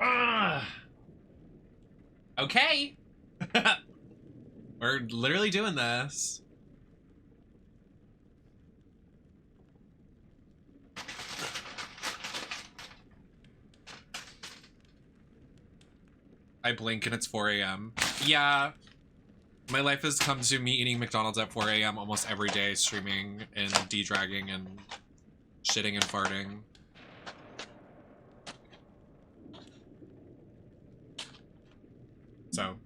Ugh. Okay. We're literally doing this. I blink and it's 4 a.m. Yeah. My life has come to me eating McDonald's at 4 a.m. almost every day, streaming and de-dragging and shitting and farting. So,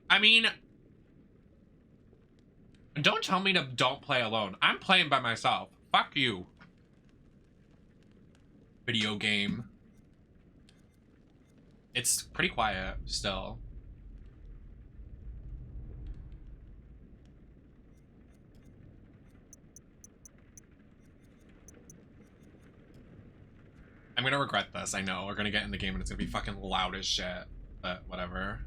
I mean, don't tell me to don't play alone. I'm playing by myself. Fuck you. Video game. It's pretty quiet still. I'm gonna regret this, I know. We're gonna get in the game and it's gonna be fucking loud as shit. But whatever.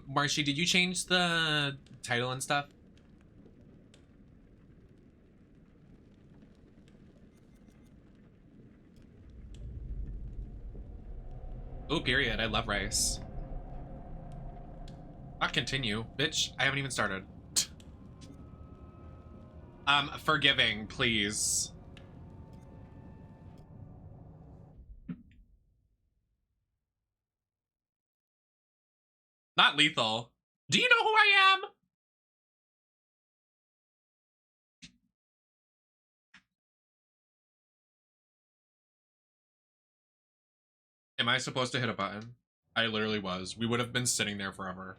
Marshy, did you change the title and stuff? Oh, period. I love rice. I'll continue. Bitch, I haven't even started. Forgiving, please. Not lethal. Do you know who I am? Am I supposed to hit a button? I literally was. We would have been sitting there forever.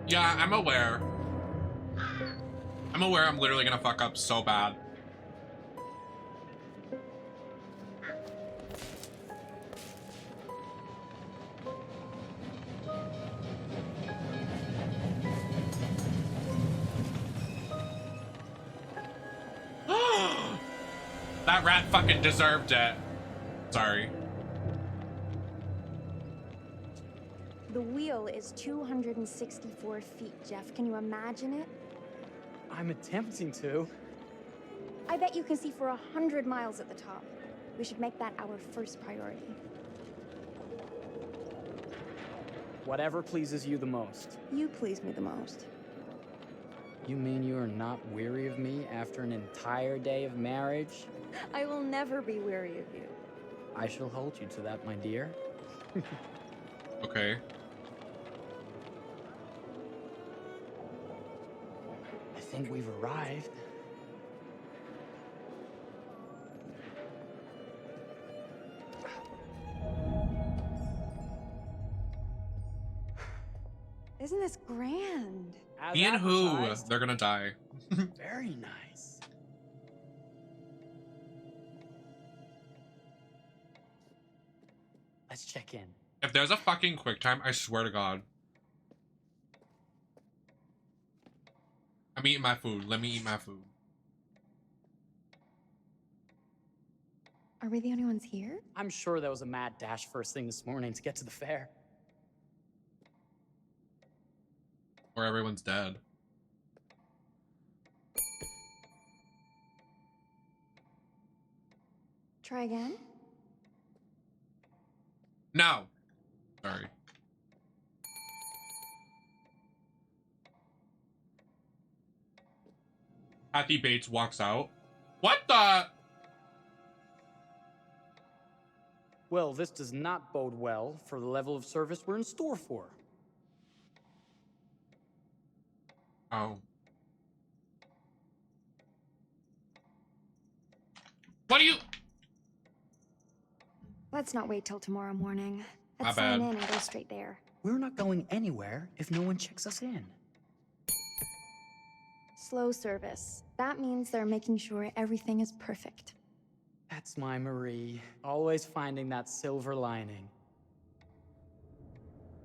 Yeah, I'm aware. I'm aware I'm literally gonna fuck up so bad. That rat fucking deserved it. Sorry. The wheel is 264 feet, Jeff. Can you imagine it? I'm attempting to. I bet you can see for 100 miles at the top. We should make that our first priority. Whatever pleases you the most. You please me the most. You mean you are not weary of me after an entire day of marriage? I will never be weary of you. I shall hold you to that, my dear. Okay. I think we've arrived. Isn't this grand? As Me and who? advertised. They're gonna die. Very nice. Let's check in. If there's a fucking quick time, I swear to God. I'm eating my food. Let me eat my food. Are we the only ones here? I'm sure there was a mad dash first thing this morning to get to the fair. Or everyone's dead. Try again? No. Sorry. Kathy Bates walks out. What the? Well, this does not bode well for the level of service we're in store for. Oh. What do you? Let's not wait till tomorrow morning. My Let's sign bad. in and go straight there. We're not going anywhere if no one checks us in. Slow service. That means they're making sure everything is perfect. That's my Marie. Always finding that silver lining.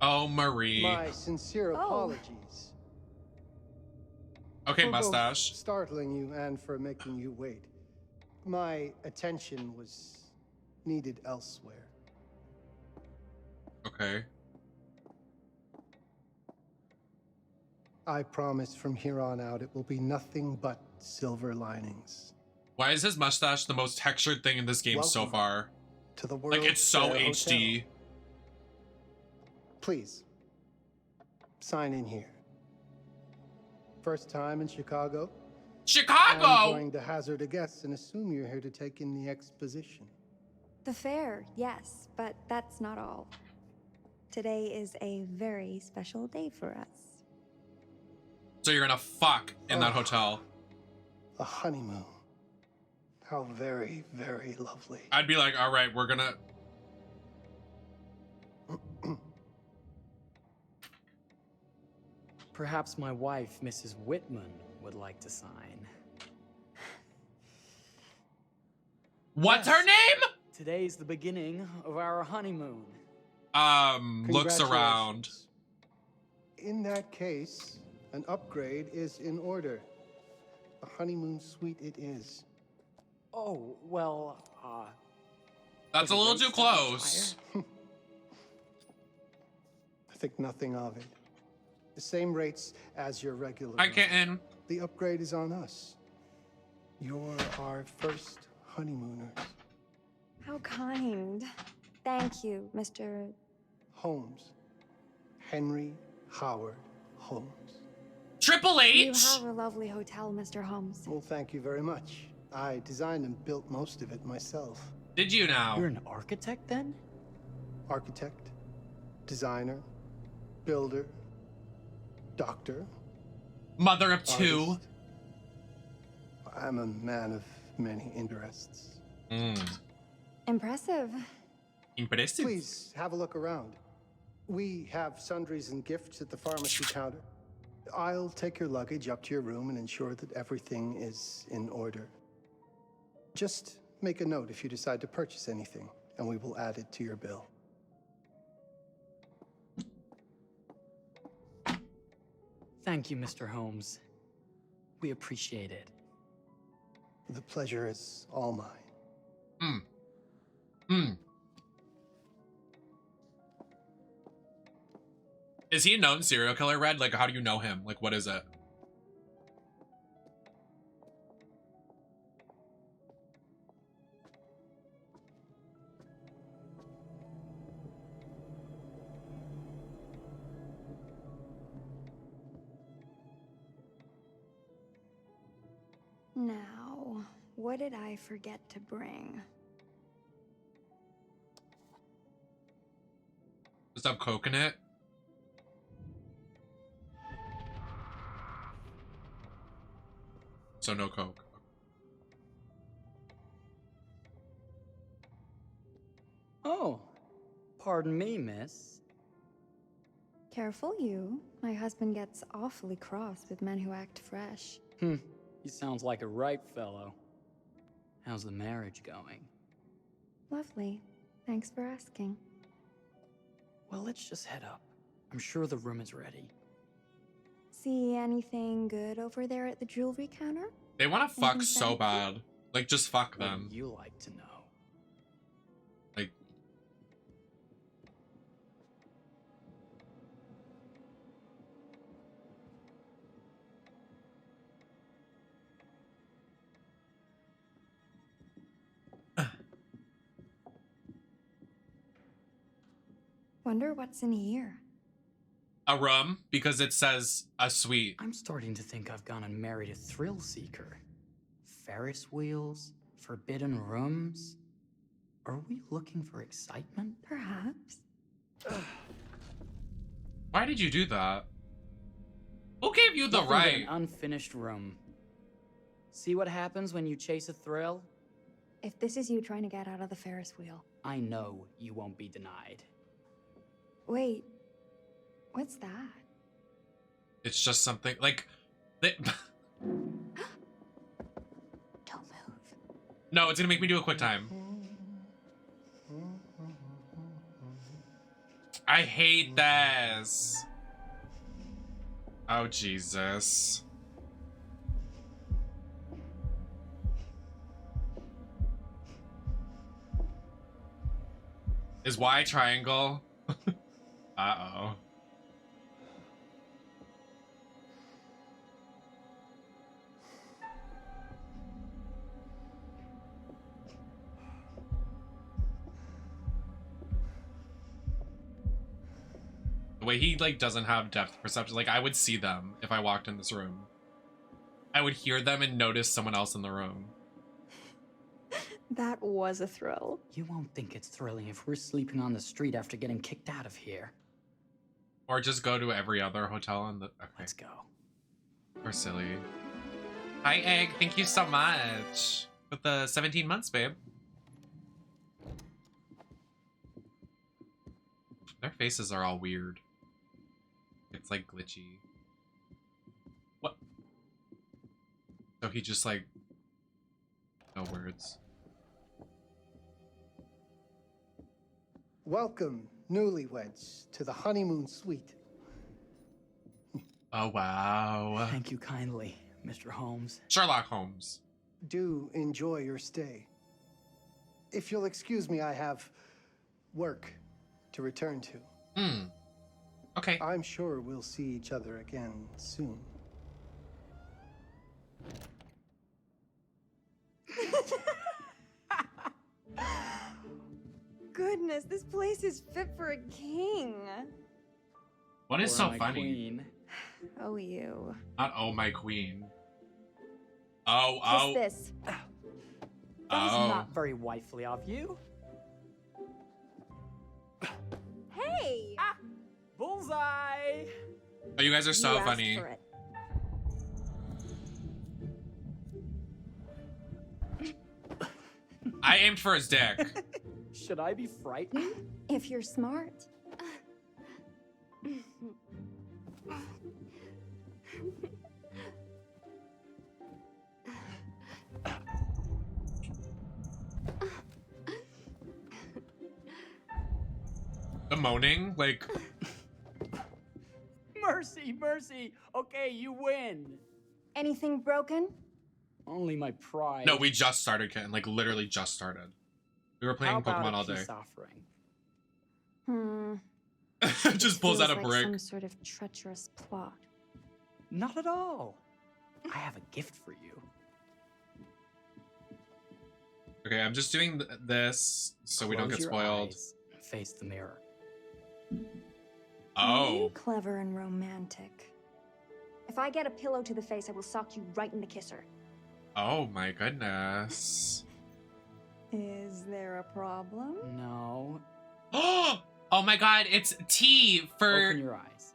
Oh, Marie. My sincere apologies. Okay, For both mustache. startling you and for making you wait. My attention was needed elsewhere. Okay. I promise from here on out it will be nothing but silver linings. Why is his mustache the most textured thing in this game so Welcome far? to the Like, World it's so Fair HD. Hotel. Please, sign in here. First time in Chicago? Chicago! I'm going to hazard a guess and assume you're here to take in the exposition. The fair, yes, but that's not all. Today is a very special day for us. So you're gonna fuck in that hotel. A honeymoon. How very, very lovely. I'd be like, all right, we're gonna... Perhaps my wife, Mrs. Whitman, would like to sign. What's her name? Today's the beginning of our honeymoon. Looks around. Congratulations. In that case, an upgrade is in order. A honeymoon suite it is. Oh, well, That's a little too close. I think nothing of it. The same rates as your regular. Hi, kitten. The upgrade is on us. You're our first honeymooners. How kind. Thank you, Mr. Holmes. Henry Howard Holmes. Triple H? You have a lovely hotel, Mr. Holmes. Well, thank you very much. I designed and built most of it myself. Did you now? You're an architect then? Architect, designer, builder, doctor, Mother of two. artist. I'm a man of many interests. Impressive. Impressive. Please have a look around. We have sundries and gifts at the pharmacy counter. I'll take your luggage up to your room and ensure that everything is in order. Just make a note if you decide to purchase anything, and we will add it to your bill. Thank you, Mr. Holmes. We appreciate it. The pleasure is all mine. Is he a known serial killer, Red? Like, how do you know him? Like, what is it? Now, what did I forget to bring? Does it have coke in it? So no coke. Oh, pardon me, miss. Careful you. My husband gets awfully cross with men who act fresh. He sounds like a ripe fellow. How's the marriage going? Lovely. Thanks for asking. Well, let's just head up. I'm sure the room is ready. See anything good over there at the jewelry counter? They want to fuck Anything so fancy? bad. Like, just fuck What them. would you like to know? Like, Wonder what's in here. a room, because it says a suite. I'm starting to think I've gone and married a thrill seeker. Ferris wheels, forbidden rooms. Are we looking for excitement? Perhaps. Why did you do that? Who gave you the Nothing but right? an unfinished room. See what happens when you chase a thrill? If this is you trying to get out of the Ferris wheel. I know you won't be denied. Wait. What's that? It's just something like they, Don't move. no, it's gonna make me do a quick time. I hate this. Oh Jesus. Is Y triangle? Uh-oh. The way he, like, doesn't have depth perception. Like, I would see them if I walked in this room. I would hear them and notice someone else in the room. That was a thrill. You won't think it's thrilling if we're sleeping on the street after getting kicked out of here. Or just go to every other hotel in the... Okay. Let's go. Or silly. Hi, Egg. Thank you so much. With the 17 months, babe. Their faces are all weird. It's like glitchy. What? So he just like... No words. Welcome, newlyweds, to the honeymoon suite. Oh, wow. Thank you kindly, Mr. Holmes. Sherlock Holmes. Do enjoy your stay. If you'll excuse me, I have work to return to. Okay. I'm sure we'll see each other again soon. Goodness, this place is fit for a king. What is Or so my funny? queen. Oh, you. Not oh my queen. Oh, Kiss oh. this. That was Oh. not very wifely of you. Hey! Bullseye! Oh, you guys are so You asked funny. for it. I aimed for his dick. Should I be frightened? If you're smart. The moaning, like, Mercy, mercy! Okay, you win! Anything broken? Only my pride. no, we just started, Ken. Like, literally just started. We were How playing about Pokemon a all day. peace offering? Just pulls out a Feels like brick. some sort of treacherous plot. Not at all. I have a gift for you. Okay, I'm just doing this so we don't Close get your spoiled. eyes and face the mirror. Are you Oh. clever and romantic? If I get a pillow to the face, I will sock you right in the kisser. Oh my goodness. Is there a problem? No. Oh my god, it's T for Open your eyes.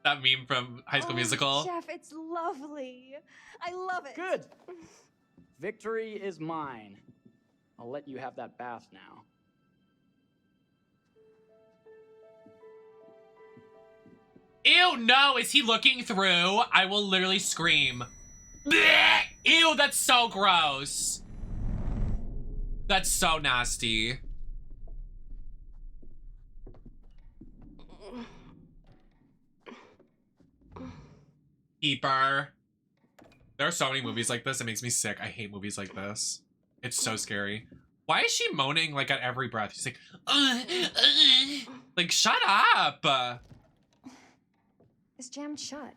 that meme from High School Musical. Jeff, it's lovely. I love it. Good. Victory is mine. I'll let you have that bath now. Ew, no, is he looking through? I will literally scream. Blech! Ew, that's so gross. That's so nasty. Keeper. There are so many movies like this. It makes me sick. I hate movies like this. It's so scary. Why is she moaning like at every breath? She's like, like, shut up. It's jammed shut.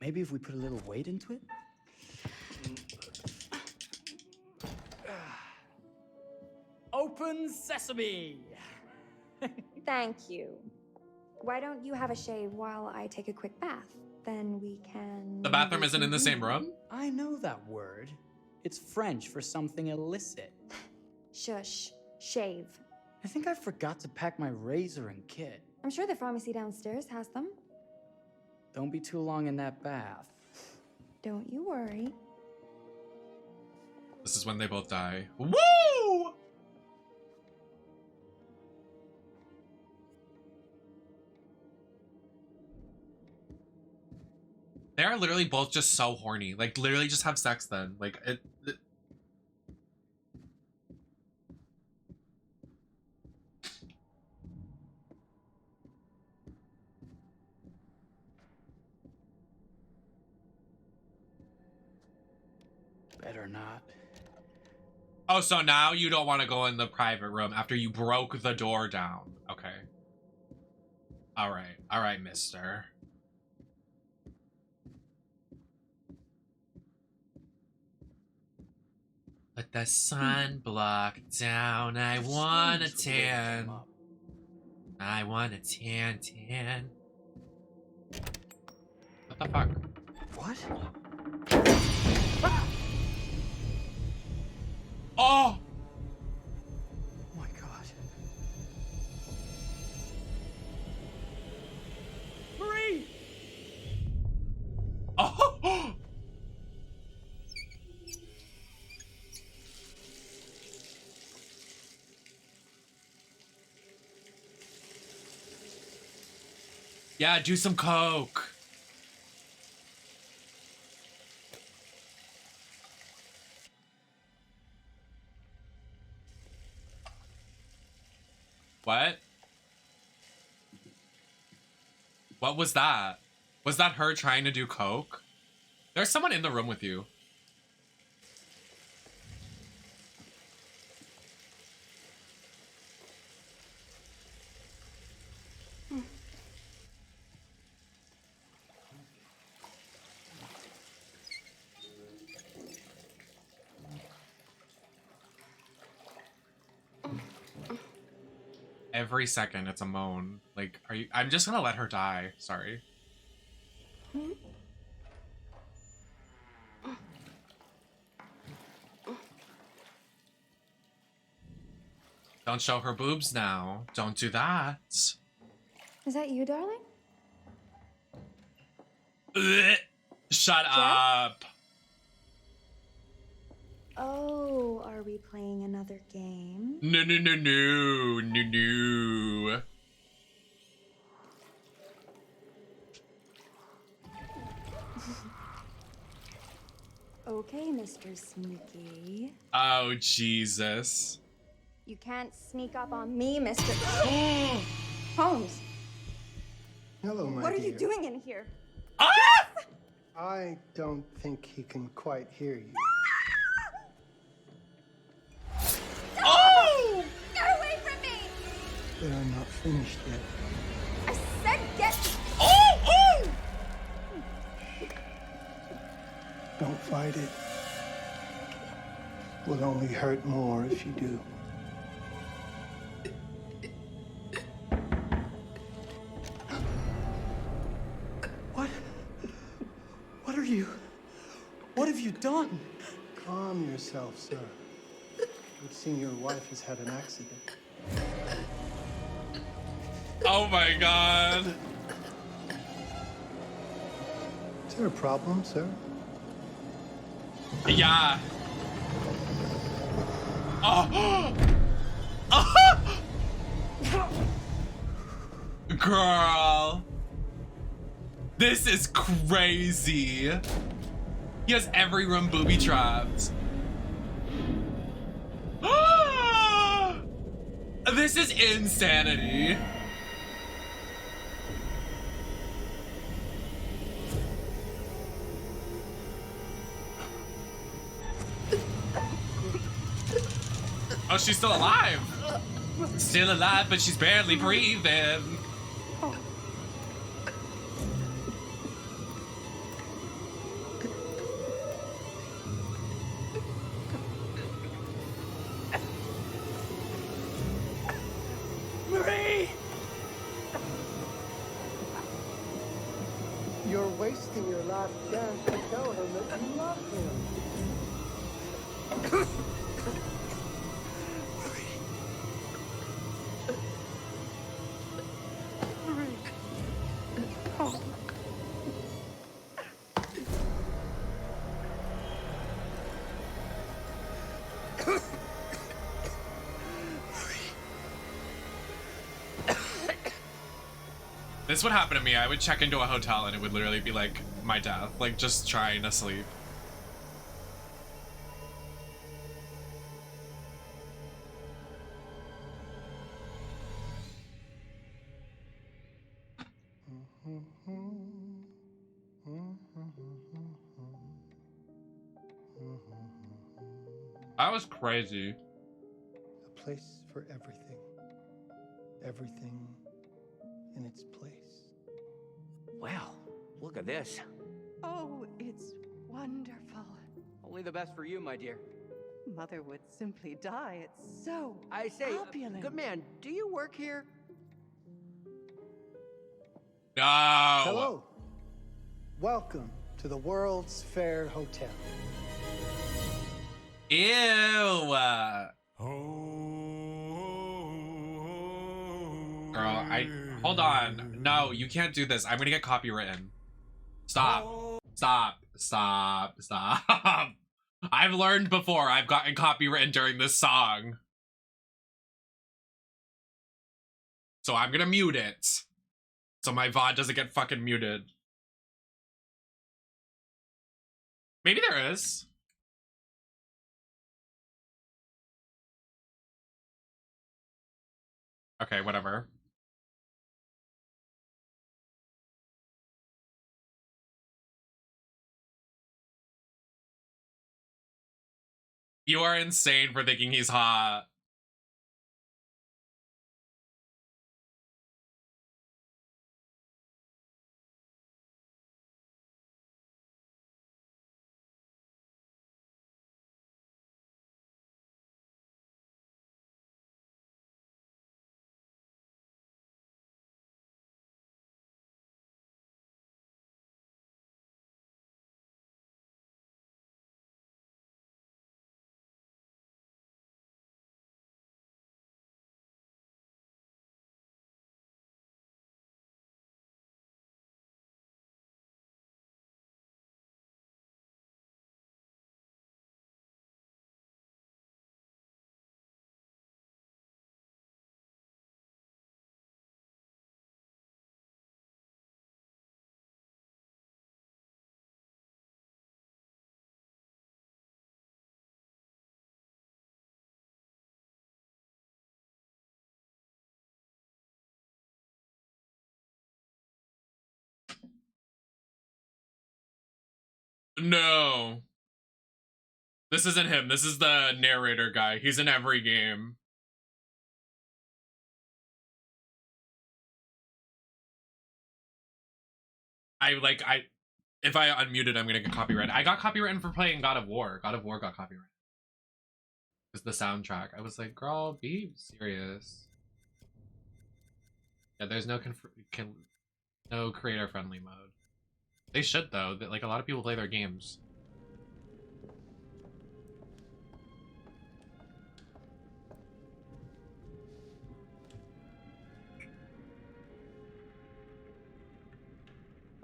Maybe if we put a little weight into it? Open sesame! Thank you. Why don't you have a shave while I take a quick bath? Then we can... The bathroom isn't in the same room? I know that word. It's French for something illicit. Shush. Shave. I think I forgot to pack my razor and kit. I'm sure the pharmacy downstairs has them. Don't be too long in that bath. Don't you worry. This is when they both die. Woo! They are literally both just so horny. Like, literally just have sex then. Like, it Better not. Oh, so now you don't want to go in the private room after you broke the door down. Okay. All right, mister. Put the sunblock down. I want a tan. I want a tan. What the fuck? What? Oh! Oh my god. Marie! Oh! Yeah, do some coke. What? What was that? Was that her trying to do coke? There's someone in the room with you. Every second it's a moan. Like, are you? I'm just gonna let her die. Sorry. Don't show her boobs now. Don't do that. Is that you, darling? Ugh. Shut up. Oh, are we playing another game? No. Okay, Mr. Sneaky. Oh, Jesus. You can't sneak up on me, Mr. Holmes. Hello, my What are dear. you doing in here? Ah! I don't think he can quite hear you. Oh! Get away from me! They're not finished yet. I said get... Oh! Don't fight it. Will only hurt more if you do. What are you? What have you done? Calm yourself, sir. It would seem your wife has had an accident. Oh my god. Is there a problem, sir? Yeah. Oh. Girl. This is crazy. He has every room booby trapped. This is insanity. Oh, she's still alive. Still alive, but she's barely breathing. Marie! You're wasting your last chance to tell him that you love him. This would happen to me. I would check into a hotel and it would literally be like my death, like just trying to sleep. That was crazy. A place for everything. Everything in its place. Well, look at this. Oh, it's wonderful. Only the best for you, my dear. Mother would simply die. It's so I say, opulent. good man, do you work here? No. Hello. Welcome to the World's Fair Hotel. Ew. Girl, hold on. No, you can't do this. I'm gonna get copywritten. Stop. Stop. Stop. Stop. I've learned before I've gotten copywritten during this song. So I'm gonna mute it. So my VOD doesn't get fucking muted. Maybe there is. Okay, whatever. You are insane for thinking he's hot. No. This isn't him. This is the narrator guy. He's in every game. If I unmuted, I'm gonna get copyrighted. I got copywritten for playing God of War. God of War got copyrighted. It's the soundtrack. I was like, girl, be serious. Yeah, there's no no creator friendly mode. They should though. Like a lot of people play their games.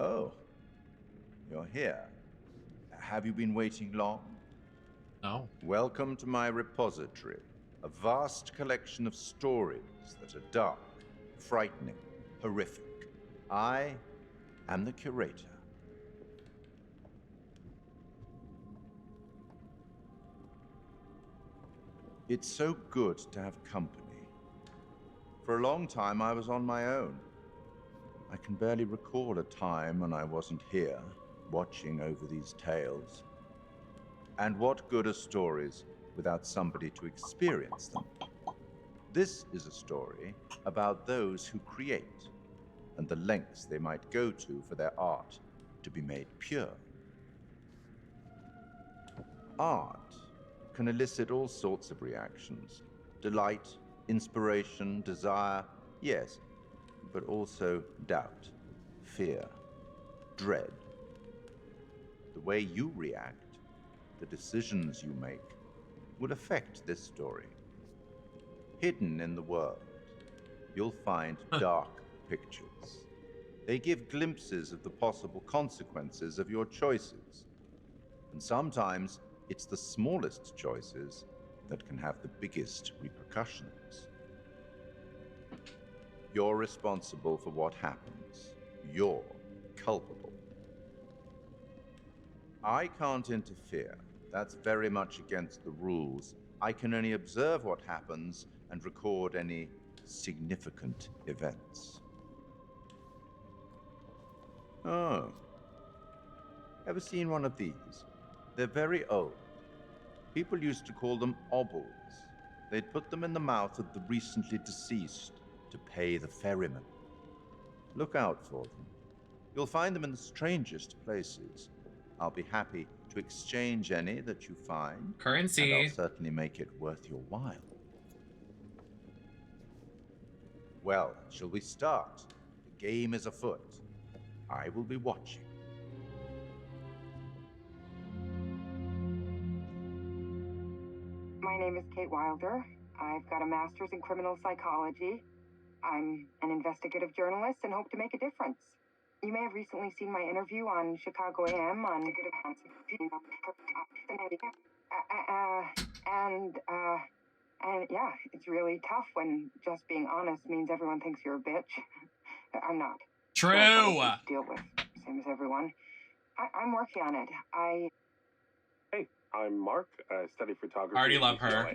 Oh, you're here. Have you been waiting long? No. Welcome to my repository, a vast collection of stories that are dark, frightening, horrific. I am the curator. It's so good to have company. For a long time, I was on my own. I can barely recall a time when I wasn't here, watching over these tales. And what good are stories without somebody to experience them? This is a story about those who create, and the lengths they might go to for their art to be made pure. Art can elicit all sorts of reactions. Delight, inspiration, desire, yes, but also doubt, fear, dread. The way you react, the decisions you make, will affect this story. Hidden in the world, you'll find dark pictures. They give glimpses of the possible consequences of your choices. And sometimes it's the smallest choices that can have the biggest repercussions. You're responsible for what happens. You're culpable. I can't interfere. That's very much against the rules. I can only observe what happens and record any significant events. Oh. Ever seen one of these? They're very old. People used to call them obols. They'd put them in the mouth of the recently deceased to pay the ferryman. Look out for them. You'll find them in the strangest places. I'll be happy to exchange any that you find. Currency. And I'll certainly make it worth your while. Well, shall we start? The game is afoot. I will be watching. My name is Kate Wilder. I've got a master's in criminal psychology. I'm an investigative journalist and hope to make a difference. You may have recently seen my interview on Chicago AM on and yeah, it's really tough when just being honest means everyone thinks you're a bitch. I'm not. True. To deal with, same as everyone. I'm working on it. Hey, I'm Mark. I study photography. Already at love her.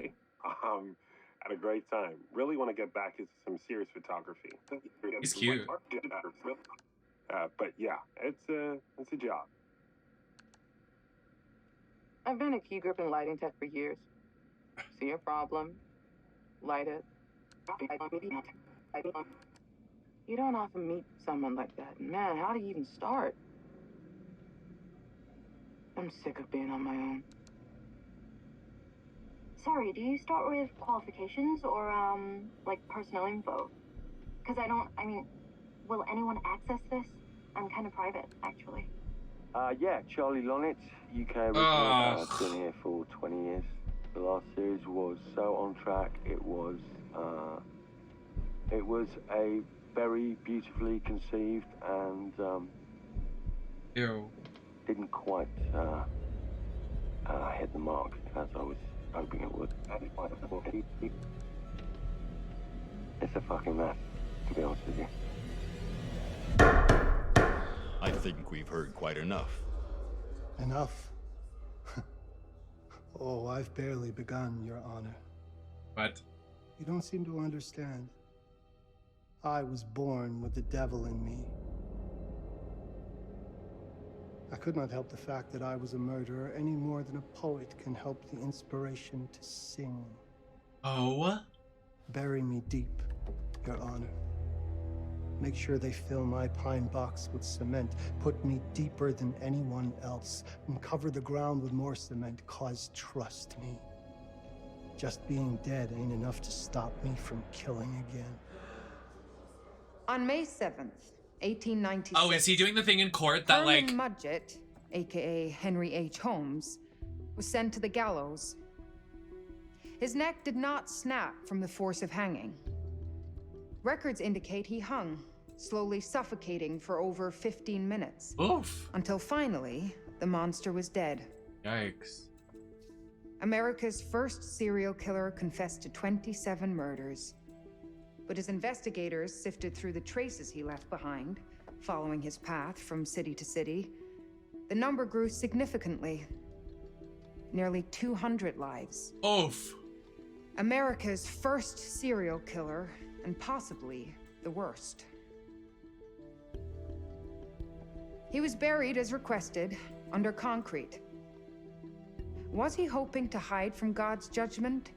UCLA. Had a great time. Really want to get back into some serious photography. He's cute. But yeah, it's a job. I've been a key grip and lighting tech for years. See a problem, light it. You don't often meet someone like that. Man, how do you even start? I'm sick of being on my own. Sorry, do you start with qualifications or, like personnel info? Because will anyone access this? I'm kind of private, actually. Yeah, Charlie Lonitz, UK original. Been here for 20 years. The last series was so on track. It was a very beautifully conceived and didn't quite hit the mark as I was hoping it would. It's a fucking mess, to be honest with you. I think we've heard quite enough. Enough? Oh, I've barely begun, Your Honor. What? You don't seem to understand. I was born with the devil in me. I could not help the fact that I was a murderer any more than a poet can help the inspiration to sing. Oh? Bury me deep, Your Honor. Make sure they fill my pine box with cement. Put me deeper than anyone else. And cover the ground with more cement, 'cause trust me, just being dead ain't enough to stop me from killing again. On May 7th, 1896... Oh, is he doing the thing in court that, Herman like... Mudgett, a.k.a. Henry H. Holmes, was sent to the gallows. His neck did not snap from the force of hanging. Records indicate he hung, slowly suffocating for over 15 minutes. Oof. Until finally, the monster was dead. Yikes. America's first serial killer confessed to 27 murders. But as investigators sifted through the traces he left behind, following his path from city to city, the number grew significantly. Nearly 200 lives. Oof. America's first serial killer, and possibly the worst. He was buried as requested, under concrete. Was he hoping to hide from God's judgment?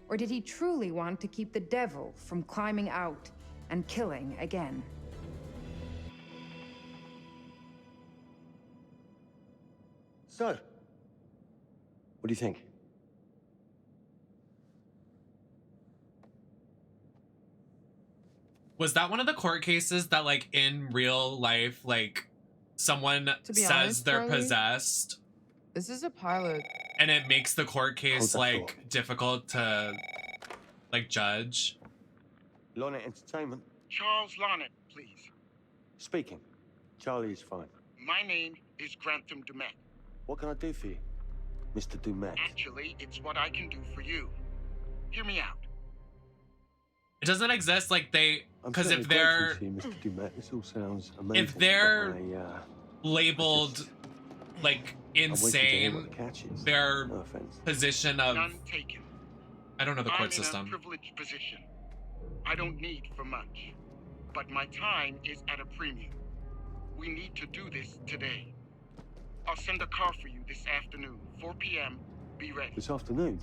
Or did he truly want to keep the devil from climbing out and killing again? So, what do you think? Was that one of the court cases that, like, in real life, like, someone says honest, they're Charlie, possessed? This is a pilot. And it makes the court case, like, thought. difficult to, like, judge? Lonnet Entertainment. Charles Lonnet, please. Speaking. Charlie is fine. My name is Grantham Dumet. What can I do for you, Mr. Dumet? Actually, it's what I can do for you. Hear me out. It doesn't exist, like, they... Because if certainly they're... grateful to you, Mr. Dumet. This all sounds amazing. If they're but labeled, like, I'm waiting to hear what insane, the catch is. their No offense. position of... None taken. I don't know the court I'm in system. a privileged position. I don't need for much. But my time is at a premium. We need to do this today. I'll send a car for you this afternoon, 4 p.m., Be ready. This afternoon?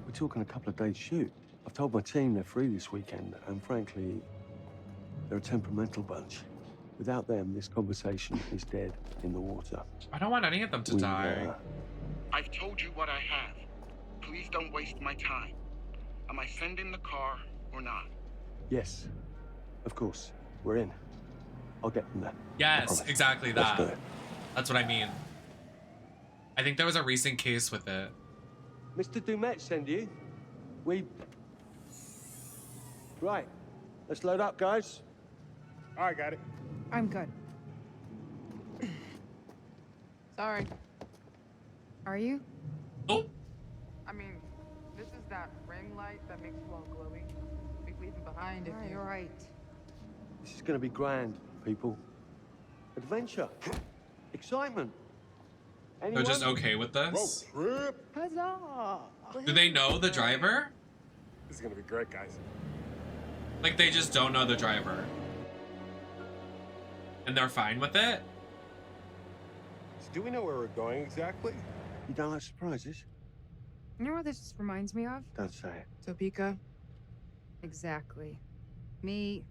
We're talking a couple of days shoot. I've told my team they're free this weekend, and frankly, they're a temperamental bunch. Without them, this conversation is dead in the water. I don't want any of them to die. I've told you what I have. Please don't waste my time. Am I sending the car or not? Yes, of course. We're in. I'll get them there. Yes, exactly Let's do that. it. That's what I mean. I think there was a recent case with it. Mr. Dumet send you? Right. Let's load up, guys. All right, got it. I'm good. Sorry. Are you? Oh. I mean, this is that ring light that makes you all glowy. Be leaving behind if you... All right. This is going to be grand, people. Adventure. Excitement. They're just okay with this? Huzzah! Do they know the driver? This is gonna be great, guys. Like, they just don't know the driver. And they're fine with it? So do we know where we're going exactly? You don't like surprises? You know what this reminds me of? Don't say it. Topeka? Exactly. Me,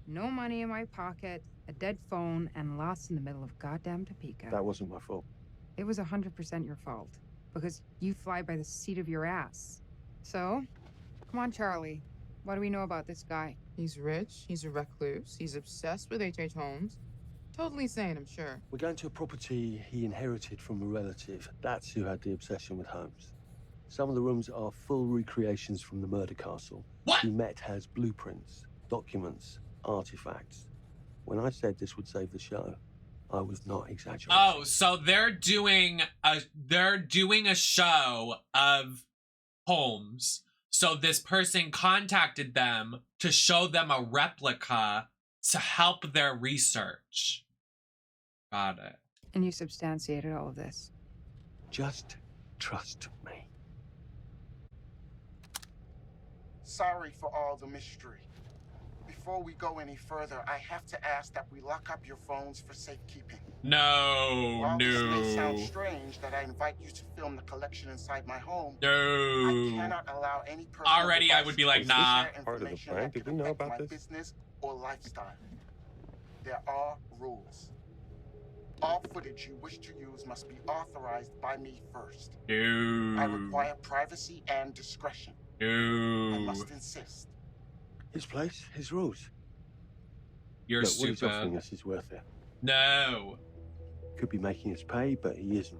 no money in my pocket, a dead phone, and lost in the middle of goddamn Topeka. That wasn't my fault. It was 100% your fault. Because you fly by the seat of your ass. So, come on, Charlie. What do we know about this guy? He's rich, he's a recluse, he's obsessed with H.H. Holmes. Totally sane, I'm sure. We're going to a property he inherited from a relative. That's who had the obsession with Holmes. Some of the rooms are full recreations from the murder castle. What? Dumet has blueprints, documents, artifacts. When I said this would save the show, I was not exaggerating. Oh, so they're doing a show of Holmes. So this person contacted them to show them a replica to help their research. Got it. And you substantiated all of this. Just trust me. Sorry for all the mystery. Before we go any further, I have to ask that we lock up your phones for safekeeping. No, While this may no. sound strange that I invite you to film the collection inside my home, No. I cannot allow any personal Already I would be like, devices nah. to share Part of the information plan. that Did could we know affect about my this? business or lifestyle. There are rules. All footage you wish to use must be authorized by me first. No. I require privacy and discretion. I No. must insist. His place, his rules. You're Look, what he's offering stupid. us is worth it. No. Could be making us pay, but he isn't.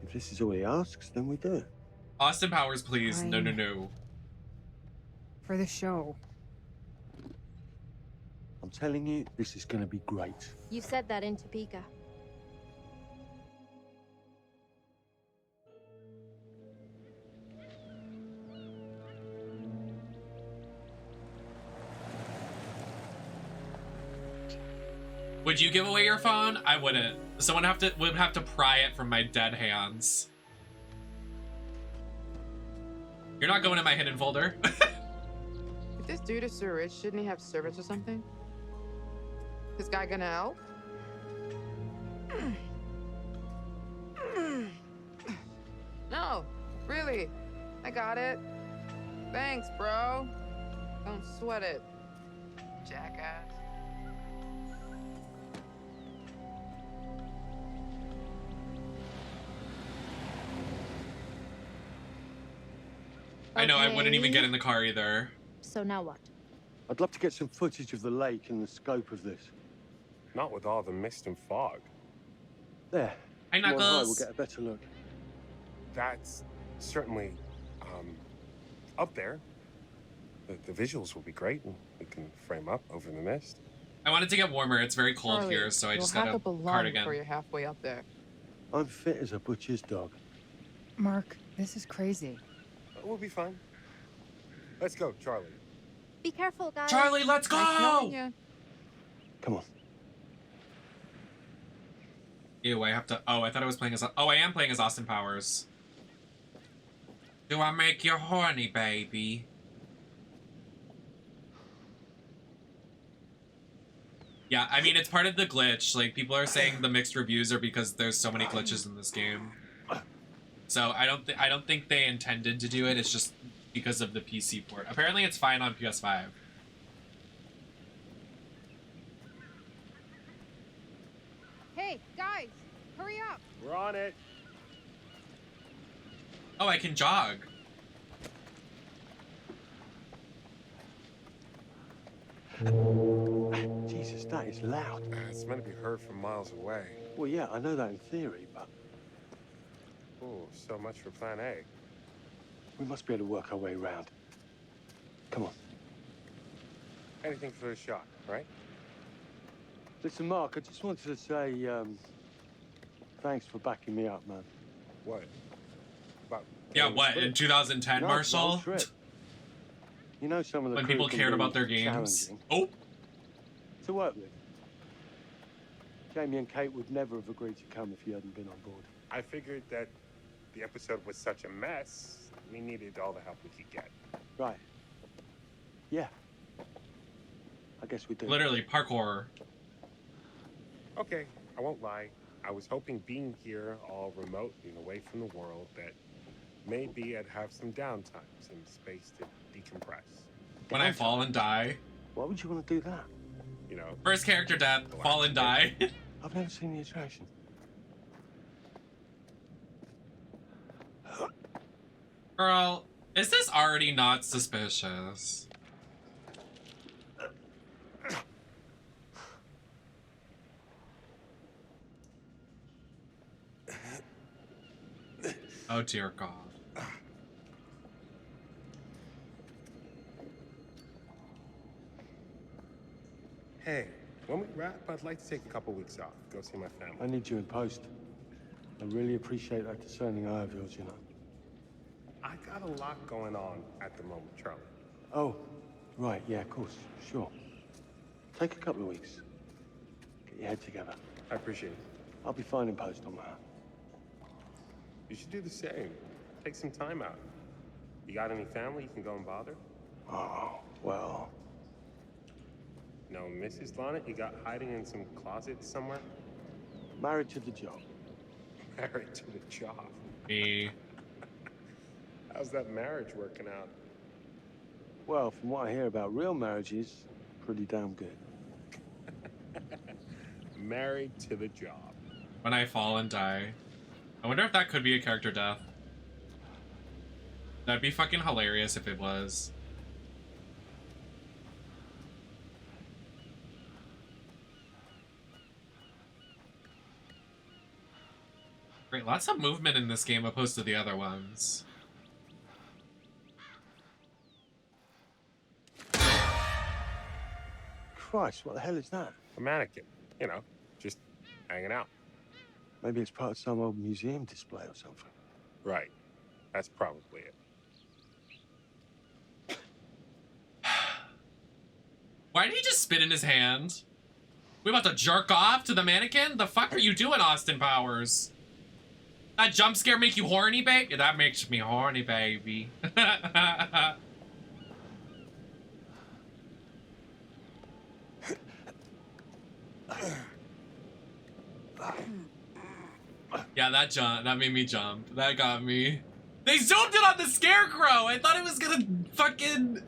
If this is all he asks, then we do it. Austin Powers, please. No, no, Fine. no. For the show. I'm telling you, this is going to be great. You said that in Topeka. Would you give away your phone? I wouldn't. Someone would have to pry it from my dead hands. You're not going in my hidden folder. If this dude is so rich, shouldn't he have servants or something? This guy gonna help? No, really. I got it. Thanks, bro. Don't sweat it, jackass. I know, I wouldn't even Okay. get in the car either. So now what? I'd love to get some footage of the lake and the scope of this. Not with all the mist and fog. There. Hi, Come on high, Knuckles. we'll get a better look. That's certainly up there. The visuals will be great, and we can frame up over the mist. I wanted to get warmer. It's very cold Charlie, here, so I just you'll got hack a up a lung cardigan. before you're halfway up there. I'm fit as a butcher's dog. Mark, this is crazy. We'll be fine. Let's go, Charlie. Be careful, guys. Charlie, let's Nice knowing go! ya. Come on. Ew, I have to. Oh, I thought I was playing as. Oh, I am playing as Austin Powers. Do I make you horny, baby? Yeah, I mean, it's part of the glitch. Like, people are saying the mixed reviews are because there's so many glitches in this game. So I don't think they intended to do it. It's just because of the PC port. Apparently it's fine on PS5. Hey, guys, hurry up. We're on it. Oh, I can jog. Jesus, that is loud. It's meant to be heard from miles away. Well, yeah, I know that in theory, but Oh, so much for plan A. we must be able to work our way around. Come on. Anything for the shot, right? Listen, Mark, I just wanted to say, thanks for backing me up, man. What? About Yeah, what, in 2010, No, Marshall? the whole trip. You know, some of the When crew people can cared be about their games. challenging Oh, to work with. Jamie and Kate would never have agreed to come if you hadn't been on board. I figured that the episode was such a mess, we needed all the help we could get. Right. Yeah. I guess we do. literally parkour. Okay, I won't lie. I was hoping being here all remote and away from the world that maybe I'd have some downtime, some space to decompress. When I fall and die. Why would you want to do that? You know, First character death, fall and die. I've never seen the attraction. Girl, is this already not suspicious? Oh dear God. hey, when we wrap, I'd like to take a couple weeks off, go see my family. I need you in post. I really appreciate that discerning eye of yours, you know. I got a lot going on at the moment, Charlie. Oh, right, yeah, of course, sure. Take a couple of weeks. Get your head together. I appreciate it. I'll be fine in post on that. You should do the same. Take some time out. You got any family you can go and bother? Oh, well. No, Mrs. Lonnet, you got hiding in some closet somewhere? Married to the job. Married to the job. Me. How's that marriage working out? Well, from what I hear about real marriages, pretty damn good. Married to the job. When I fall and die. I wonder if that could be a character death. That'd be fucking hilarious if it was. Great, lots of movement in this game opposed to the other ones. Christ, what the hell is that? A mannequin. You know, just hanging out. Maybe it's part of some old museum display or something. Right. That's probably it. Why did he just spit in his hand? We about to jerk off to the mannequin? The fuck are you doing, Austin Powers? That jump scare make you horny, babe? Yeah, that makes me horny, baby. Yeah, that made me jump. That got me. They zoomed in on the scarecrow! I thought it was gonna fucking...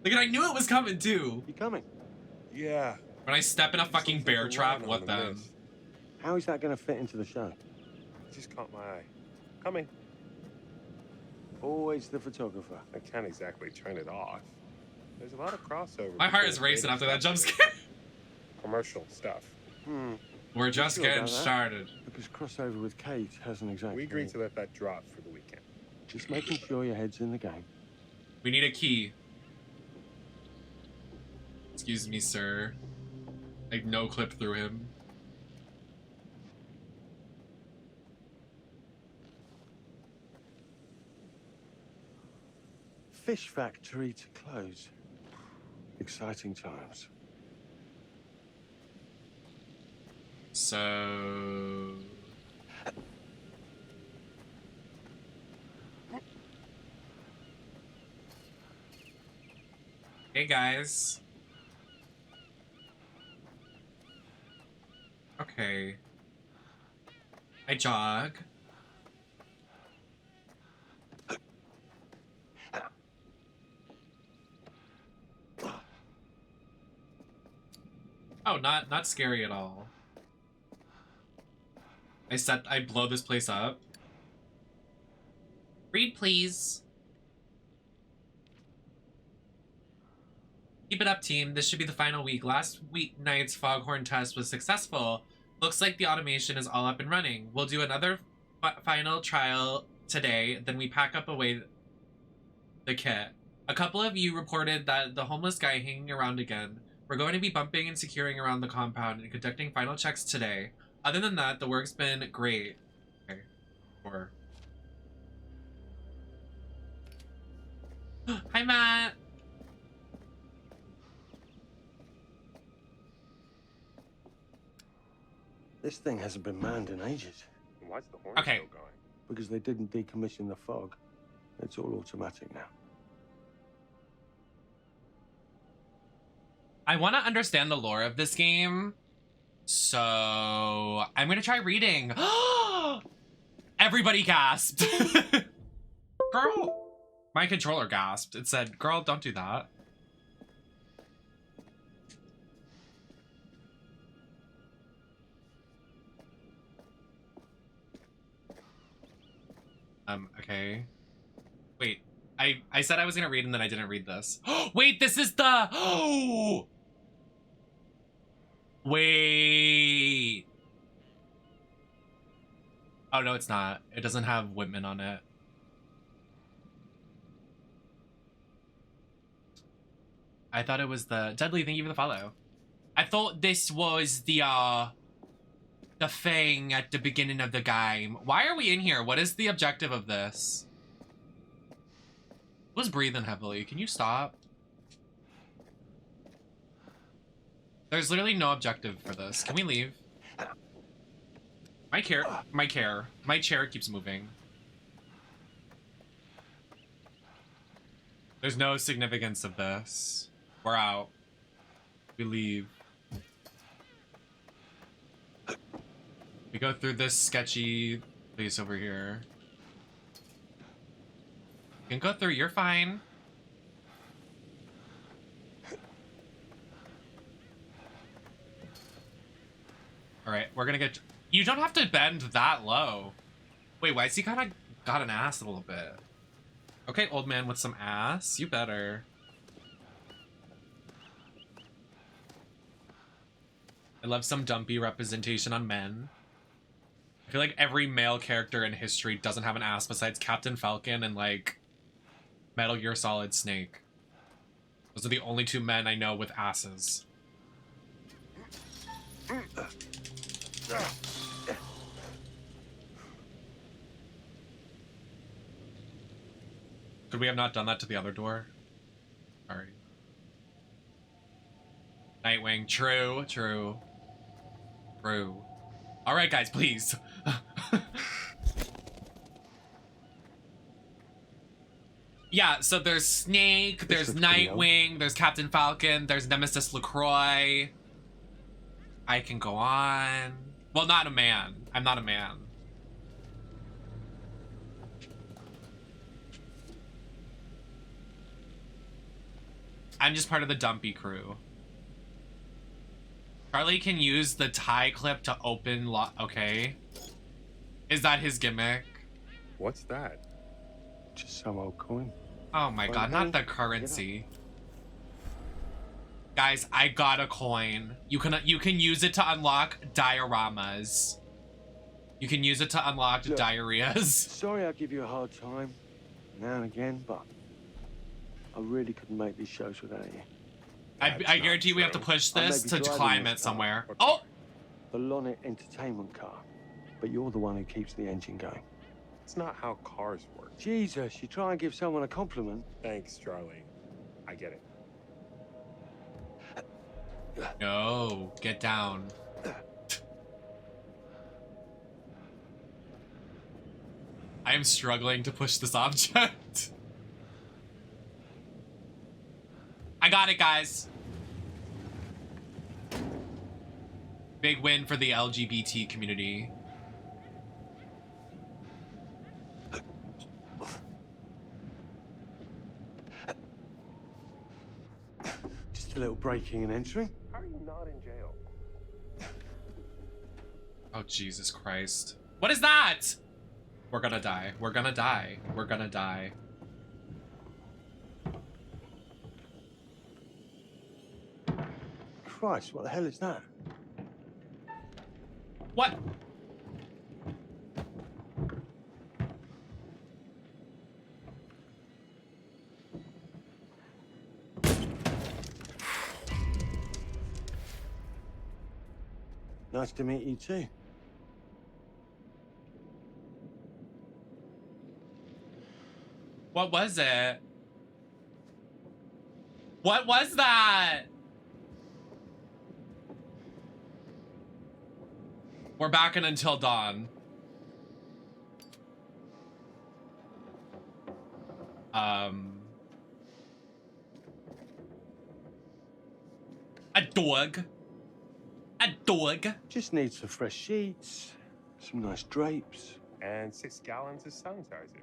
Like, I knew it was coming, too. You coming? Yeah. When I step in a fucking bear trap, what then? How is that going to fit into the show? It just caught my eye. Coming. Always the photographer. I can't exactly turn it off. There's a lot of crossover. My heart between is racing after that creative jump stuff scare. and commercial stuff. We're just Sure getting about that? started. Because crossover with Kate hasn't exactly... We agreed to let that drop for the weekend. Just making sure your head's in the game. We need a key. Excuse me, sir. Like, no clip through him. Fish factory to close. Exciting times. So... Hey, guys. Okay. I jog. Oh, not scary at all. I blow this place up. Read, please. Keep it up, team. This should be the final week. Last night's foghorn test was successful. Looks like the automation is all up and running. We'll do another final trial today, then we pack up away the kit. A couple of you reported that the homeless guy hanging around again. We're going to be bumping and securing around the compound and conducting final checks today. Other than that, the work's been great. Okay. Hi, Matt. This thing hasn't been manned in ages. Why's the horn Okay. still going? Because they didn't decommission the fog. It's all automatic now. I want to understand the lore of this game, so I'm gonna try reading. Everybody gasped. Girl, my controller gasped. It said, girl, don't do that. Okay. Wait, I said I was gonna read and then I didn't read this. Wait, this is the, oh! Wait. Oh, no, it's not. It doesn't have Whitman on it. I thought it was the Deadly. Thank you for the follow. I thought this was the thing at the beginning of the game. Why are we in here? What is the objective of this? Who's breathing heavily? Can you stop? There's literally no objective for this. Can we leave? My chair keeps moving. There's no significance of this. We're out. We leave. We go through this sketchy place over here. You can go through, you're fine. Alright, we're gonna get... You don't have to bend that low. Wait, why is he kind of got an ass a little bit? Okay, old man with some ass. You better. I love some dumpy representation on men. I feel like every male character in history doesn't have an ass besides Captain Falcon and, like, Metal Gear Solid Snake. Those are the only two men I know with asses. Could we have not done that to the other door? Sorry. Nightwing. True, true. True. Alright, guys, please. Yeah, so there's Snake, there's Nightwing, there's Captain Falcon, there's NemesisLacroix. I can go on. Well, not a man. I'm not a man. I'm just part of the dumpy crew. Charlie can use the tie clip to open okay. Is that his gimmick? What's that? Just some old coin. Oh my god, not the currency. Guys, I got a coin. You can use it to unlock dioramas. You can use it to unlock diarrheas. Sorry I give you a hard time now and again, but I really couldn't make these shows without you. I guarantee we have to push this to climb it somewhere. Oh! The Lonnet entertainment car. But you're the one who keeps the engine going. It's not how cars work. Jesus, you try and give someone a compliment. Thanks, Charlie. I get it. No, get down. I am struggling to push this object. I got it, guys. Big win for the LGBT community. Just a little breaking and entering. How are you not in jail? Oh, Jesus Christ. What is that? We're gonna die. We're gonna die. We're gonna die. Christ, what the hell is that? What? Nice to meet you too. What was it? What was that? We're back in Until Dawn. A dog. A dog. Just need some fresh sheets, some nice drapes. And 6 gallons of sanitizer.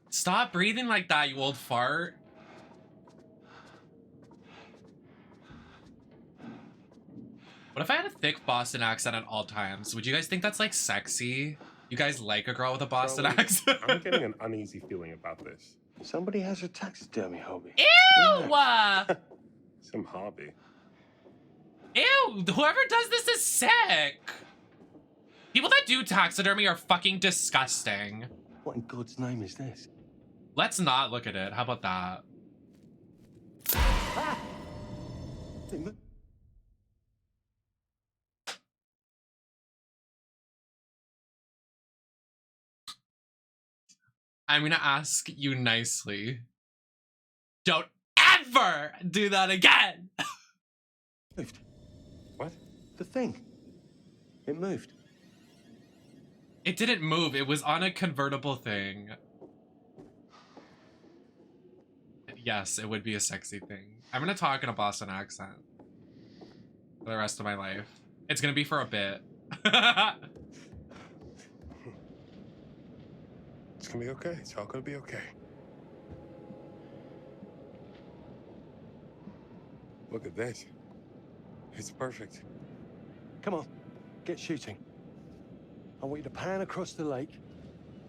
Stop breathing like that, you old fart. What if I had a thick Boston accent at all times? Would you guys think that's like sexy? You guys like a girl with a Boston accent? I'm getting an uneasy feeling about this. Somebody has a taxidermy hobby. Ew! Some hobby. Ew! Whoever does this is sick! People that do taxidermy are fucking disgusting. What in God's name is this? Let's not look at it. How about that? Ah! I'm gonna ask you nicely. Don't ever do that again! Moved. What? The thing. It moved. It didn't move. It was on a convertible thing. Yes, it would be a sexy thing. I'm gonna talk in a Boston accent for the rest of my life. It's gonna be for a bit. It's gonna be okay. It's all gonna be okay. Look at this. It's perfect. Come on, get shooting. I want you to pan across the lake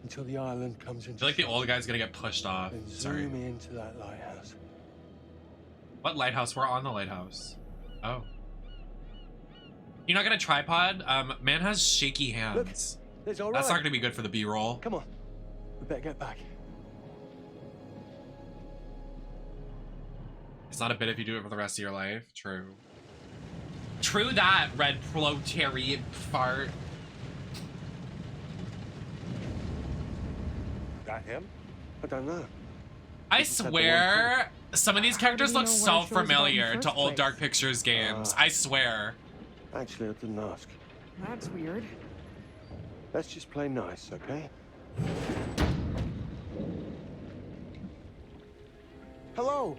until the island comes I into feel like the old guy's gonna get pushed off. Then Sorry. zoom into that lighthouse. What lighthouse? We're on the lighthouse. Oh. You're not gonna tripod? Man has shaky hands. Look, it's all That's right. not gonna be good for the B-roll. Come on, we better get back. It's not a bit if you do it for the rest of your life. True. True that, red proletariat fart. That him? I don't know. I swear, some of these characters look so familiar to old place? Dark Pictures games. I swear. Actually, I didn't ask. That's weird. Let's just play nice, okay? Hello,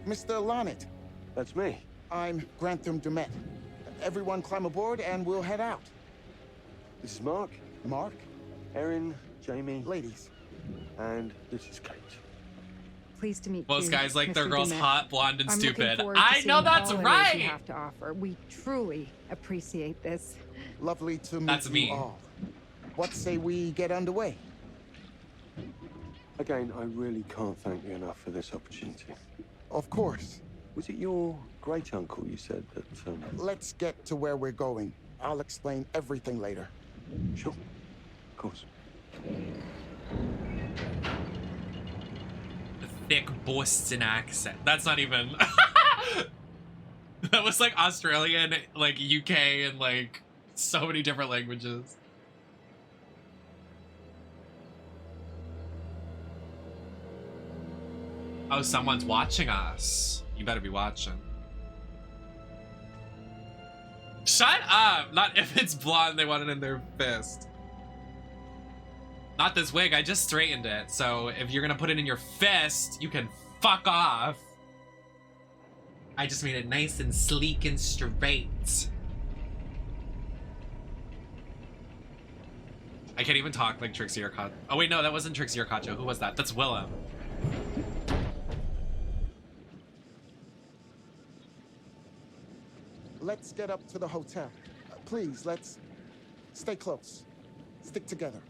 Mr. Lonnet. That's me. I'm Grantham Dumet. Everyone climb aboard and we'll head out. This is Mark. Mark? Erin, Jamie. Ladies. And this is Kate. Pleased to meet you. Most guys like their Mr. girls Dumet. hot, blonde, and I'm stupid. looking forward to I know seeing that's all it is right. you have to offer. We truly appreciate this. Lovely to meet That's me. you all. What say we get underway? Again, I really can't thank you enough for this opportunity. Of course. Was it your great uncle you said that? Let's get to where we're going. I'll explain everything later. Sure. Of course. The thick Boston accent. That's not even. That was like Australian, like UK, and like so many different languages. Oh, someone's watching us. You better be watching. Shut up! Not if it's blonde, they want it in their fist. Not this wig, I just straightened it. So if you're gonna put it in your fist, you can fuck off. I just made it nice and sleek and straight. I can't even talk like Trixie or Kacho. Oh wait, no, that wasn't Trixie or Kacho. Who was that? That's Willem. Let's get up to the hotel. Please, let's stay close. Stick together.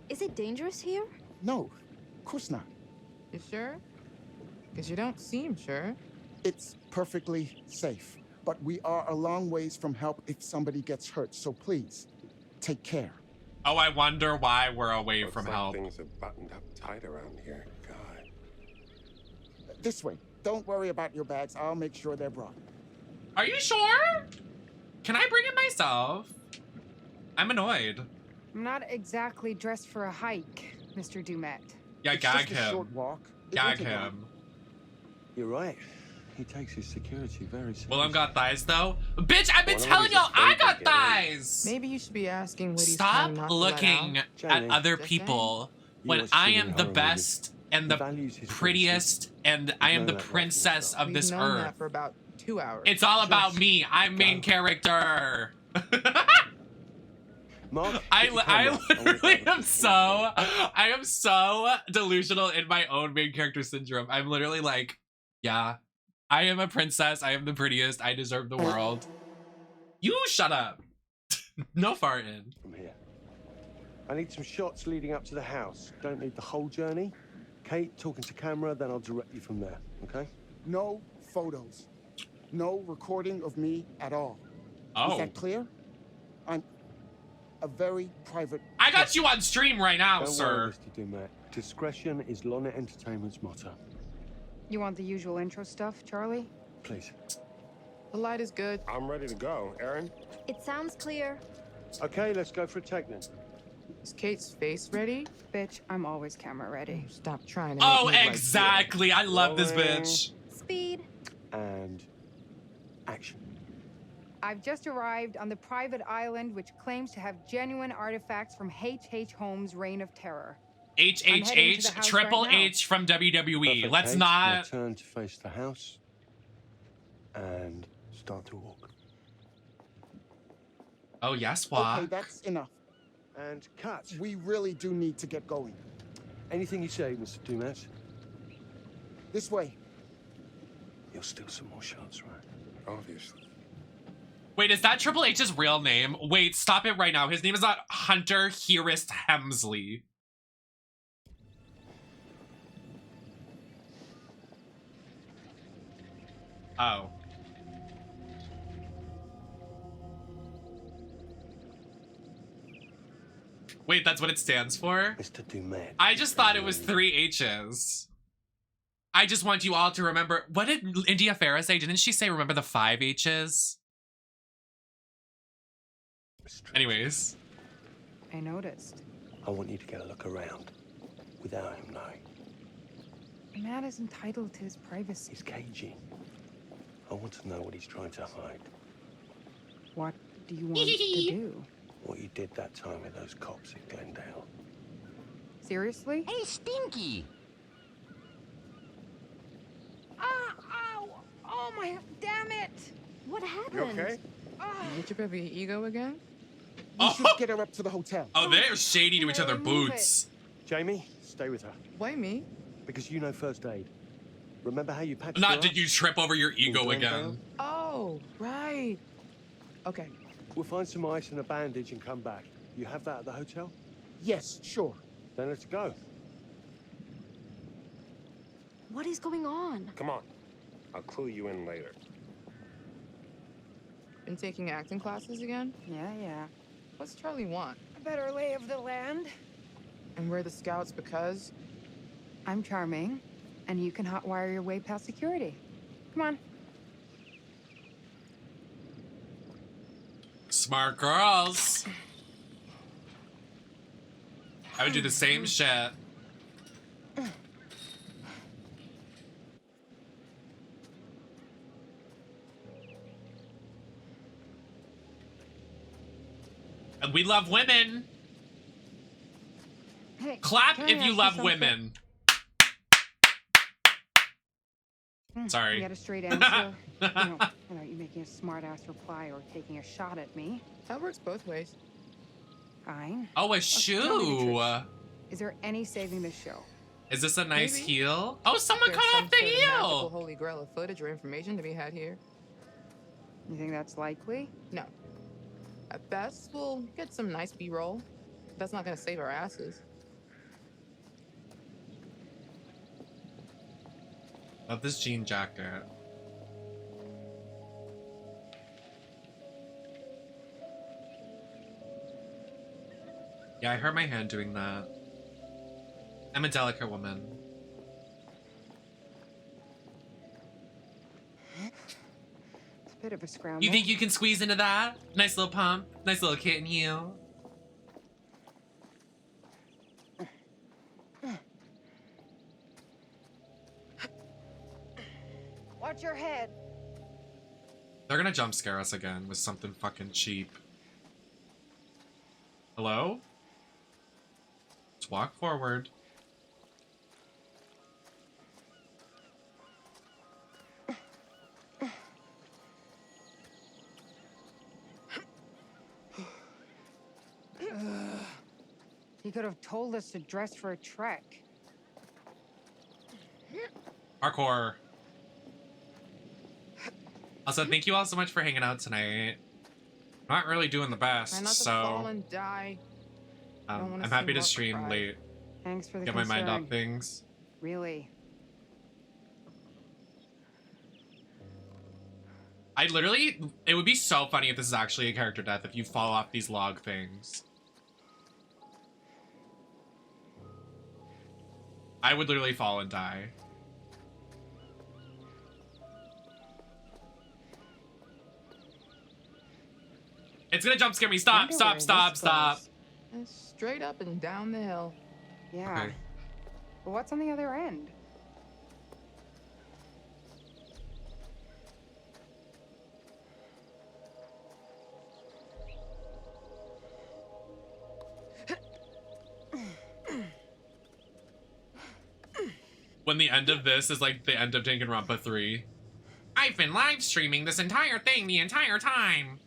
Is it dangerous here? No, of course not. You sure? Because you don't seem sure. It's perfectly safe. But we are a long ways from help if somebody gets hurt, so please, take care. Oh, I wonder why we're away Looks from like help. Things are buttoned up tight around here. God. This way. Don't worry about your bags. I'll make sure they're brought. Are you sure? Can I bring it myself? I'm annoyed. I'm not exactly dressed for a hike, Mr. Dumet. Yeah, It's gag just a him. short walk. It Gag won't take long. him. You're right. He takes his security very seriously. Willem got thighs though. Bitch, I've been One of telling these is y'all I fake got again. thighs. Maybe you should be asking what he's Stop trying not to let looking out. at Jamie, other just people You when watch I too am many the horror best and He the values his prettiest and I am known the that right from the princess start. of We've this known earth. that for about 2 hours. It's all about Just me. I'm main go. character. Mark, I get the camera. literally am I am so delusional in my own main character syndrome. I'm literally like, yeah, I am a princess. I am the prettiest. I deserve the world. You shut up. No farting. From here. I need some shots leading up to the house. Don't need the whole journey. Kate, talking to camera, then I'll direct you from there, okay? No photos. No recording of me at all. Oh. Is that clear? I'm a very private I got you on stream right now, Don't sir. worry, Mr. Dumet. Discretion is Lonnet Entertainment's motto. You want the usual intro stuff, Charlie? Please. The light is good. I'm ready to go. Aaron? It sounds clear. Okay, let's go for a take then. Is Kate's face ready? Bitch, I'm always camera ready. Stop trying to Oh, make me like you. exactly. I love this Rolling. bitch. Speed. And action. I've just arrived on the private island which claims to have genuine artifacts from H.H. Holmes' Reign of Terror. I'm heading to HHH, the house Triple right now. H from WWE. Perfect, Let's Kate. Now not. turn to face the house. And start to walk. Oh, yes, Okay, what? that's enough. And cut. We really do need to get going. Anything you say, Mr. Dumet. This way. You'll steal some more shots, right? Obviously. Wait, is that Triple H's real name? Wait, stop it right now. His name is not Hunter Hearst Hemsley. Oh. Wait, that's what it stands for? Mr. Dumet. I just thought it was 3 H's. I just want you all to remember. What did India Farah say? Didn't she say remember the 5 H's? Anyways. I noticed. I want you to get a look around without him knowing. A man is entitled to his privacy. He's cagey. I want to know what he's trying to hide. What do you want to do? What you did that time with those cops in Glendale. Seriously? Hey, Stinky! Ow! Oh my, damn it! What happened? You okay? You hit your baby ego again? We should get her up to the hotel. Oh, they're shady to each other Move boots. Jamie, stay with her. Why me? Because you know first aid. Remember how you patched her Not up? did you trip over your ego Glendale? again. Oh, right. Okay. We'll find some ice and a bandage and come back. You have that at the hotel? Yes, sure. Then let's go. What is going on? Come on. I'll clue you in later. Been taking acting classes again? Yeah. What's Charlie want? A better lay of the land. And we're the scouts because? I'm charming, and you can hotwire your way past security. Come on. Smart girls. I would do the same shit. And we love women. Hey, Clap can I if you ask love something? women. Sorry. You got a straight answer. you know, you making a smart-ass reply or taking a shot at me. That works both ways. Fine. Oh, a Tell me the shoe. truth. Is there any saving this show? Is this a nice Maybe. heel? Oh, someone There's cut some off the sort of magical heel. holy grail of footage or information to be had here. You think that's likely? No. At best, we'll get some nice B-roll. That's not gonna save our asses. Love this jean jacket. Yeah, I hurt my hand doing that. I'm a delicate woman. It's a bit of a scramble. You think you can squeeze into that? Nice little pump. Nice little kitten heel. Watch your head. They're gonna jump scare us again with something fucking cheap. Hello? Let's walk forward. He could have told us to dress for a trek. Parkour. Also, thank you all so much for hanging out tonight. Not really doing the best, Try not to fall and die. I'm happy to stream late. Thanks for the Get my mind concern. off things. Really? I literally, it would be so funny if this is actually a character death, if you fall off these log things. I would literally fall and die. It's gonna jump scare me. Stop, stop, stop, stop. Straight up and down the hill. Yeah. Okay. But what's on the other end? When the end of this is like the end of Danganronpa 3. I've been live streaming this entire thing the entire time.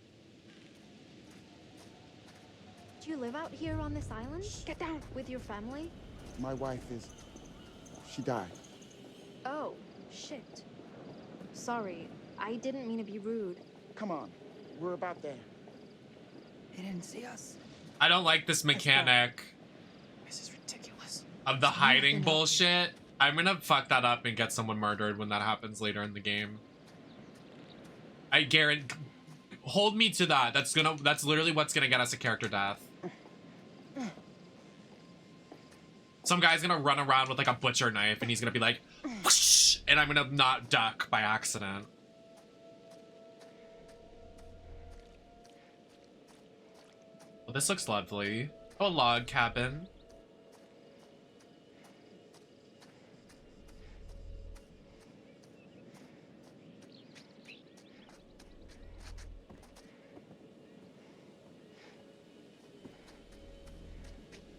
Do you live out here on this island? Get down with your family? My wife is... she died. Oh, shit. Sorry, I didn't mean to be rude. Come on, we're about there. They didn't see us. I don't like this mechanic This is ridiculous. of the hiding bullshit. I'm gonna fuck that up and get someone murdered when that happens later in the game. I guarantee. Hold me to that. That's literally what's gonna get us a character death. Some guy's gonna run around with like a butcher knife and he's gonna be like, whoosh, and I'm gonna not duck by accident. Well, this looks lovely. Oh, a log cabin.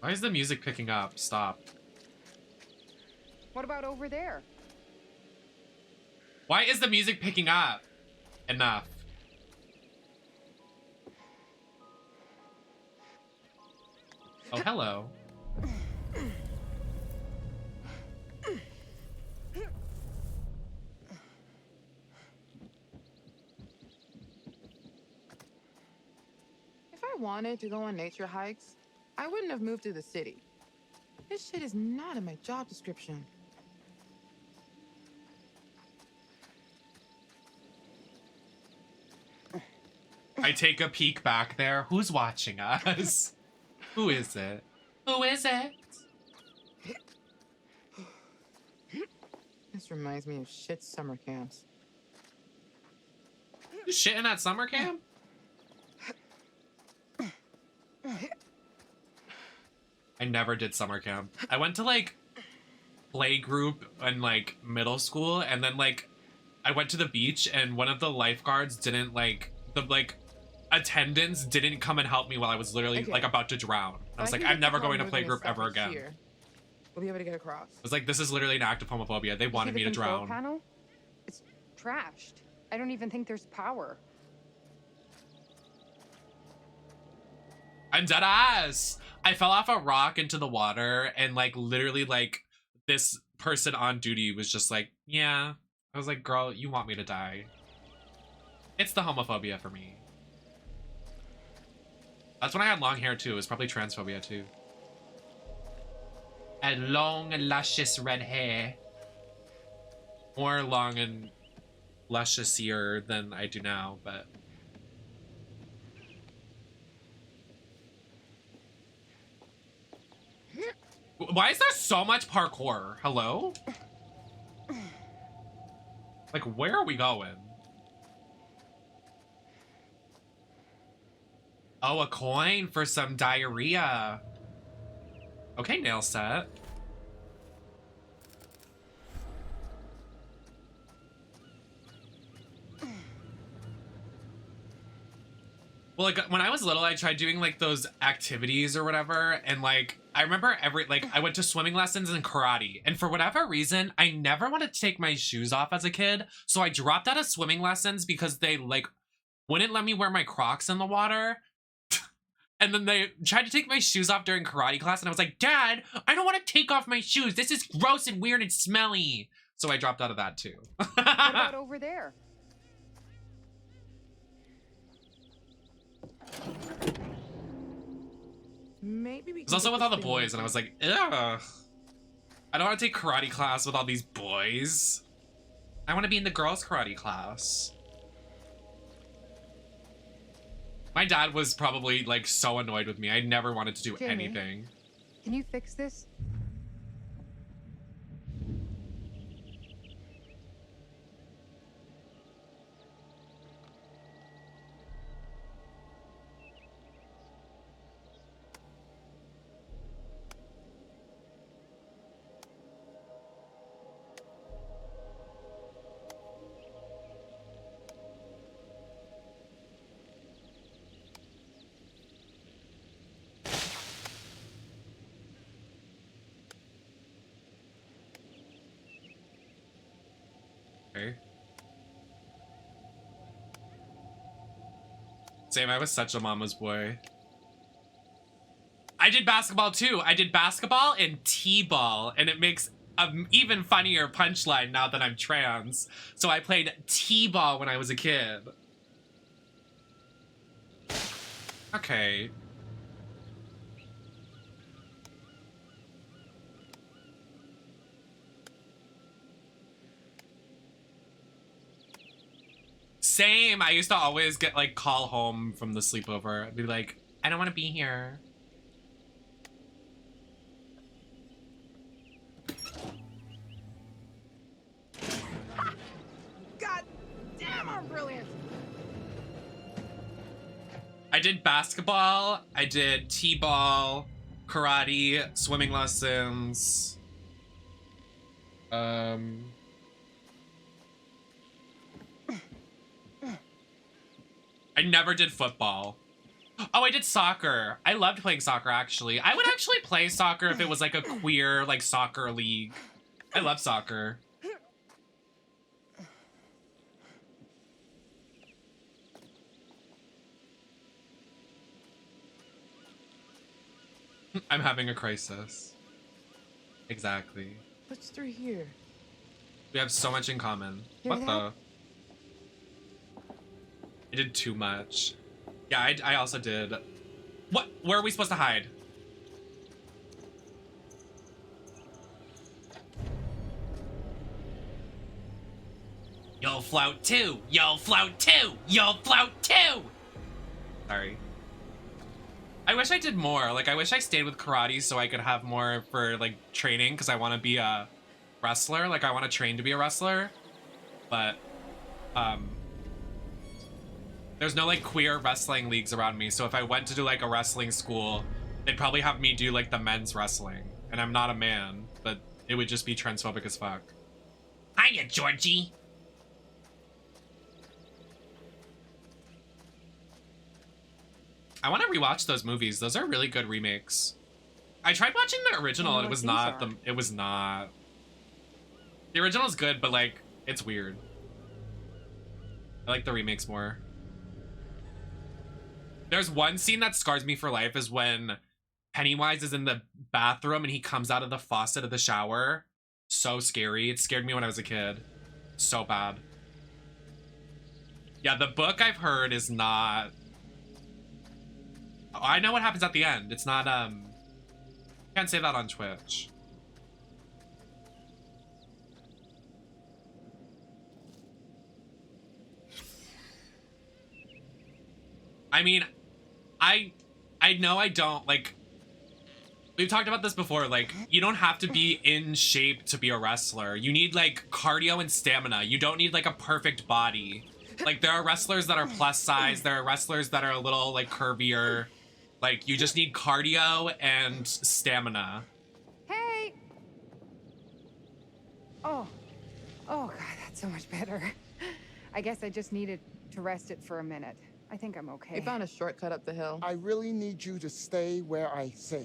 Why is the music picking up? Stop. What about over there? Why is the music picking up? Enough. Oh, hello. If I wanted to go on nature hikes, I wouldn't have moved to the city. This shit is not in my job description. I take a peek back there. Who's watching us? Who is it? Who is it? This reminds me of shit summer camps. You shitting at summer camp? I never did summer camp. I went to like play group in like middle school, and then like I went to the beach and one of the lifeguards didn't like attendants didn't come and help me while I was literally like about to drown. I was like, I'm never going to play group ever again. Here, we'll be able to get across. I was like, this is literally an act of homophobia. They You wanted see me the to control drown. Panel? It's trashed. I don't even think there's power. I'm dead ass. I fell off a rock into the water and like literally like this person on duty was just like, yeah. I was like, girl, you want me to die. It's the homophobia for me. That's when I had long hair too. It was probably transphobia too. I had long and luscious red hair. More long and lusciousier than I do now, but why is there so much parkour? Hello? Like, where are we going? Oh, a coin for some diarrhea. Okay, nail set. Well, like, when I was little, I tried doing, like, those activities or whatever, and, like, I remember I went to swimming lessons and karate, and for whatever reason, I never wanted to take my shoes off as a kid, so I dropped out of swimming lessons because they, like, wouldn't let me wear my Crocs in the water, and then they tried to take my shoes off during karate class, and I was like, Dad, I don't want to take off my shoes, this is gross and weird and smelly, so I dropped out of that, too. What about over there? Maybe we It was also with all the boys, and I was like, ugh. I don't want to take karate class with all these boys. I want to be in the girls' karate class. My dad was probably, like, so annoyed with me. I never wanted to do Jamie, anything. Can you fix this? Okay. Same, I was such a mama's boy. I did basketball too. I did basketball and t-ball, and it makes an even funnier punchline now that I'm trans. So I played t-ball when I was a kid. Okay. Same. I used to always get like call home from the sleepover. I'd be like, I don't want to be here. God damn, I'm brilliant. I did basketball. I did t-ball, karate, swimming lessons. I never did football. Oh, I did soccer. I loved playing soccer, actually. I would actually play soccer if it was like a queer, like, soccer league. I love soccer. I'm having a crisis. Exactly. What's through here? We have so much in common. Hear What the? I did too much. Yeah, I also did. What? Where are we supposed to hide? You'll flout too! You'll flout too! You'll flout too! Sorry. I wish I did more. Like, I wish I stayed with karate so I could have more for, like, training, because I want to be a wrestler. Like, I want to train to be a wrestler. But, there's no, like, queer wrestling leagues around me, so if I went to do, like, a wrestling school, they'd probably have me do, like, the men's wrestling. And I'm not a man, but it would just be transphobic as fuck. Hiya, Georgie! I want to rewatch those movies. Those are really good remakes. I tried watching the original, and it was not the... It was not... The original is good, but, like, it's weird. I like the remakes more. There's one scene that scars me for life is when Pennywise is in the bathroom and he comes out of the faucet of the shower. So scary. It scared me when I was a kid. So bad. Yeah, the book I've heard is not... Oh, I know what happens at the end. It's not, can't say that on Twitch. I mean, I know I don't, like, we've talked about this before, like, you don't have to be in shape to be a wrestler. You need, like, cardio and stamina. You don't need, like, a perfect body. Like, there are wrestlers that are plus size. There are wrestlers that are a little, like, curvier. Like, you just need cardio and stamina. Hey! Oh, God, that's so much better. I guess I just needed to rest it for a minute. I think I'm okay. We found a shortcut up the hill. I really need you to stay where I say.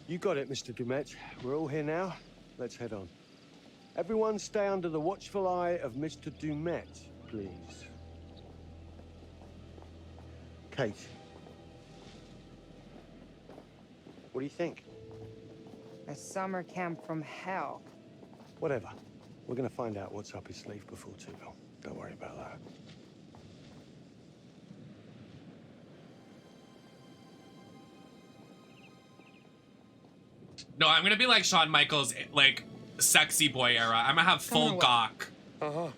You got it, Mr. Dumet. We're all here now. Let's head on. Everyone stay under the watchful eye of Mr. Dumet, please. Kate. What do you think? A summer camp from hell. Whatever. We're gonna find out what's up his sleeve before too long. Don't worry about that. No, I'm gonna be like Shawn Michaels, like, sexy boy era. I'm gonna have full gawk. Uh-huh.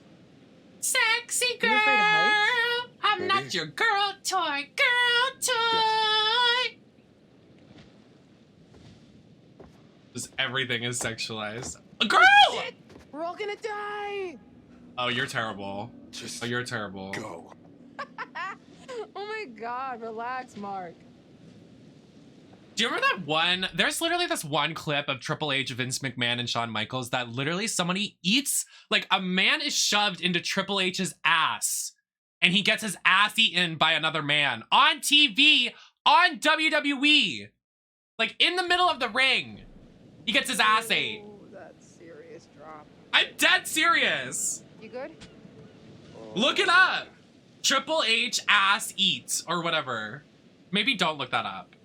Sexy girl! You afraid of heights? I'm not your girl toy, girl toy! Just everything is sexualized. A girl! Shit! We're all gonna die! Oh, you're terrible. Just oh, you're terrible. go. Oh my god, relax, Mark. Do you remember that one? There's literally this one clip of Triple H, Vince McMahon, and Shawn Michaels that literally somebody eats, like a man is shoved into Triple H's ass and he gets his ass eaten by another man on TV, on WWE. Like in the middle of the ring, he gets his ass ate. Oh, that's serious drop. I'm dead serious. You good? Look it up. Triple H ass eats or whatever. Maybe don't look that up.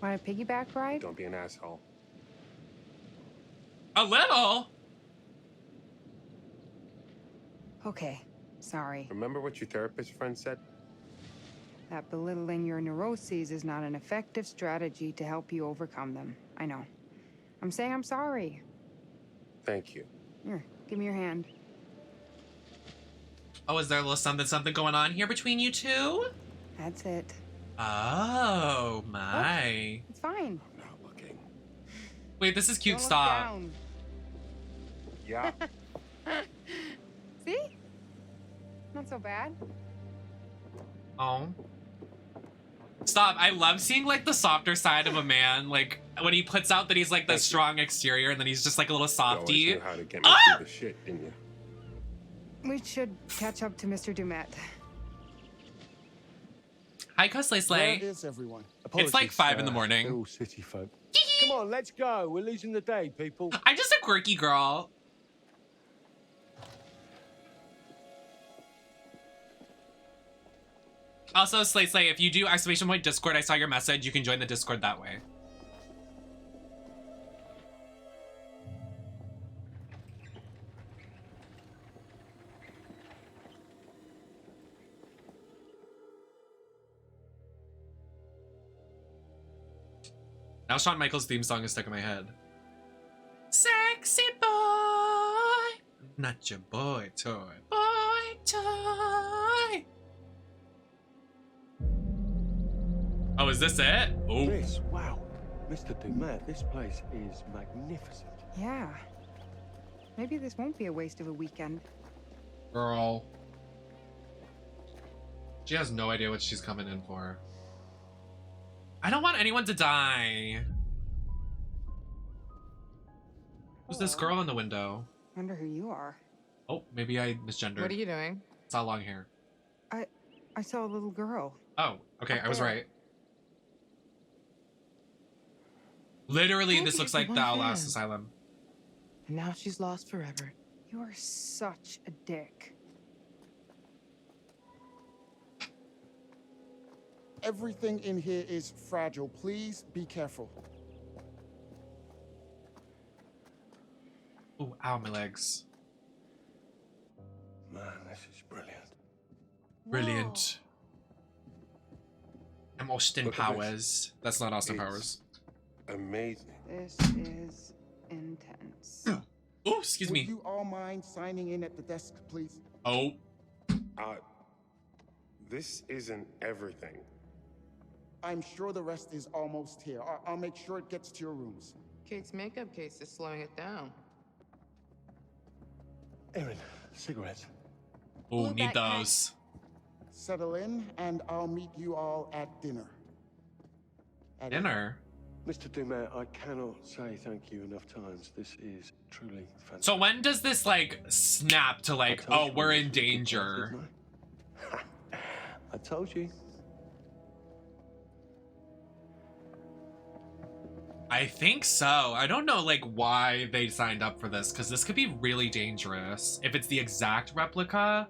Want a piggyback ride? Don't be an asshole. A little. Okay, sorry. Remember what your therapist friend said? That belittling your neuroses is not an effective strategy to help you overcome them. I know. I'm saying I'm sorry. Thank you. Here, give me your hand. Oh, is there a little something going on here between you two? That's it. Oh, my. It's fine. I'm not looking. Wait, this is cute. Don't look Stop. down. Yeah. See? Not so bad. Oh. Stop. I love seeing, like, the softer side of a man. Like, when he puts out that he's, like, the strong exterior and then he's just, like, a little You always softy. knew how to get me through the shit, didn't you? We should catch up to Mr. Dumet. Hi, Slay Where Slay. is everyone? It's like 5 in the They're morning. all city folk. Come on, let's go. We're losing the day, people. I'm just a quirky girl. Also, Slay Slay, if you do exclamation point Discord, I saw your message. You can join the Discord that way. Now Shawn Michaels' theme song is stuck in my head. Sexy boy, not your boy toy. Boy toy. Oh, is this it? Oh. This, wow. Mr. Dumet, this place is magnificent. Yeah. Maybe this won't be a waste of a weekend. Girl. She has no idea what she's coming in for. I don't want anyone to die. Who's this girl in the window? Wonder who you are. Oh, maybe I misgendered. What are you doing? Saw long hair. I saw a little girl. Oh, okay, Up I was there. right. Literally, Told this you looks for like one the Outlast fan. Asylum. And now she's lost forever. You are such a dick. Everything in here is fragile. Please be careful. Ooh, ow, my legs. Man, this is brilliant. Brilliant. I'm Austin Look at Powers. That's not Austin It's Powers. Amazing. This is intense. Oh, excuse Would me. you all mind signing in at the desk, please? Oh. This isn't everything. I'm sure the rest is almost here. I'll make sure it gets to your rooms. Kate's makeup case is slowing it down. Erin, cigarettes. Oh, Blue need backpack. those. Settle in, and I'll meet you all at dinner. Dinner? Mr. Dumet, I cannot say thank you enough times. This is truly fantastic. So when does this, like, snap to, like, oh, we're in danger? I told you. I think so. I don't know, like, why they signed up for this, because this could be really dangerous if it's the exact replica.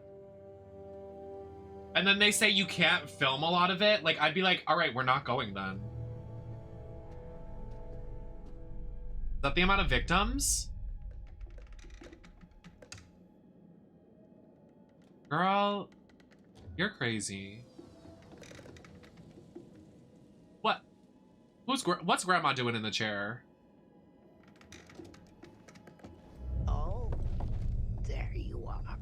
And then they say you can't film a lot of it. Like, I'd be like, all right, we're not going then. Is that the amount of victims? Girl, you're crazy. What? What's Grandma doing in the chair? Oh, there you are.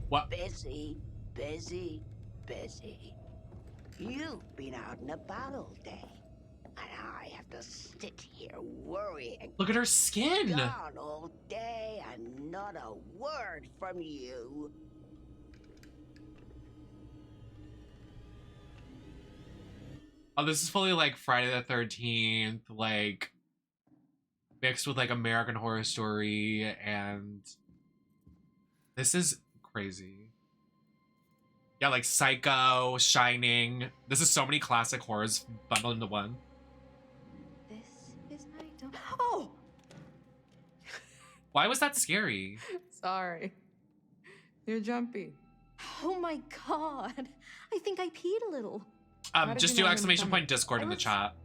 What? Busy, busy, busy. You've been out and about all day. And I have to sit here worrying. Look at her skin. Gone all day and not a word from you. Oh, this is fully like Friday the 13th, like mixed with like American Horror Story, and this is crazy. Yeah, like Psycho, Shining. This is so many classic horrors bundled into one. This is my dome. Oh! Why was that scary? Sorry. You're jumpy. Oh my god. I think I peed a little. did Just you do know him exclamation coming? point Discord in the chat.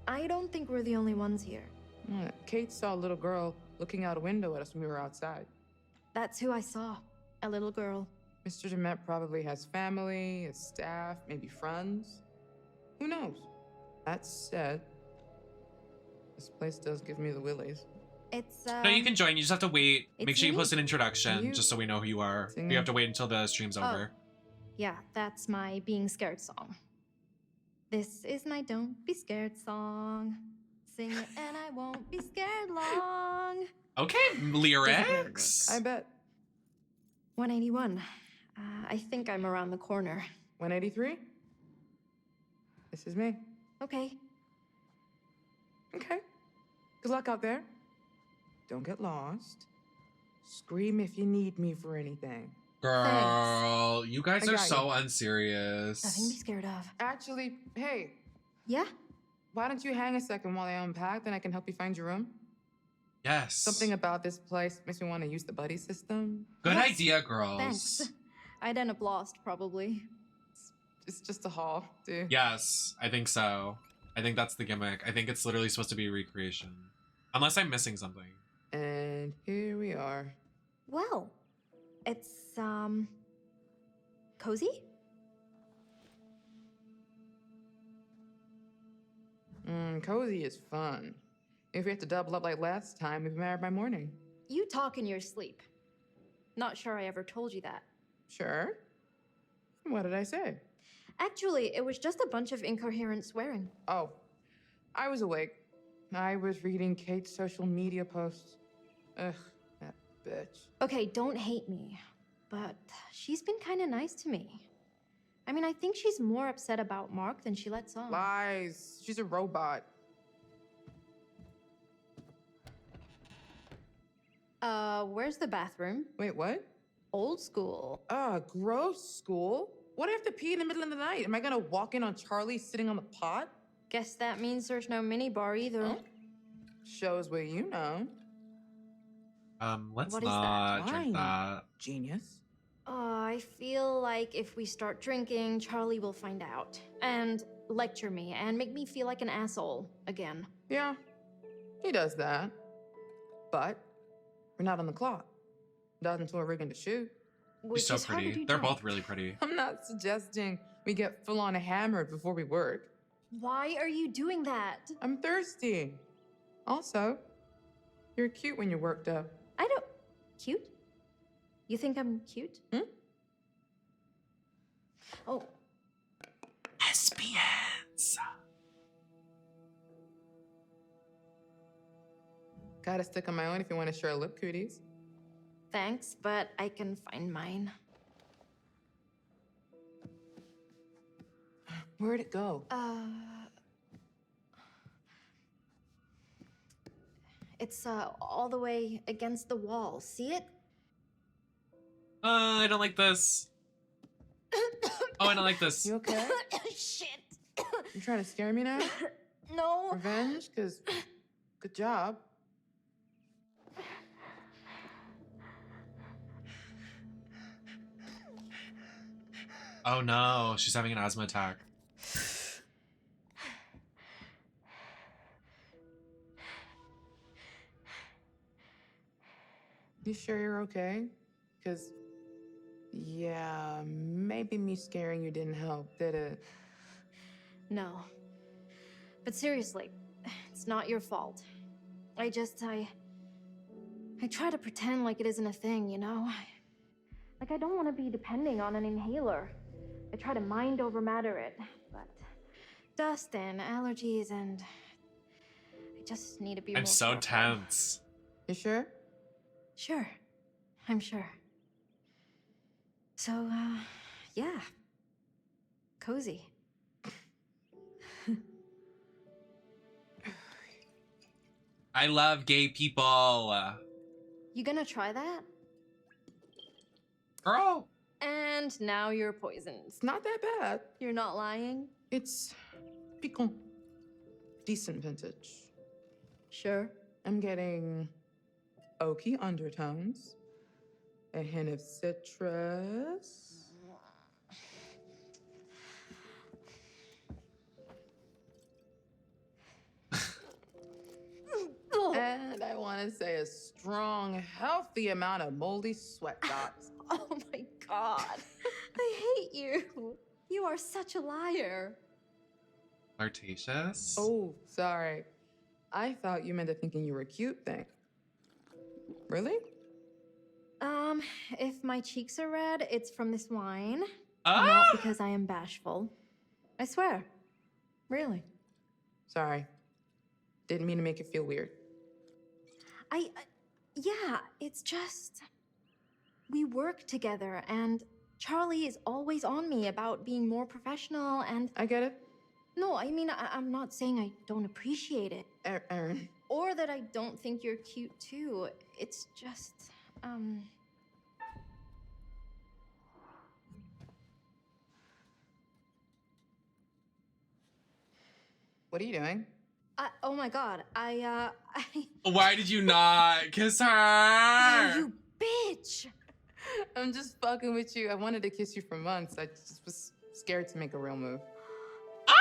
I don't think we're the only ones here. Kate saw a little girl looking out a window at us when we were outside. That's who I saw. A little girl. Mr. Demet probably has family, a staff, maybe friends. Who knows? That said, this place does give me the willies. It's, No, you can join. You just have to wait. Make it's sure you me. post an introduction You just so we know who you are. singing? You have to wait until the stream's Oh. over. Yeah, that's my being scared song. This is my don't be scared song. Sing it and I won't be scared long. Okay, lyrics. I bet. 181. I think I'm around the corner. 183? This is me. Okay. Okay. Good luck out there. Don't get lost. Scream if you need me for anything. Girl, you guys I are got so you. unserious. Nothing to be scared of. Actually, hey, Yeah? why don't you hang a second while I unpack, then I can help you find your room? Yes. Something about this place makes me want to use the buddy system. Good Yes. idea, girls. Thanks. I'd end up lost, probably. It's just a hall, dude. Yes, I think so. I think that's the gimmick. I think it's literally supposed to be a recreation. Unless I'm missing something. And here we are. Well, it's, cozy? Cozy is fun. If we have to double up like last time, we'd be married by morning. You talk in your sleep. Not sure I ever told you that. Sure. What did I say? Actually, it was just a bunch of incoherent swearing. Oh, I was awake. I was reading Kate's social media posts. Ugh, that bitch. Okay, don't hate me, but she's been kind of nice to me. I mean, I think she's more upset about Mark than she lets on. Lies. She's a robot. Where's the bathroom? Wait, what? Old school. Gross school. What if I have to pee in the middle of the night? Am I gonna walk in on Charlie sitting on the pot? Guess that means there's no minibar either. Oh. Shows what you know. Let's What is that? not drink Wine. that. Genius. I feel like if we start drinking, Charlie will find out and lecture me and make me feel like an asshole again. Yeah, he does that. But we're not on the clock. Not until we're rigging to shoot. She's so pretty. They're both really pretty. I'm not suggesting we get full-on hammered before we work. Why are you doing that? I'm thirsty. Also, you're cute when you're worked up. I don't... Cute? You think I'm cute? Hmm? Oh. Lesbians. Gotta stick on my own if you want to share lip cooties. Thanks, but I can find mine. Where'd it go? It's all the way against the wall. See it? I don't like this. Oh, I don't like this. You okay? Shit. You trying to scare me now? No. Revenge? Cause good job. Oh no, she's having an asthma attack. You sure you're okay? Cause, yeah, maybe me scaring you didn't help, did it? No. But seriously, it's not your fault. I try to pretend like it isn't a thing, you know? Like, I don't want to be depending on an inhaler. I try to mind over matter it, but dust and allergies and I just need to be I'm more so careful. tense. You sure? Sure. I'm sure. So, yeah. Cozy. I love gay people. You gonna try that? Girl. And now you're poisoned. It's not that bad. You're not lying? It's piquant. Decent vintage. Sure. I'm getting oaky undertones, a hint of citrus. And I want to say a strong, healthy amount of moldy sweat dots. Oh my god. I hate you. You are such a liar. Flirtatious? Oh, sorry. I thought you meant the thinking you were cute thing. Really? If my cheeks are red, it's from this wine. Ah! Not because I am bashful. I swear. Really. Sorry. Didn't mean to make you feel weird. Yeah, it's just... We work together, and Charlie is always on me about being more professional, and... I get it. No, I mean, I'm not saying I don't appreciate it. Aaron. Or that I don't think you're cute, too. It's just, What are you doing? oh my god, Why did you not kiss her? Oh, you bitch! I'm just fucking with you. I wanted to kiss you for months. I just was scared to make a real move. Ah!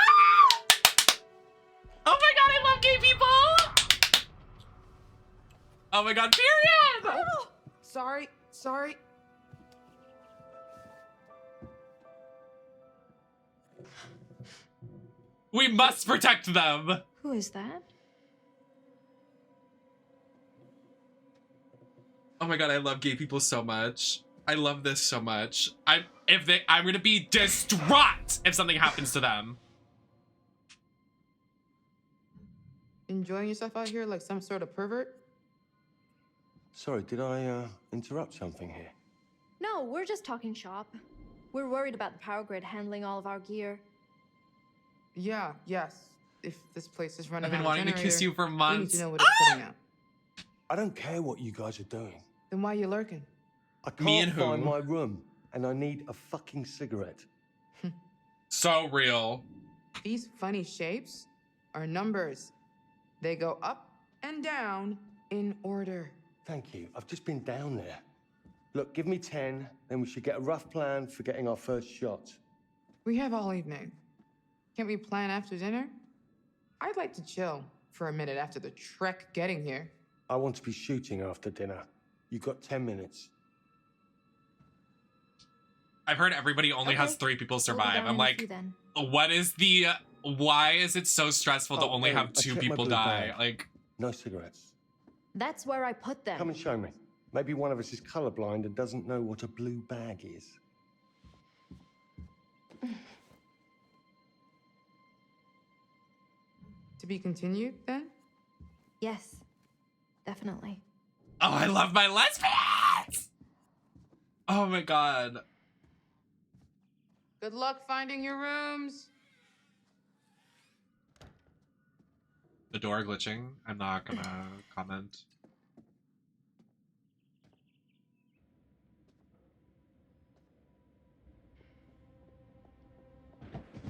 Oh my god, I love gay people! Oh my god, period! Oh, sorry. We must protect them! Who is that? Oh my god, I love gay people so much. I love this so much. I'm gonna be distraught if something happens to them. Enjoying yourself out here like some sort of pervert? Sorry, did I interrupt something here? No, we're just talking shop. We're worried about the power grid handling all of our gear. Yeah, yes. If this place is running I've been out of wanting to kiss you for months. We need to know what it's putting out. I don't care what you guys are doing. Then why are you lurking? I Me and can't find who? my room, and I need a fucking cigarette. So real. These funny shapes are numbers. They go up and down in order. Thank you. I've just been down there. Look, give me 10, then we should get a rough plan for getting our first shot. We have all evening. Can't we plan after dinner? I'd like to chill for a minute after the trek getting here. I want to be shooting after dinner. You've got 10 minutes. I've heard everybody only has 3 people survive. I'm like, then. what is the... Why is it so stressful to only have 2 people die? Like, no cigarettes. That's where I put them. Come and show me. Maybe one of us is colorblind and doesn't know what a blue bag is. To be continued, then? Yes, definitely. oh, I love my lesbians! Oh my god. Good luck finding your rooms. The door glitching. I'm not gonna comment.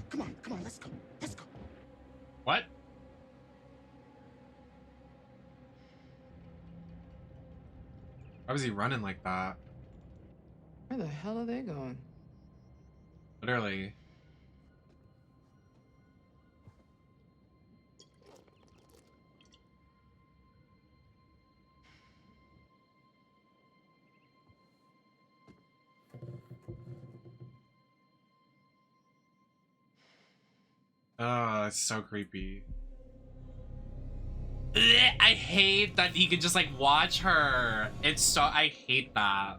Come on, let's go. Let's go. What? Why was he running like that? Where the hell are they going? Literally. Oh, it's so creepy. Ugh, I hate that he could just like watch her. It's so, I hate that.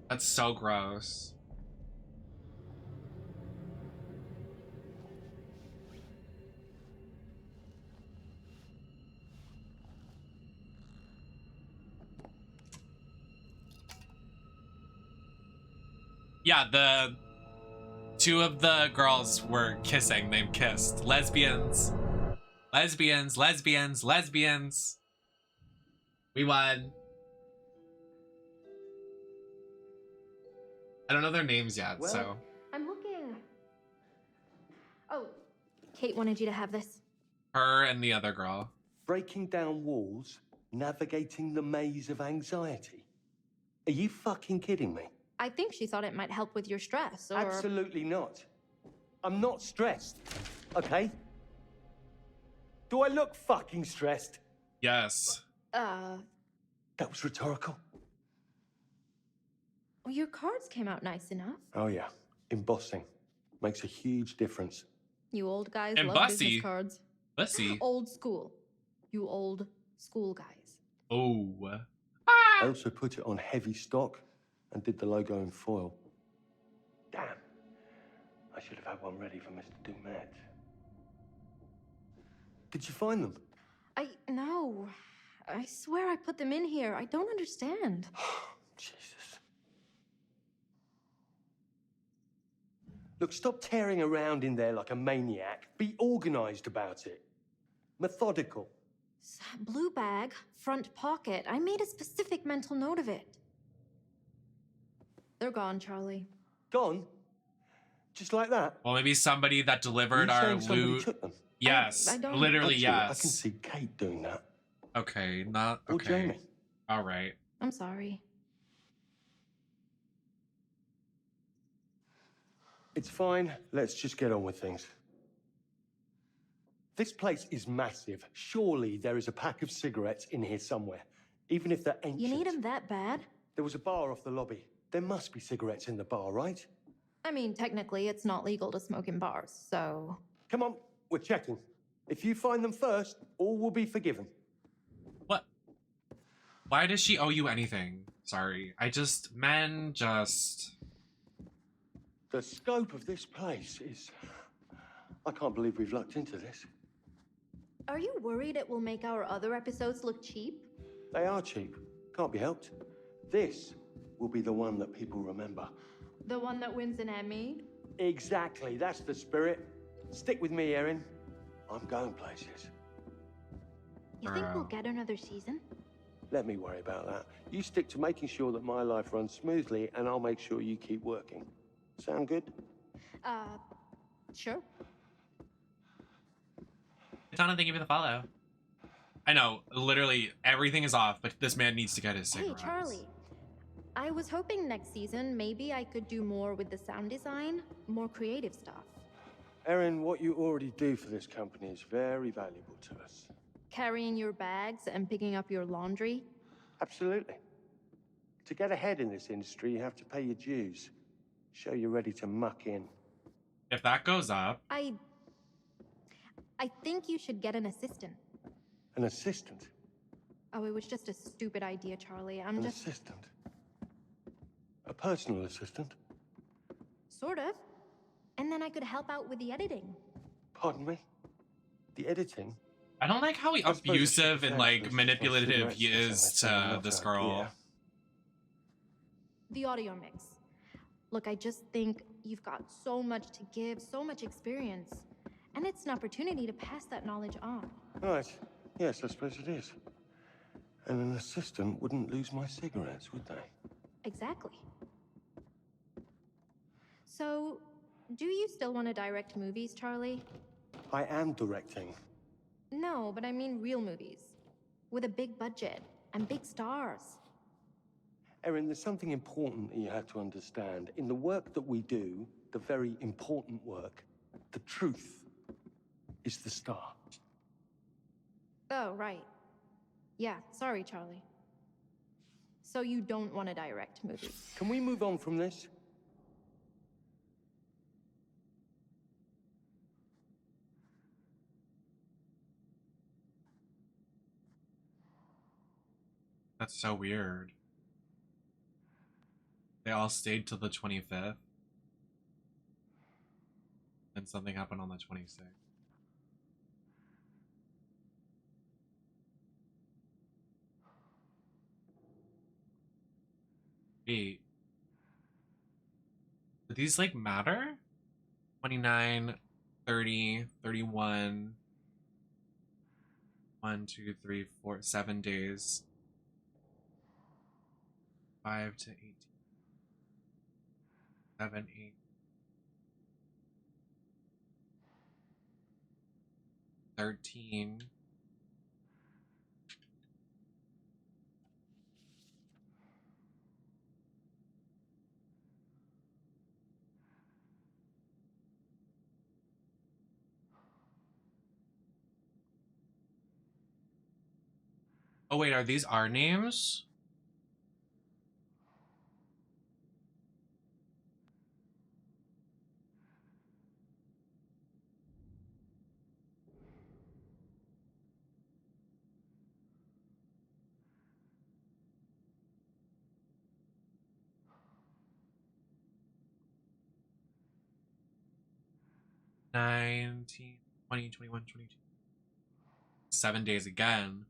That's so gross. Yeah, the 2 of the girls were kissing. They kissed. Lesbians. Lesbians, lesbians, lesbians. We won. I don't know their names yet, Well, so. I'm looking. Oh, Kate wanted you to have this. Her and the other girl. Breaking down walls, navigating the maze of anxiety. Are you fucking kidding me? I think she thought it might help with your stress, or... Absolutely not. I'm not stressed, okay? Do I look fucking stressed? Yes. That was rhetorical. Well, your cards came out nice enough. Oh yeah, embossing. Makes a huge difference. You old guys And love Bussy. business cards. Bussy. Old school. You old school guys. Oh. I also put it on heavy stock and did the logo in foil. Damn. I should have had one ready for Mr. Dumet. Did you find them? No. I swear I put them in here. I don't understand. Jesus. Look, stop tearing around in there like a maniac. Be organized about it. Methodical. Blue bag, front pocket. I made a specific mental note of it. They're gone, Charlie. Gone? Just like that? Well, maybe somebody that delivered Are you our saying somebody loot. took them? Yes, I don't- literally Actually, yes. I can see Kate doing that. Okay, not Or okay. Jamie. All right. I'm sorry. It's fine. Let's just get on with things. This place is massive. Surely there is a pack of cigarettes in here somewhere, even if they're ancient. You need them that bad? There was a bar off the lobby. There must be cigarettes in the bar, right? I mean, technically, it's not legal to smoke in bars, so... Come on, we're checking. If you find them first, all will be forgiven. What? Why does she owe you anything? Sorry. Men just... The scope of this place is... I can't believe we've lucked into this. Are you worried it will make our other episodes look cheap? They are cheap. Can't be helped. This will be the one that people remember. The one that wins an Emmy? Exactly. That's the spirit. Stick with me, Erin. I'm going places. You think we'll get another season? Let me worry about that. You stick to making sure that my life runs smoothly, and I'll make sure you keep working. Sound good? Sure. Donna, thank you for the follow. I know, literally, everything is off, but this man needs to get his Hey, cigarettes. Charlie. I was hoping next season maybe I could do more with the sound design, more creative stuff. Erin, what you already do for this company is very valuable to us. Carrying your bags and picking up your laundry? Absolutely. To get ahead in this industry, you have to pay your dues. Show you're ready to muck in. If that goes up... I think you should get an assistant. An assistant? Oh, it was just a stupid idea, Charlie. An assistant? A personal assistant? Sort of. And then I could help out with the editing. Pardon me? The editing? I don't like how abusive and, like, manipulative he is to this girl. The audio mix. Look, I just think you've got so much to give, so much experience. And it's an opportunity to pass that knowledge on. Right. Yes, I suppose it is. And an assistant wouldn't lose my cigarettes, would they? Exactly. So, do you still want to direct movies, Charlie? I am directing. No, but I mean real movies. With a big budget and big stars. Erin, there's something important that you have to understand. In the work that we do, the very important work, the truth is the star. Oh, right. Yeah, sorry, Charlie. So you don't want to direct movies? Can we move on from this? That's so weird. They all stayed till the 25th. And something happened on the 26th. Wait. Do these, like, matter? 29, 30, 31. 1, 2, 3, 4, 7 days. 5 to 18. 7, 8. 13. Oh wait, are these our names? Nineteen, 20, 21, 22. 7 days again.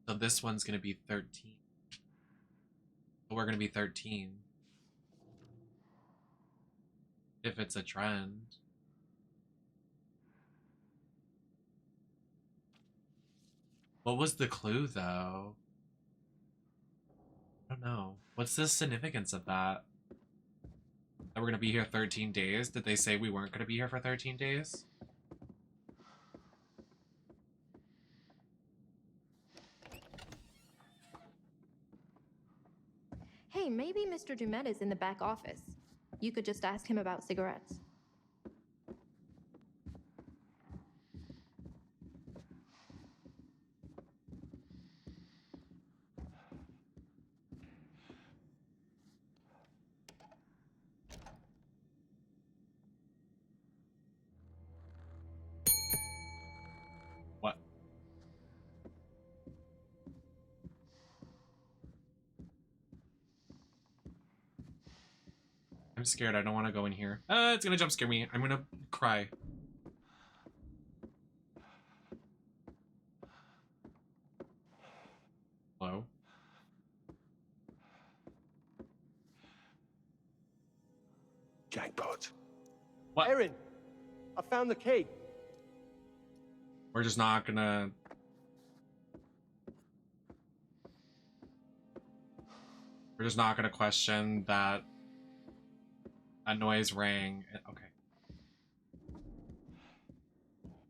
So this one's gonna be 13. So we're gonna be 13. If it's a trend. What was the clue though? I don't know. What's the significance of that? That we're gonna be here 13 days? Did they say we weren't gonna be here for 13 days? Hey, maybe Mr. Dumet is in the back office. You could just ask him about cigarettes. What? I'm scared. I don't want to go in here. It's gonna jump scare me. I'm gonna cry. Hello? Jackpot. What? Erin, I found the key. We're just not gonna... We're just not gonna question that a noise rang. Okay.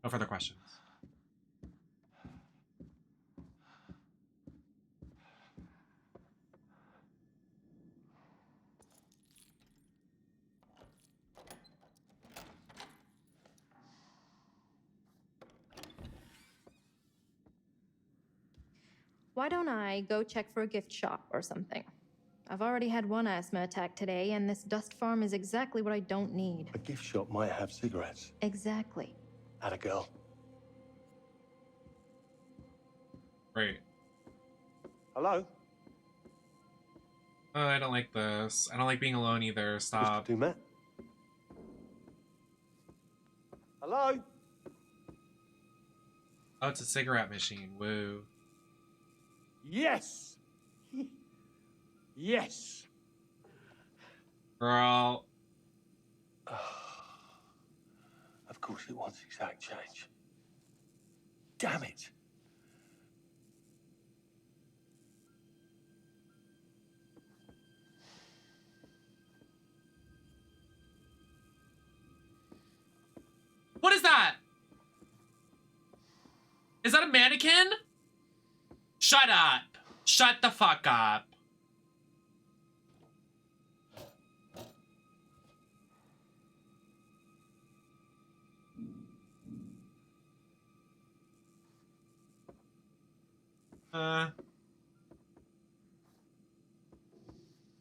No further questions. Why don't I go check for a gift shop or something? I've already had one asthma attack today, and this dust farm is exactly what I don't need. A gift shop might have cigarettes. Exactly. Atta girl. Great. Hello? Oh, I don't like this. I don't like being alone either. Stop. Mr. Dumet? Hello? Oh, it's a cigarette machine. Woo. Yes! Yes! Girl. Of course it wants exact change. Damn it! What is that? Is that a mannequin? Shut up. Shut the fuck up.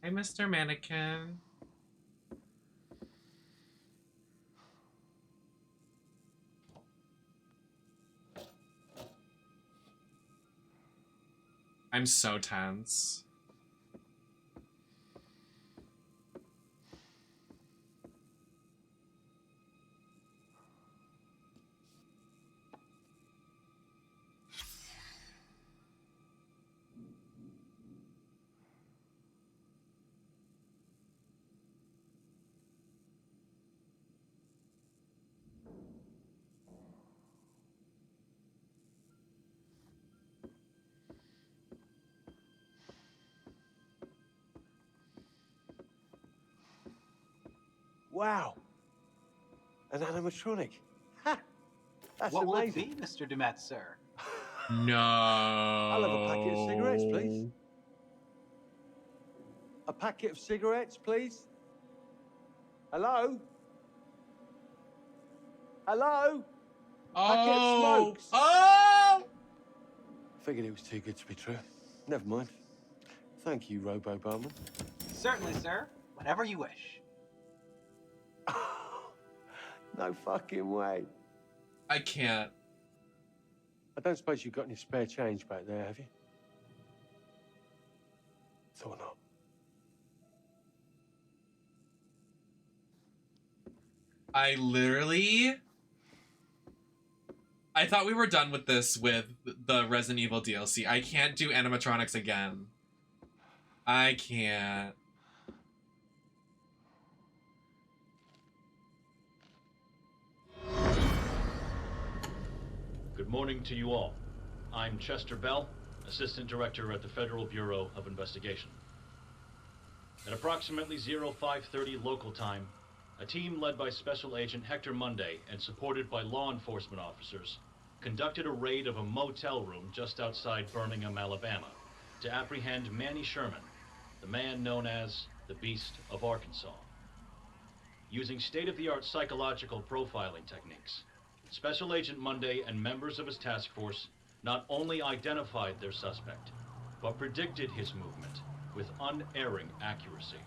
Hey, Mr. Mannequin. I'm so tense. Wow. An animatronic. Ha! That's What will it amazing. be, Mr. Dumet, sir? No. I'll have a packet of cigarettes, please. A packet of cigarettes, please. Hello? Hello? Packet of smokes. Oh! Figured it was too good to be true. Never mind. Thank you, Robo Barman. Certainly, sir. Whenever you wish. No fucking way. I can't. I don't suppose you've got any spare change back there, have you? Thought not. I thought we were done with this with the Resident Evil DLC. I can't do animatronics again. I can't. Good morning to you all. I'm Chester Bell, Assistant Director at the Federal Bureau of Investigation. At approximately 0530 local time, a team led by Special Agent Hector Monday and supported by law enforcement officers conducted a raid of a motel room just outside Birmingham, Alabama, to apprehend Manny Sherman, the man known as the Beast of Arkansas. Using state-of-the-art psychological profiling techniques, Special Agent Monday and members of his task force not only identified their suspect, but predicted his movement with unerring accuracy.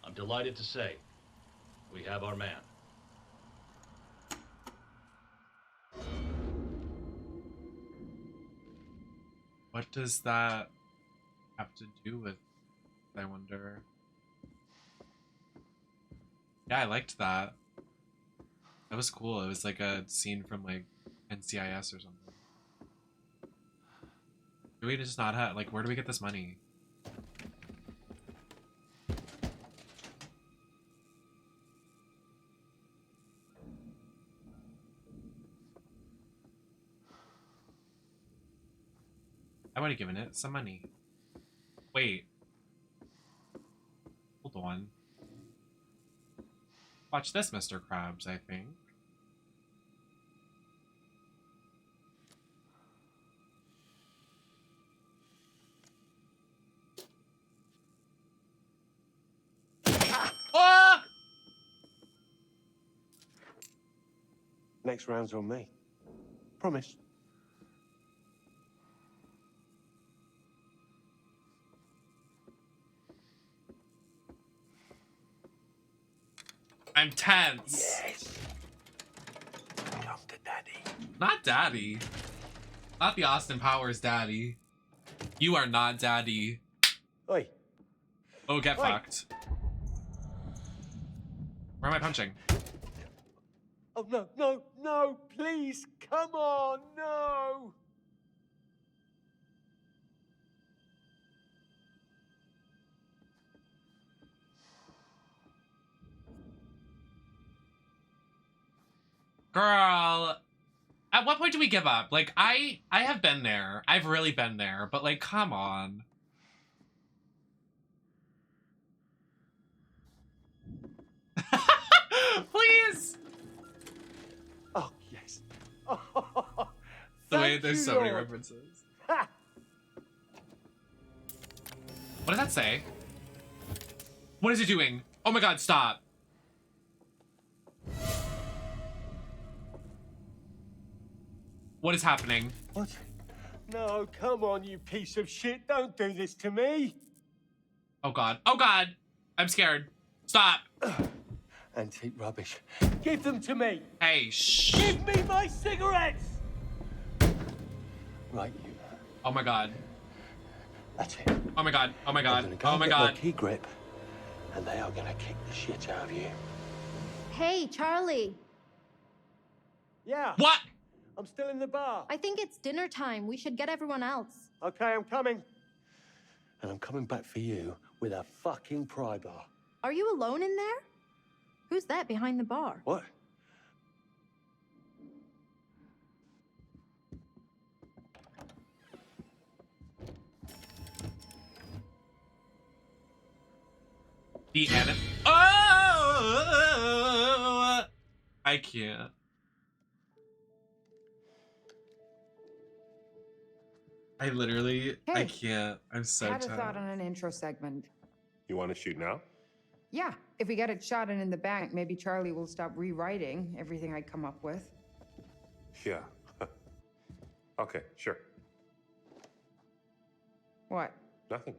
I'm delighted to say, we have our man. What does that have to do with, I wonder? Yeah, I liked that. That was cool. It was like a scene from like NCIS or something. Do we just not have, like, where do we get this money? I would have given it some money. Wait. Hold on. Watch this, Mr. Krabs, I think. Ah! Next round's on me. Promise. I'm tense. Yes. Come to daddy. Not daddy. Not the Austin Powers daddy. You are not daddy. Oi. Oh, get Oi. fucked. Where am I punching? Oh, no, no, no, please, come on, no. Girl, at what point do we give up? Like, I have been there. I've really been there, but like, come on. Please. Oh, yes. Oh, The way there's so many references. Ha! What does that say? What is it doing? Oh my god, stop. What is happening? What? No, come on, you piece of shit. Don't do this to me. Oh god. Oh god. I'm scared. Stop. Antique rubbish. Give them to me. Hey, shh. Give me my cigarettes. Right, you. Oh my god. That's it. Oh my god. Oh my I'm god. gonna go Oh my get god. my key grip, and they are gonna kick the shit out of you. Hey, Charlie. Yeah. What? I'm still in the bar. I think it's dinner time. We should get everyone else. Okay, I'm coming. And I'm coming back for you with a fucking pry bar. Are you alone in there? Who's that behind the bar? What? The enemy. Oh! I can't. I literally, I Hey. can't. I'm so Had a thought tired. on an intro segment. You want to shoot now? Yeah, if we get it shot and in the bank, maybe Charlie will stop rewriting everything I come up with. Yeah. Okay, sure. What? Nothing.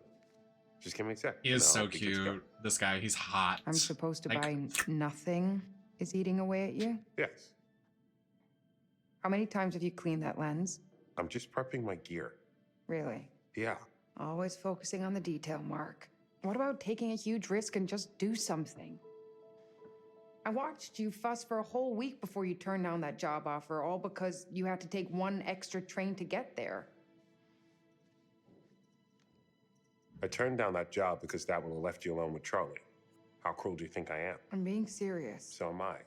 Just give me a sec. He is and so I'll get good to go. cute. This guy, he's hot. I'm supposed to Like- buy nothing is eating away at you? Yes. How many times have you cleaned that lens? I'm just prepping my gear. Really? Yeah. Always focusing on the detail, Mark. What about taking a huge risk and just do something? I watched you fuss for a whole week before you turned down that job offer, all because you had to take one extra train to get there. I turned down that job because that would have left you alone with Charlie. How cruel do you think I am? I'm being serious. So am I.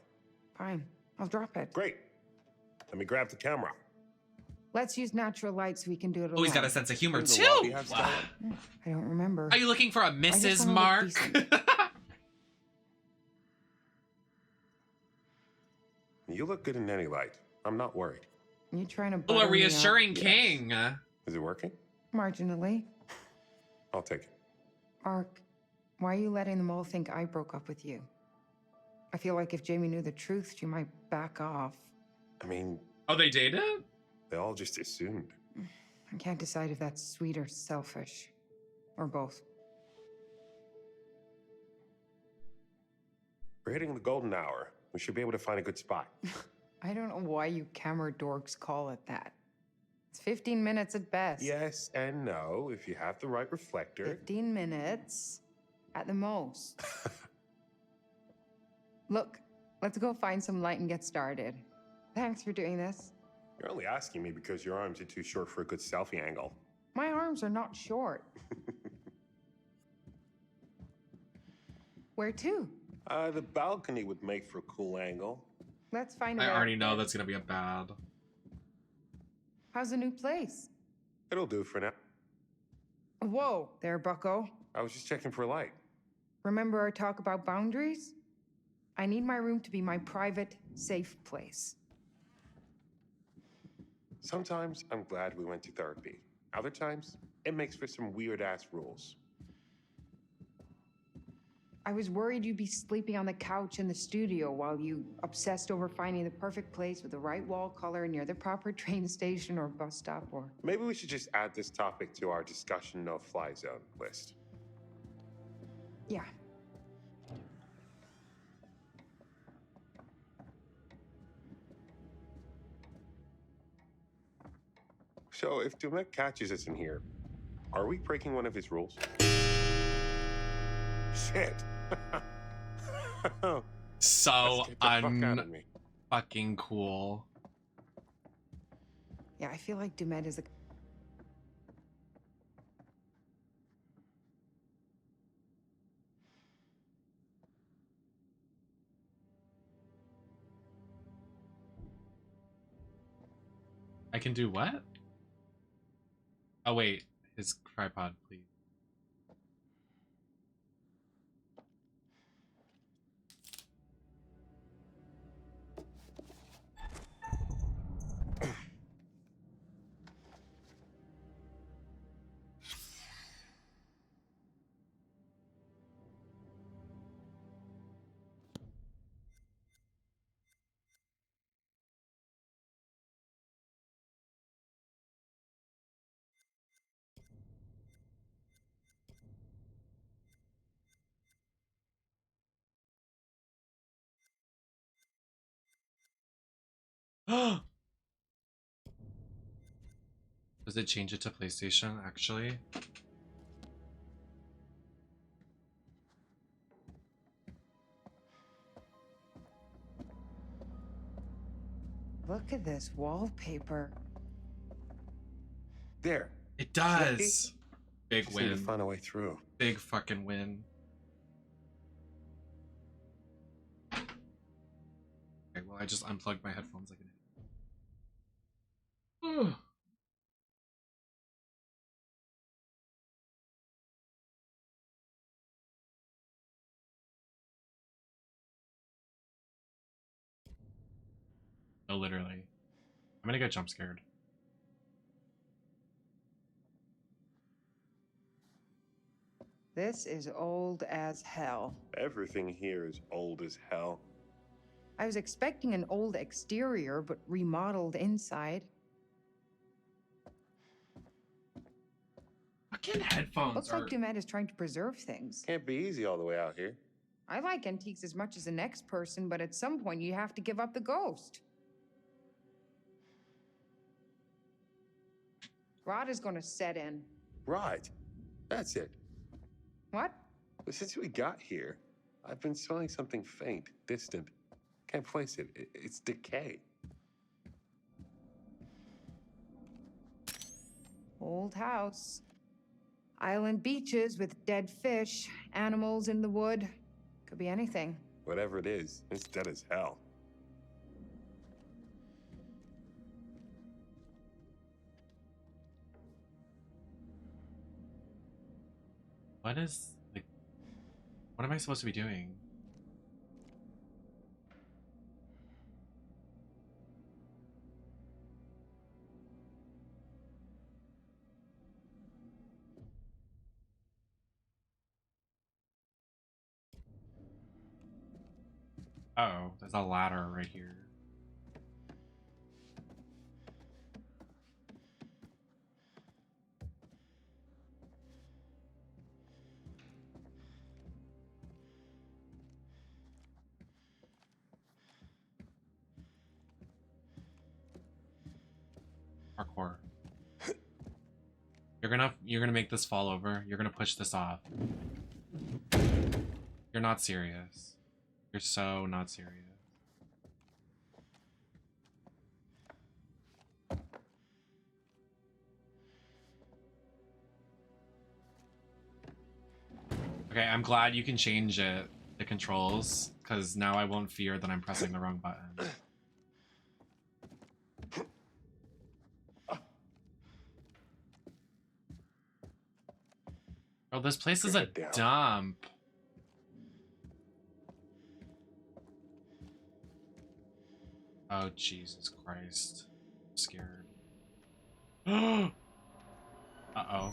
Fine, I'll drop it. Great. Let me grab the camera. Let's use natural light so we can do it alone. Oh, he's got a sense of humor Does the too. lobby have Wow. Starlight? I don't remember. Are you looking for a I just Mrs. wanna look Mark? decent. You look good in any light. I'm not worried. You trying to Oh, butter a me up? reassuring king. Is it working? Marginally. I'll take it. Mark, why are you letting them all think I broke up with you? I feel like if Jamie knew the truth, she might back off. I mean, Oh, they dated? they all just assumed. I can't decide if that's sweet or selfish. Or both. We're hitting the golden hour. We should be able to find a good spot. I don't know why you camera dorks call it that. It's 15 minutes at best. Yes and no, if you have the right reflector. 15 minutes at the most. Look, let's go find some light and get started. Thanks for doing this. You're only asking me because your arms are too short for a good selfie angle. My arms are not short. Where to? The balcony would make for a cool angle. Let's find I out. already know that's gonna be a bad. How's the new place? It'll do for now. Whoa there, bucko. I was just checking for a light. Remember our talk about boundaries? I need my room to be my private, safe place. Sometimes I'm glad we went to therapy. Other times, it makes for some weird-ass rules. I was worried you'd be sleeping on the couch in the studio while you obsessed over finding the perfect place with the right wall color near the proper train station or bus stop or... Maybe we should just add this topic to our discussion no-fly zone list. Yeah. So if Dumet catches us in here, are we breaking one of his rules? Shit. So Let's get the fuck out of me. fucking cool. Yeah, I feel like Dumet is the... I can do what? Oh wait, his tripod, please. Does it change it to PlayStation, actually? Look at this wallpaper. There. It does. Big Just need to win. find a way through. Big fucking win. Okay, well, I just unplugged my headphones like an idiot. No, literally. I'm gonna get jump scared. This is old as hell. Everything here is old as hell. I was expecting an old exterior, but remodeled inside. Fucking headphones Looks like Dumet is trying to preserve things. Can't be easy all the way out here. I like antiques as much as the next person, but at some point you have to give up the ghost. Rot is going to set in. Right. That's it. What? But since we got here, I've been smelling something faint, distant. Can't place it. It's decay. Old house. Island beaches with dead fish, animals in the wood. Could be anything. Whatever it is, it's dead as hell. What is, like, what am I supposed to be doing? Oh, there's a ladder right here. Parkour. You're gonna make this fall over. You're gonna push this off. You're not serious. You're so not serious. Okay, I'm glad you can change it, the controls, because now I won't fear that I'm pressing the wrong button. Oh, this place is a dump. Oh, Jesus Christ. I'm scared. Uh-oh.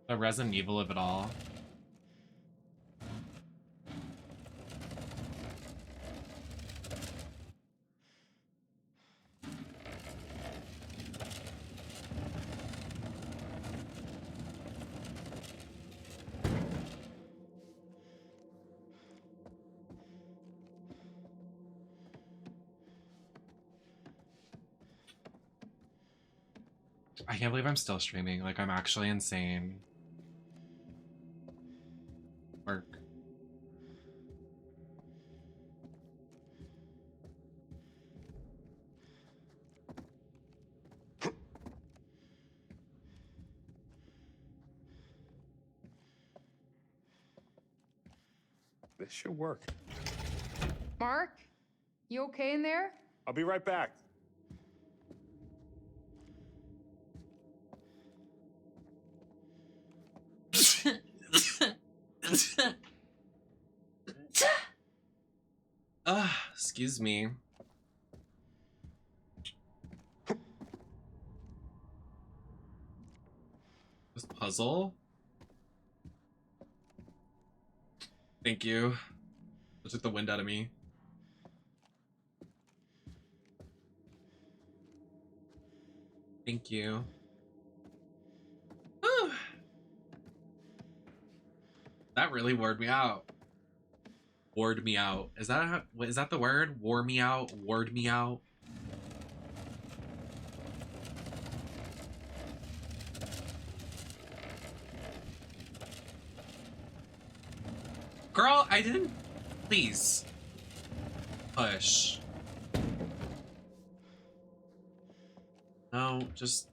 The Resident Evil of it all. I can't believe I'm still streaming. Like, I'm actually insane. Work. This should work. Mark, you okay in there? I'll be right back. Excuse me. This puzzle? Thank you. That took the wind out of me. Thank you. Whew. That really wore me out. Ward me out. Is that the word? Wore me out? Ward me out? Girl, I didn't. Please. Push. No, just.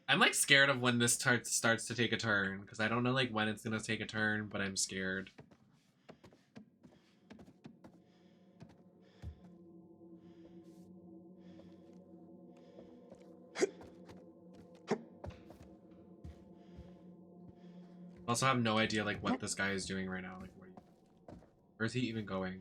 I'm like scared of when this starts to take a turn because I don't know like when it's gonna take a turn, but I'm scared. Also have no idea like what this guy is doing right now. Like, where is he even going?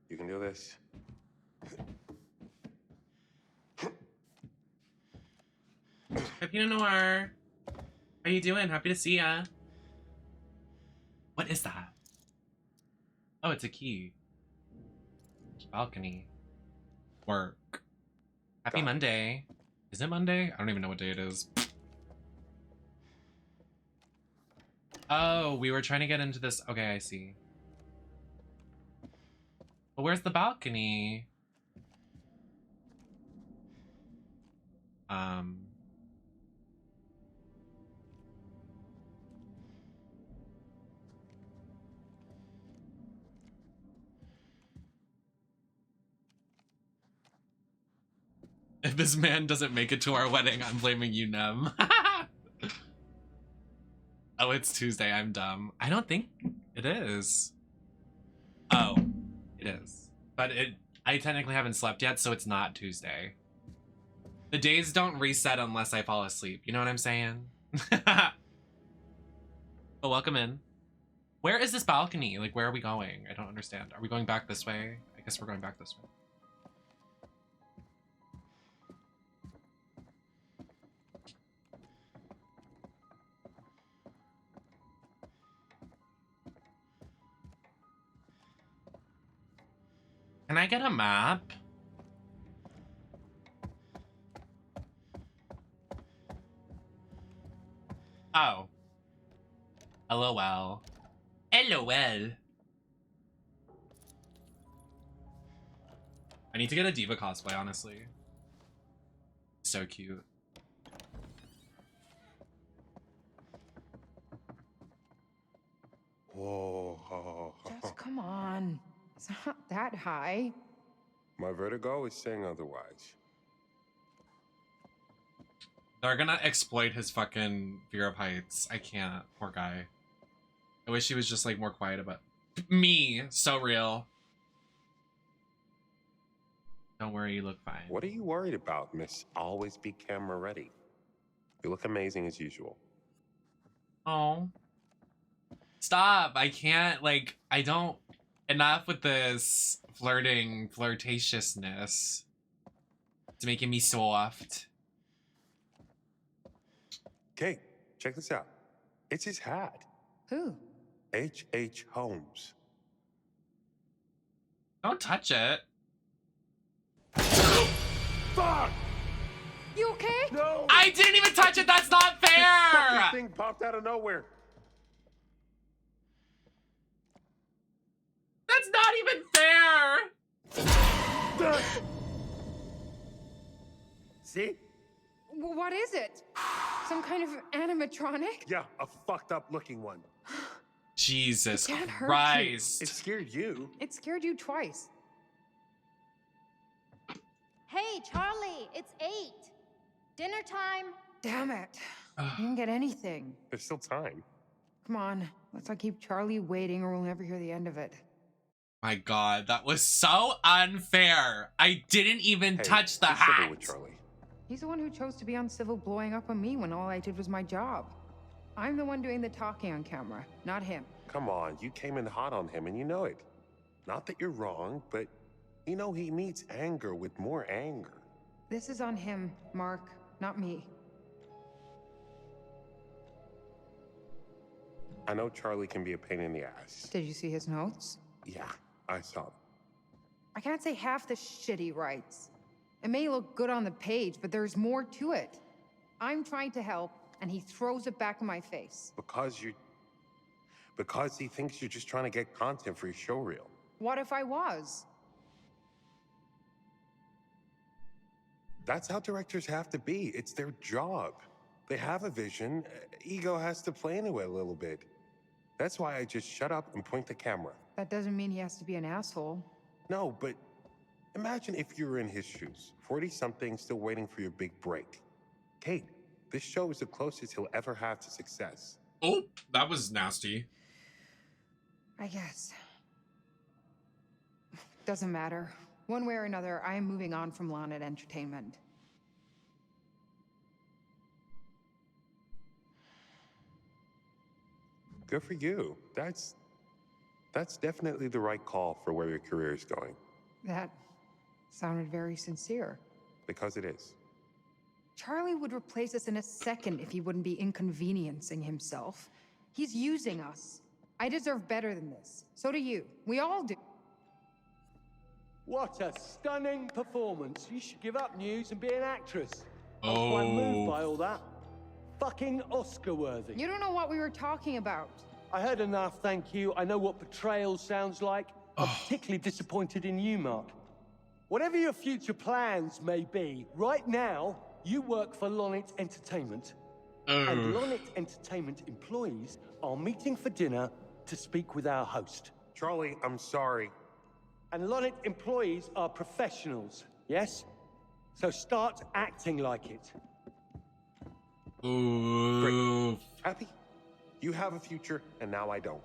You can do this. Hi, Pinot Noir. How you doing? Happy to see ya. What is that? Oh, it's a key. Balcony. Work. Happy Monday. Is it Monday? I don't even know what day it is. Oh, we were trying to get into this. Okay, I see. But where's the balcony? If this man doesn't make it to our wedding, I'm blaming you, Nem. Oh, it's Tuesday. I'm dumb. I don't think it is. Oh, it is. But I technically haven't slept yet, so it's not Tuesday. The days don't reset unless I fall asleep. You know what I'm saying? But welcome in. Where is this balcony? Like, where are we going? I don't understand. Are we going back this way? I guess we're going back this way. Can I get a map? Oh. LOL. LOL. I need to get a diva cosplay, honestly. So cute. Whoa. Just come on. It's not that high. My vertigo is saying otherwise. They're gonna exploit his fucking fear of heights. I can't. Poor guy. I wish he was just like more quiet about me. So real. Don't worry, you look fine. What are you worried about, Miss Always Be Camera Ready? You look amazing as usual. Oh. Stop. I can't, like, I don't... Enough with this flirtatiousness. It's making me soft. Kate, check this out. It's his hat. Who? H.H. Holmes. Don't touch it. Fuck! You okay? No! I didn't even touch it! That's not This fair! fucking thing popped out of nowhere. That's not even fair! See? What is it? Some kind of animatronic? Yeah, a fucked up looking one. Jesus It can't hurt Christ. It scared you. It scared you twice. Hey, Charlie, it's 8. Dinner time. Damn it. You didn't get anything. There's still time. Come on, let's not keep Charlie waiting or we'll never hear the end of it. My God, that was so unfair. I didn't even touch the be civil hat. with Charlie. He's the one who chose to be uncivil blowing up on me when all I did was my job. I'm the one doing the talking on camera, not him. Come on, you came in hot on him and you know it. Not that you're wrong, but you know he meets anger with more anger. This is on him, Mark, not me. I know Charlie can be a pain in the ass. Did you see his notes? Yeah, I saw them. I can't say half the shit he writes. It may look good on the page, but there's more to it. I'm trying to help, and he throws it back in my face. Because he thinks you're just trying to get content for your show reel. What if I was? That's how directors have to be. It's their job. They have a vision. Ego has to play into it a little bit. That's why I just shut up and point the camera. That doesn't mean he has to be an asshole. No, but imagine if you were in his shoes, 40-something, still waiting for your big break. Kate, this show is the closest he'll ever have to success. Oh, that was nasty. I guess. Doesn't matter. One way or another, I am moving on from Lonnet Entertainment. Good for you. That's definitely the right call for where your career is going. That sounded very sincere. Because it is. Charlie would replace us in a second if he wouldn't be inconveniencing himself. He's using us. I deserve better than this. So do you. We all do. What a stunning performance. You should give up news and be an actress. I was quite moved by all that. Fucking Oscar-worthy. You don't know what we were talking about. I heard enough, thank you. I know what betrayal sounds like. I'm particularly disappointed in you, Mark. Whatever your future plans may be, right now, you work for Lonnet Entertainment. And Lonnet Entertainment employees are meeting for dinner to speak with our host. Charlie, I'm sorry. And Lonnet employees are professionals, yes? So start acting like it. Ooh. Happy? You have a future, and now I don't.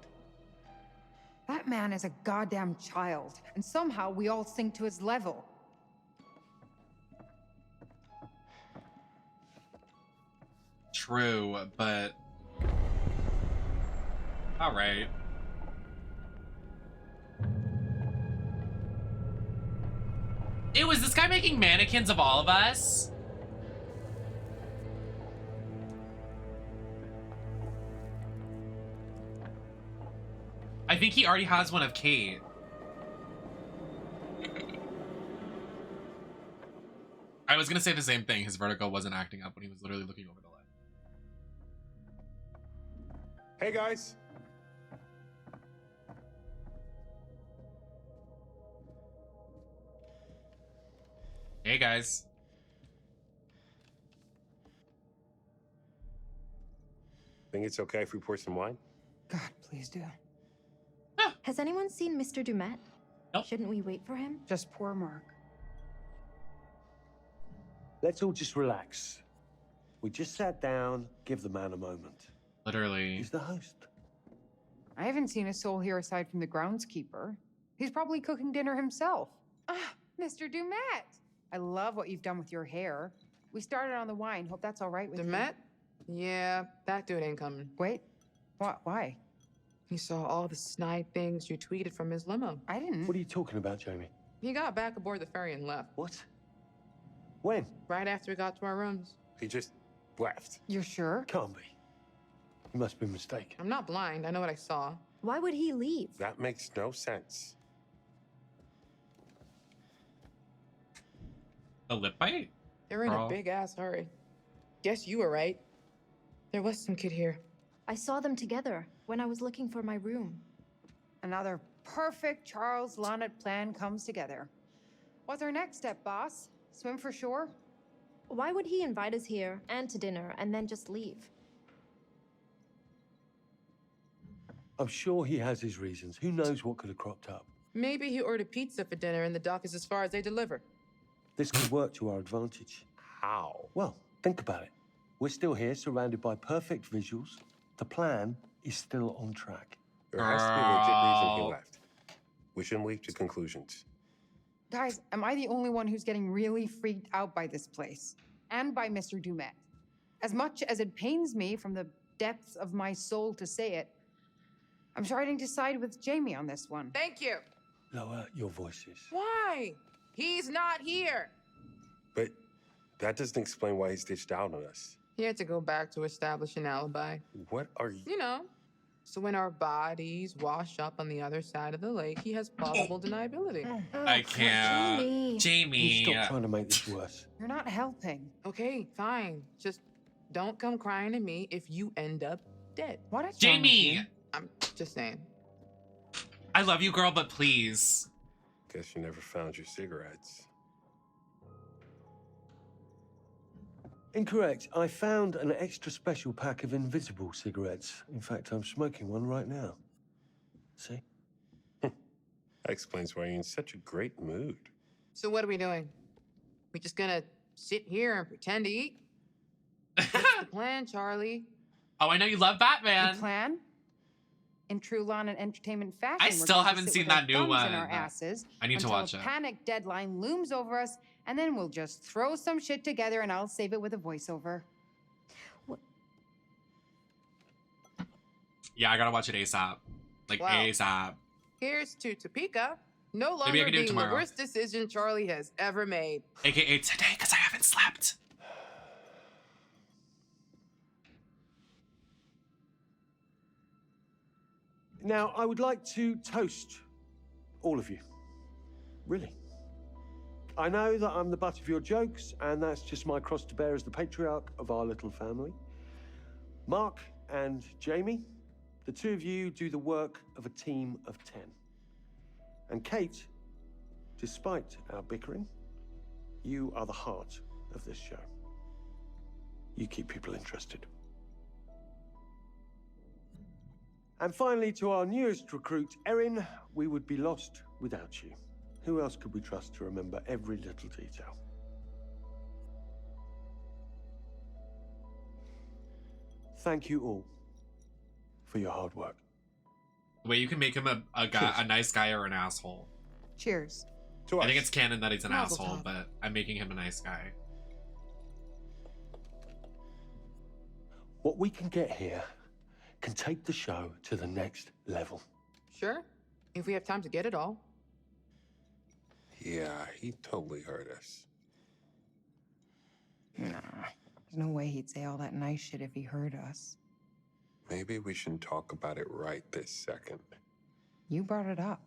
That man is a goddamn child, and somehow we all sink to his level. True, but... Alright. Ew, is this guy making mannequins of all of us? I think he already has one of Kate. I was gonna say the same thing. His vertigo wasn't acting up when he was literally looking over the ledge. Hey, guys. Hey, guys. Think it's okay if we pour some wine? God, please do. Has anyone seen Mr. Dumet? Nope. Shouldn't we wait for him? Just poor Mark. Let's all just relax. We just sat down, give the man a moment. Literally. He's the host. I haven't seen a soul here aside from the groundskeeper. He's probably cooking dinner himself. Mr. Dumet! I love what you've done with your hair. We started on the wine. Hope that's all right with Dumet? Yeah, that dude ain't coming. Wait, why? He saw all the snide things you tweeted from his limo. I didn't. What are you talking about, Jamie? He got back aboard the ferry and left. What? When? Right after we got to our rooms. He just left. You're sure? Can't be. You must be mistaken. I'm not blind. I know what I saw. Why would he leave? That makes no sense. A lip bite? They're in Girl. a big-ass hurry. Guess you were right. There was some kid here. I saw them together when I was looking for my room. Another perfect Charles Lonnet plan comes together. What's our next step, boss? Swim for shore? Why would he invite us here and to dinner and then just leave? I'm sure he has his reasons. Who knows what could have cropped up? Maybe he ordered pizza for dinner and the dock is as far as they deliver. This could work to our advantage. How? Well, think about it. We're still here, surrounded by perfect visuals. The plan is still on track. There has to be a legit reason he left. We shouldn't leap to conclusions. Guys, am I the only one who's getting really freaked out by this place? And by Mr. Dumet? As much as it pains me from the depths of my soul to say it, I'm starting to side with Jamie on this one. Thank you. Lower your voices. Why? He's not here. But that doesn't explain why he's ditched out on us. He had to go back to establish an alibi. What are you? You know. So when our bodies wash up on the other side of the lake, he has plausible deniability. I can't. Jamie. You stop trying to make this worse. You're not helping. Okay, fine. Just don't come crying to me if you end up dead. What is Jamie! I'm just saying. I love you, girl, but please. Guess you never found your cigarettes. Incorrect. I found an extra special pack of invisible cigarettes. In fact, I'm smoking one right now. See? That explains why you're in such a great mood. So what are we doing? We just gonna sit here and pretend to eat? What's the plan, Charlie? Oh, I know you love Batman. The plan? In true Lonnet Entertainment fashion, I we're still going to haven't sit seen with our that new thumbs one. in our asses I need to until watch a it. panic deadline looms over us, and then we'll just throw some shit together and I'll save it with a voiceover. Yeah, I gotta watch it ASAP. Like, Wow. ASAP. Here's to Topeka. No Maybe I longer can do it being the tomorrow. worst decision Charlie has ever made. AKA today, because I haven't slept. Now, I would like to toast all of you. Really. I know that I'm the butt of your jokes, and that's just my cross to bear as the patriarch of our little family. Mark and Jamie, the two of you do the work of a team of 10. And Kate, despite our bickering, you are the heart of this show. You keep people interested. And finally, to our newest recruit, Erin, we would be lost without you. Who else could we trust to remember every little detail? Thank you all for your hard work. Wait, you can make him a nice guy or an asshole. Cheers. I think it's canon that he's an Mazel asshole, tov. but I'm making him a nice guy. What we can get here can take the show to the next level. Sure, if we have time to get it all. Yeah, he totally hurt us. Nah, there's no way he'd say all that nice shit if he heard us. Maybe we shouldn't talk about it right this second. You brought it up.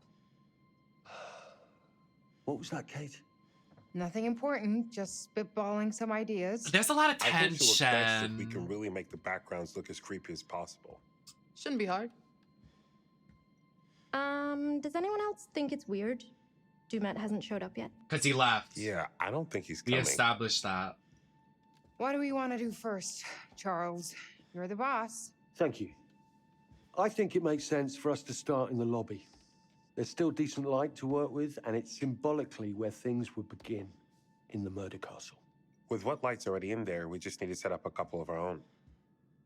What was that, Kate? Nothing important, just spitballing some ideas. There's a lot of I think she'll tension. best if we can really make the backgrounds look as creepy as possible. Shouldn't be hard. Does anyone else think it's weird Dumet hasn't showed up yet? Because he left. Yeah, I don't think he's We coming. established that. What do we want to do first, Charles? You're the boss. Thank you. I think it makes sense for us to start in the lobby. There's still decent light to work with, and it's symbolically where things would begin in the murder castle. With what lights already in there, we just need to set up a couple of our own.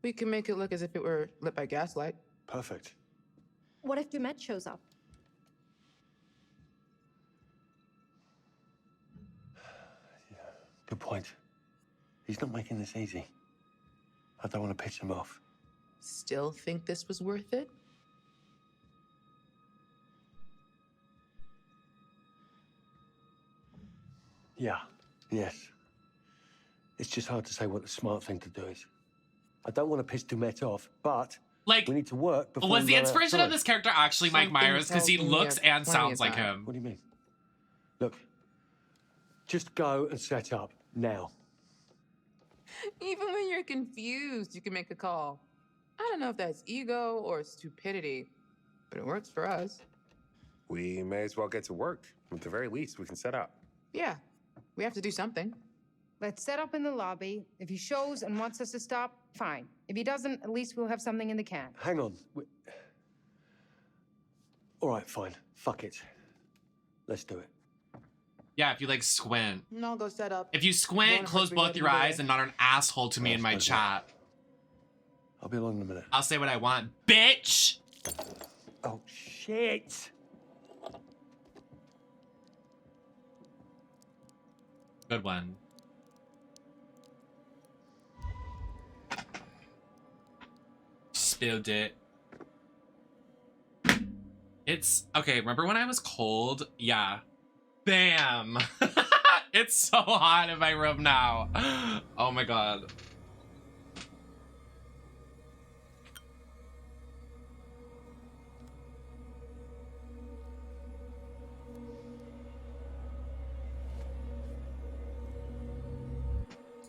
We can make it look as if it were lit by gaslight. Perfect. What if Dumet shows up? Good point. He's not making this easy. I don't want to pitch him off. Still think this was worth it? Yeah. Yes. It's just hard to say what the smart thing to do is. I don't want to piss Dumet off, but like, we need to work before was we the run out inspiration time. of this character actually Mike Myers? Because he looks and sounds like him. What do you mean? Look, just go and set up now. Even when you're confused, you can make a call. I don't know if that's ego or stupidity, but it works for us. We may as well get to work. At the very least, we can set up. Yeah, we have to do something. Let's set up in the lobby. If he shows and wants us to stop, fine. If he doesn't, at least we'll have something in the can. Hang on. All right, fine. Fuck it. Let's do it. Yeah, if you like squint. No, go set up. If you squint, close both your eyes and not an asshole to me in my chat. I'll be along in a minute. I'll say what I want, bitch! Oh, shit! Good one. Spilled it. It's okay. Remember when I was cold? Yeah. Bam. It's so hot in my room now. Oh my god.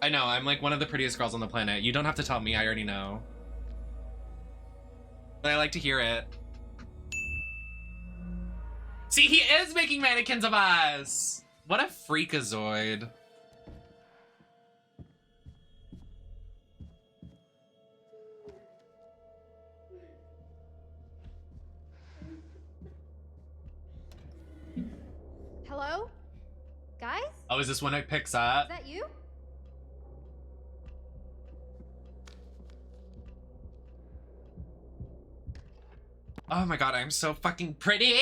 I know, I'm like one of the prettiest girls on the planet. You don't have to tell me, I already know. But I like to hear it. See, he is making mannequins of us! What a freakazoid. Hello? Guys? Oh, is this when it picks up? Is that you? Oh my god, I'm so fucking pretty!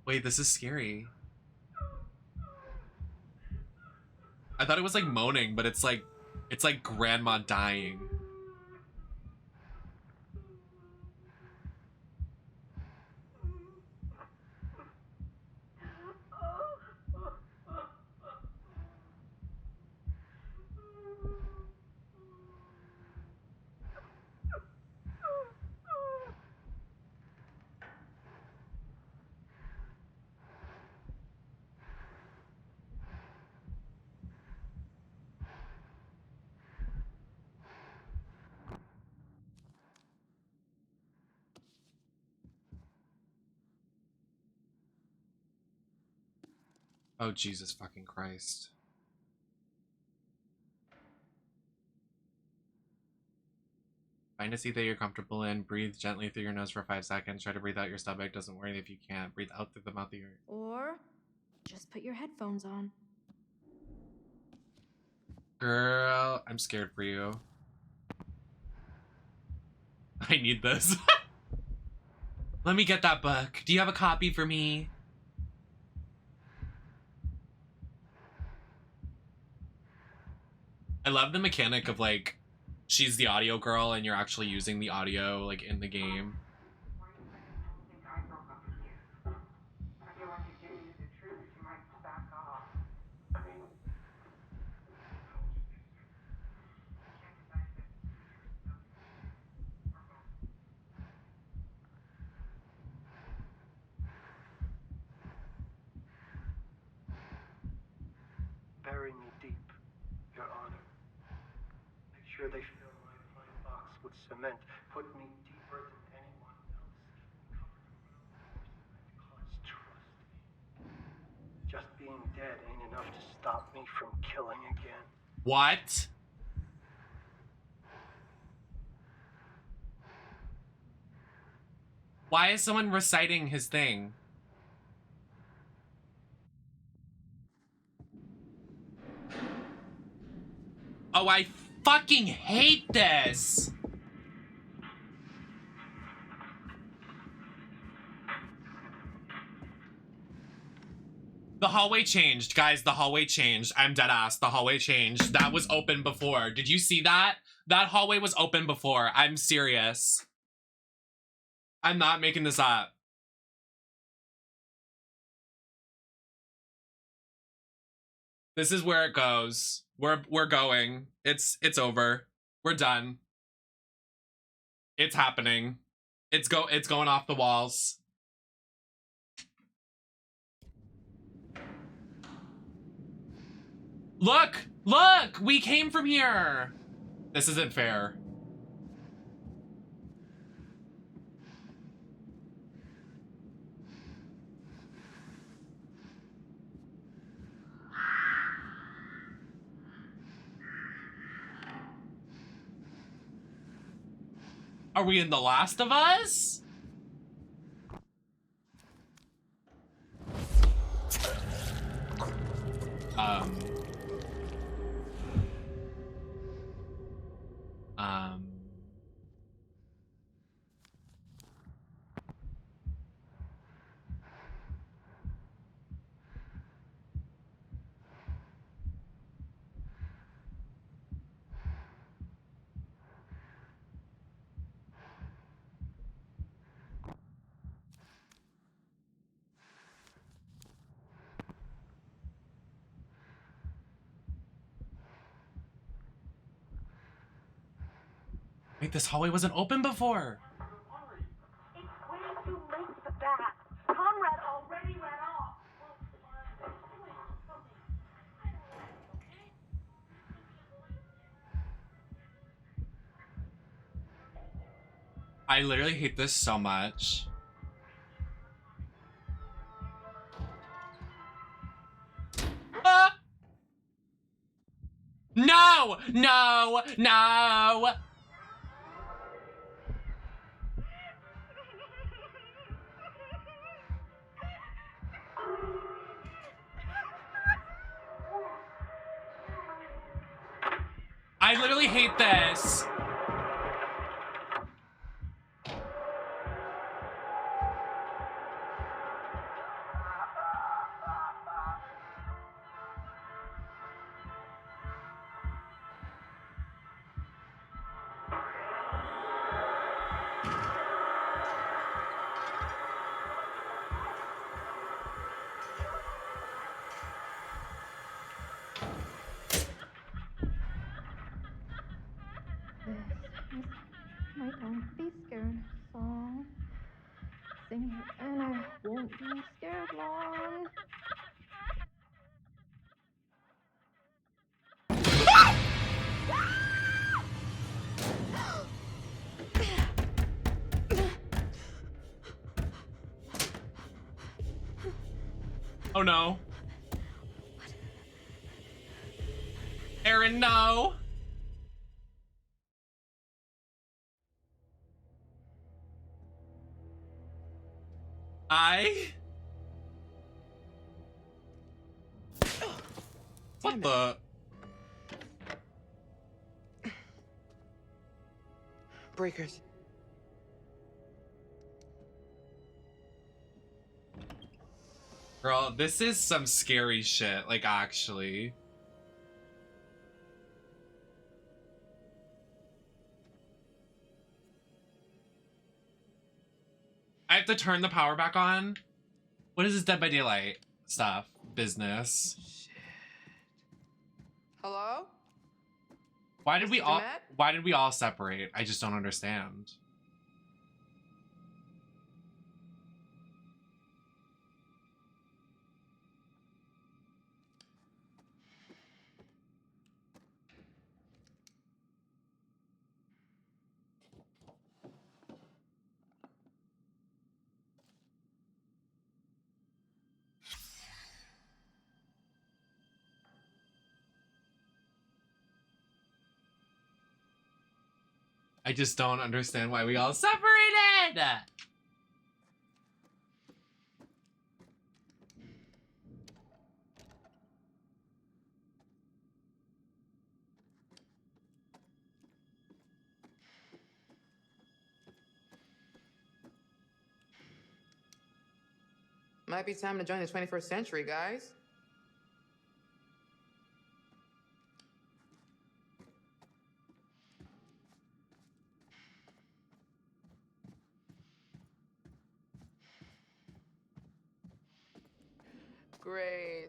Wait, this is scary. I thought it was like moaning, but it's like grandma dying. Oh, Jesus fucking Christ. Find a seat that you're comfortable in. Breathe gently through your nose for 5 seconds. Try to breathe out your stomach. Doesn't worry if you can't. Breathe out through the mouth of your... Or just put your headphones on. Girl, I'm scared for you. I need this. Let me get that book. Do you have a copy for me? I love the mechanic of like, she's the audio girl and you're actually using the audio like in the game. Bury me deep, Your Honor. Make sure they fill my pine box with cement. Put me deeper than anyone else. Cover the room with cement. Trust me. Just being dead ain't enough to stop me from killing again. What? Why is someone reciting his thing? Oh, I fucking hate this. The hallway changed, guys. The hallway changed. I'm dead ass. The hallway changed. That was open before. Did you see that? That hallway was open before. I'm serious. I'm not making this up. This is where it goes. We're going. It's over. We're done. It's happening. It's going off the walls. Look! Look! We came from here! This isn't fair. Are we in The Last of Us? Wait, this hallway wasn't open before. It's way too late for that. Conrad already ran off. I literally hate this so much. Ah! No! No! No! I literally hate this. This is my Don't Be Scared song. Sing it and I won't be scared long. Oh no. Aaron, no. What the? Breakers. Girl, this is some scary shit, like actually. I have to turn the power back on? What is this Dead by Daylight stuff? Business. Shit. Hello? Why did we all Matt? separate? I just don't understand. I just don't understand why we all separated. Might be time to join the 21st century, guys. Great.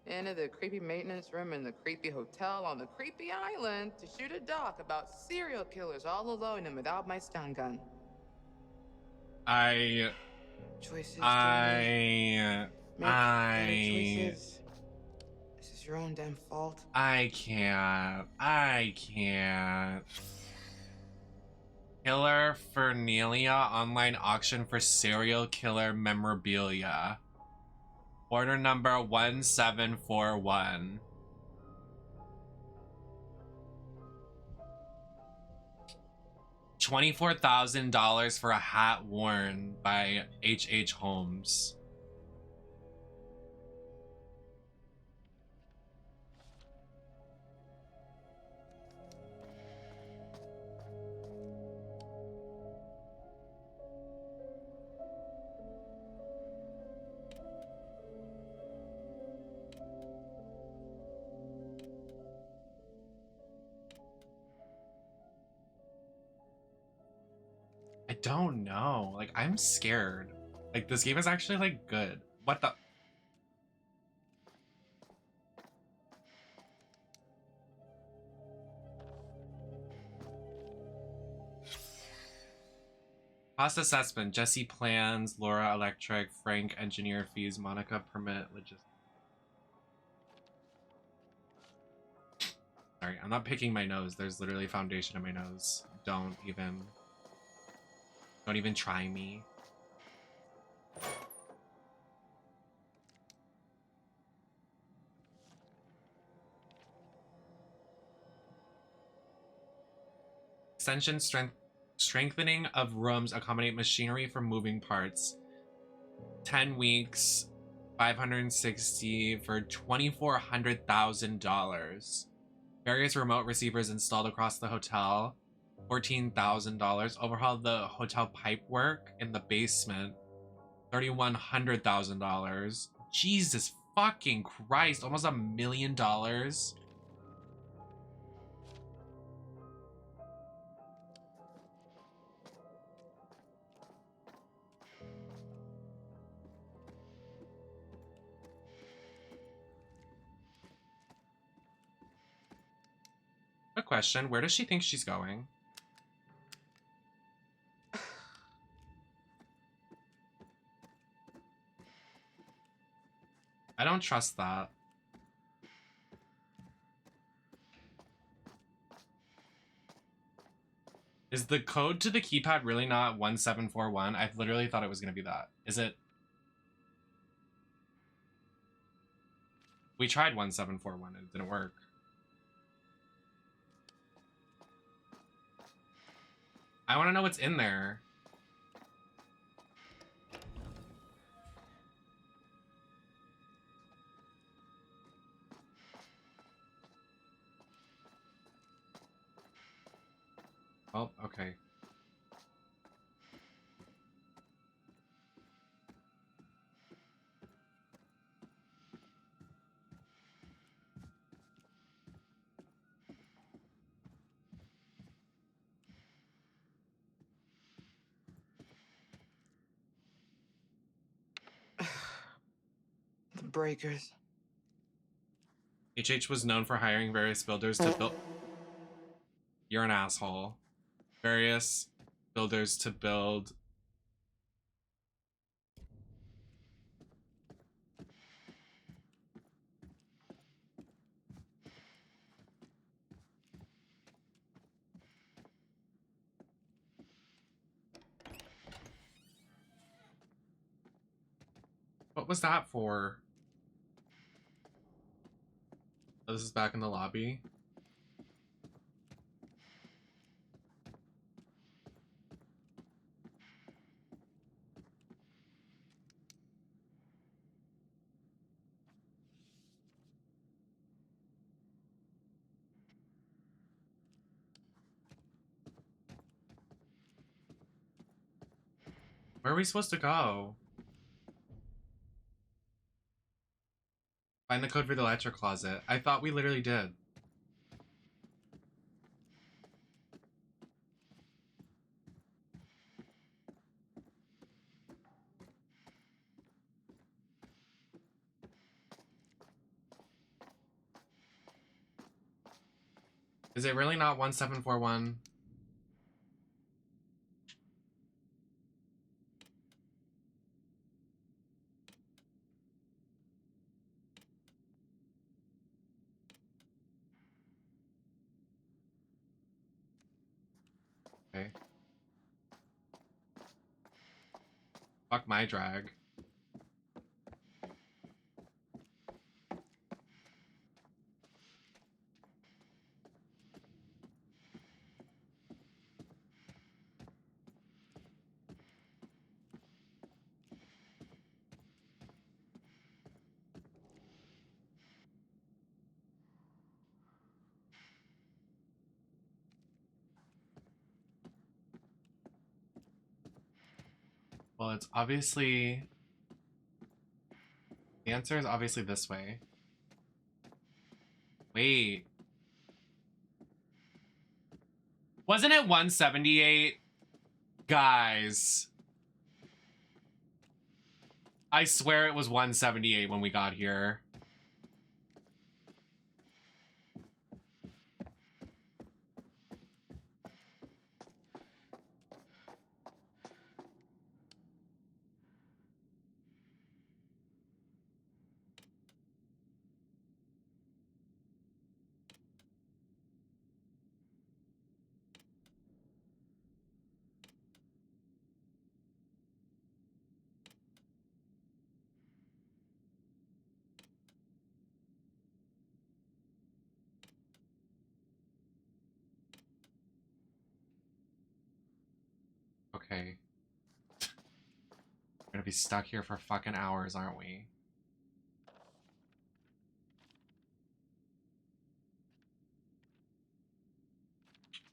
Into the creepy maintenance room in the creepy hotel on the creepy island to shoot a doc about serial killers all alone and without my stun gun. Choices, Jamie. Make better choices. This is your own damn fault. I can't. Killer Fernelia online auction for serial killer memorabilia. Order number 1741. $24,000 for a hat worn by H.H. Holmes. I don't know. Like, I'm scared. Like, this game is actually, like, good. What the? Cost assessment. Jesse plans. Laura electric. Frank engineer fees. Monica permit. Logistics. Sorry, I'm not picking my nose. There's literally foundation in my nose. Don't even try me. Extension strengthening of rooms, accommodate machinery for moving parts. 10 weeks, 560 for $2,400,000. Various remote receivers installed across the hotel. $14,000. Overhaul the hotel pipework in the basement. $3,100,000. Jesus fucking Christ! Almost $1 million. A question, where does she think she's going? I don't trust that. Is the code to the keypad really not 1741? I literally thought it was gonna be that. Is it? We tried 1741, it didn't work. I want to know what's in there. Oh, okay. The breakers. HH was known for hiring various builders to build... You're an asshole. Various builders to build... What was that for? Oh, this is back in the lobby. Where are we supposed to go? Find the code for the electric closet. I thought we literally did. Is it really not 1741? Okay. Fuck my drag. Well, it's obviously... The answer is obviously this way. Wait. Wasn't it 178? Guys. I swear it was 178 when we got here. Okay. We're gonna be stuck here for fucking hours, aren't we?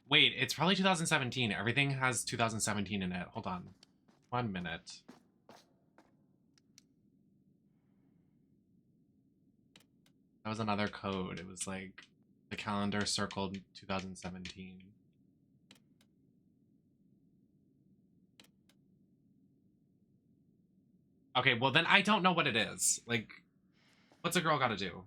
Wait, it's probably 2017. Everything has 2017 in it. Hold on. 1 minute. That was another code. It was like the calendar circled 2017. Okay, well then I don't know what it is. Like, what's a girl gotta do?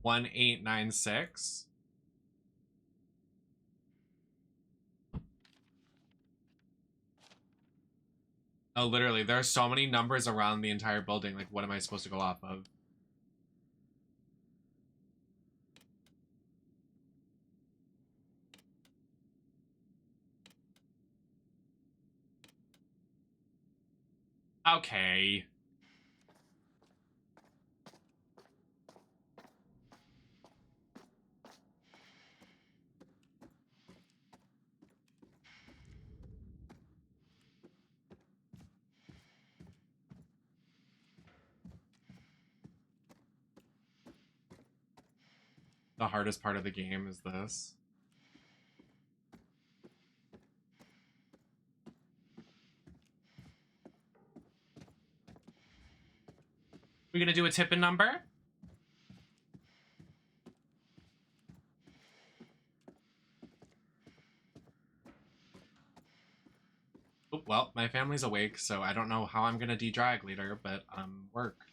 $1896. Oh, literally, there are so many numbers around the entire building. Like, what am I supposed to go off of? Okay. The hardest part of the game is this. We gonna do a tip-in number? Oh, well, my family's awake, so I don't know how I'm gonna de-drag later, but, work.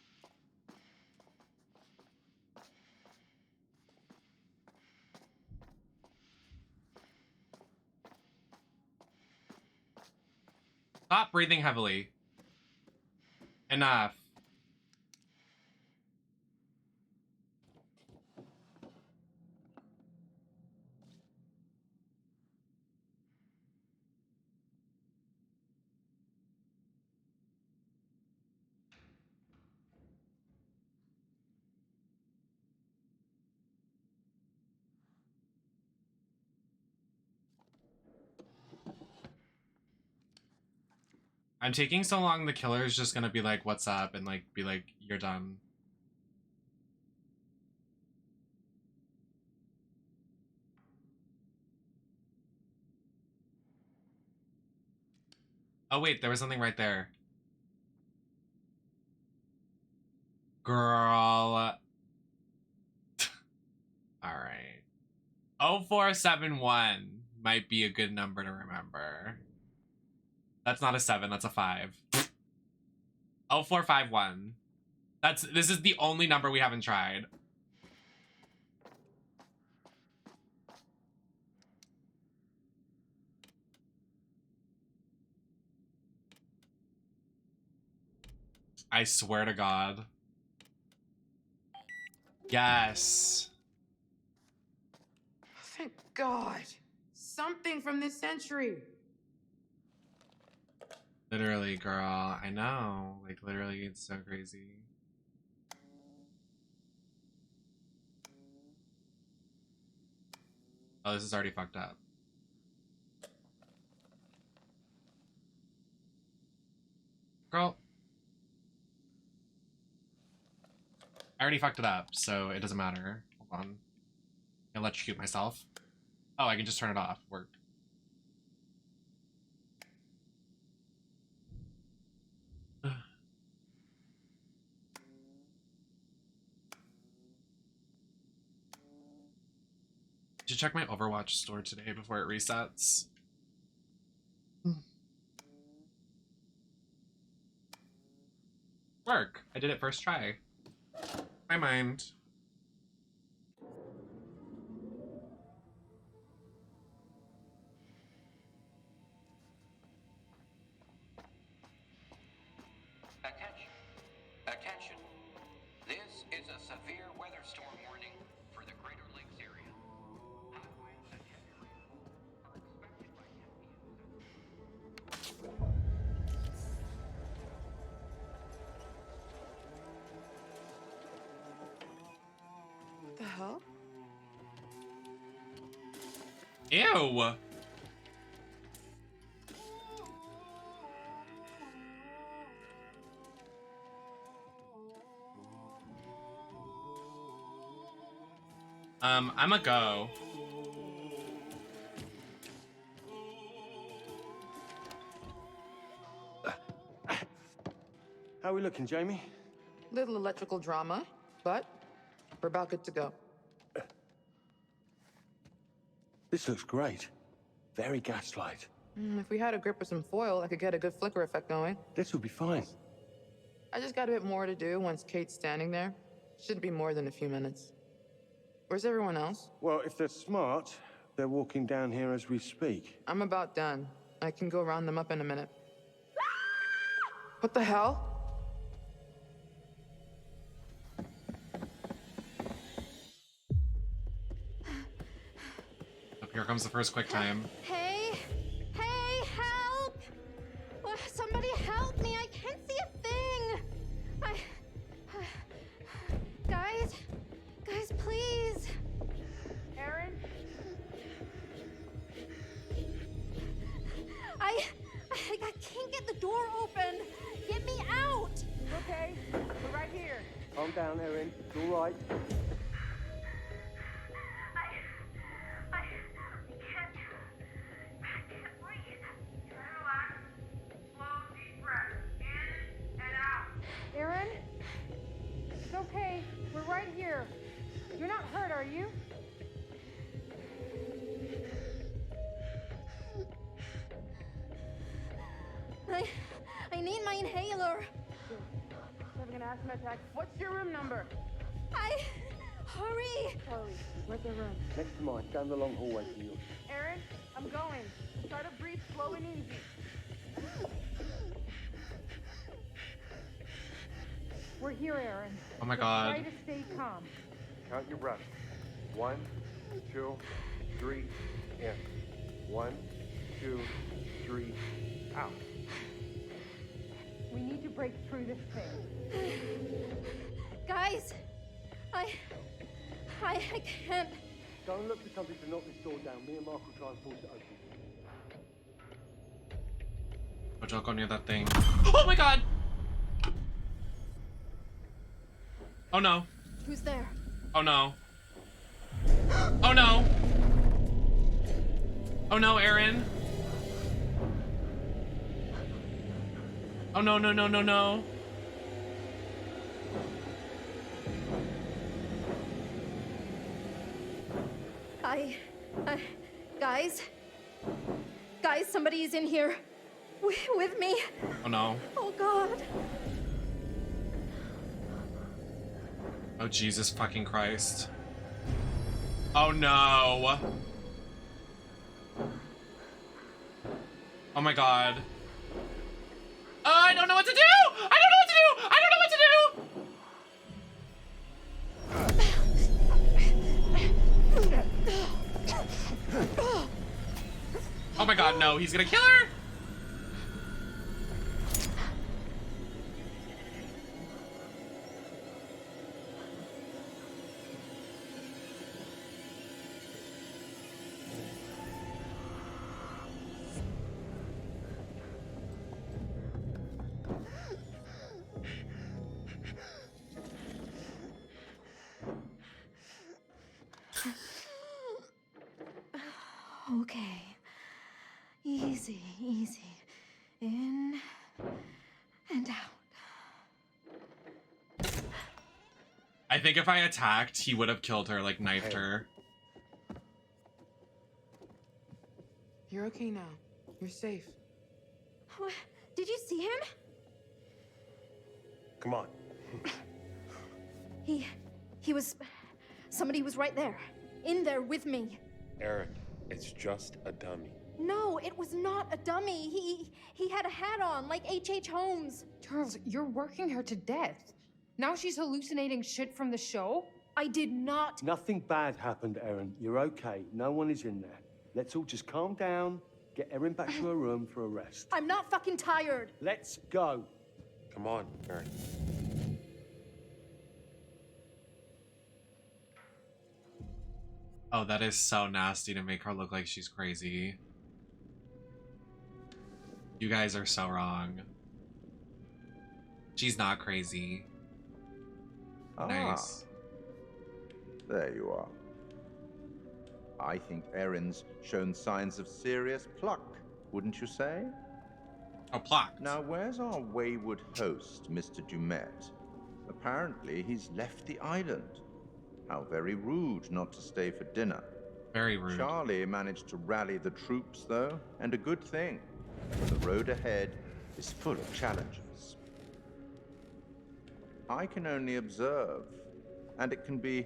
Stop breathing heavily. Enough. I'm taking so long, the killer's just gonna be like, what's up? And like, be like, you're done. Oh wait, there was something right there. Girl. Alright. 0471 might be a good number to remember. That's not a 7, that's a 5. 0451. This is the only number we haven't tried. I swear to God. Yes. Thank God. Something from this century. Literally, girl. I know. Like, literally, it's so crazy. Oh, this is already fucked up. Girl. I already fucked it up, so it doesn't matter. Hold on. I'll electrocute myself. Oh, I can just turn it off. Worked. Did you check my Overwatch store today before it resets? Work. I did it first try. My mind. Attention. Attention. This is a severe weather storm warning for the Greater Lakes area. High winds and heavy rain are expected by 10 p.m. What the hell? Ew. I'ma go. How are we looking, Jamie? Little electrical drama, but we're about good to go. This looks great. Very gaslight. If we had a grip with some foil, I could get a good flicker effect going. This will be fine. I just got a bit more to do once Kate's standing there. Shouldn't be more than a few minutes. Where's everyone else? Well, if they're smart, they're walking down here as we speak. I'm about done. I can go round them up in a minute. What the hell? Here comes the first quick time. Hey, help! Somebody help me! I can't see a thing. Guys, please. Aaron? I can't get the door open. Get me out. Okay, we're right here. Calm down, Erin. It's all right. Aaron? It's okay. We're right here. You're not hurt, are you? I need my inhaler. Having an asthma attack. What's your room number? Hurry! Chloe, where's the room? Next to mine, down the long hallway from yours. Aaron, I'm going. Try to breathe slow and easy. We're here, Aaron. Oh my Just God. try to stay calm. Count your breaths. 1, 2, 3, in. 1, 2, 3, out. We need to break through this thing. Guys, I can't. Go and look for something to knock this door down. Me and Mark will try and force it open. Don't go near that thing. Oh my God! Oh no. Who's there? Oh no. Oh no. Oh no, Aaron. Oh, no, no, no, no, no. Guys, somebody is in here with me. Oh, no. Oh, God. Oh, Jesus fucking Christ. Oh, no. Oh, my God. Oh, I don't know what to do! I don't know what to do! I don't know what to do! Oh my God, no, he's gonna kill her! Okay. Easy, easy. In and out. I think if I attacked, he would have killed her, like knifed her. You're okay now. You're safe. Did you see him? Come on. He was... Somebody was right there. In there with me. Aaron, it's just a dummy. No, it was not a dummy. He had a hat on, like H.H. Holmes. Charles, you're working her to death. Now she's hallucinating shit from the show? I did not. Nothing bad happened, Erin. You're okay. No one is in there. Let's all just calm down, get Erin back to her room for a rest. I'm not fucking tired. Let's go. Come on, Aaron. Oh, that is so nasty to make her look like she's crazy. You guys are so wrong. She's not crazy. Nice. There you are. I think Erin's shown signs of serious pluck, wouldn't you say? Oh, pluck. Now, where's our wayward host, Mr. Dumet? Apparently, he's left the island. How very rude not to stay for dinner. Very rude. Charlie managed to rally the troops, though, and a good thing. The road ahead is full of challenges. I can only observe, and it can be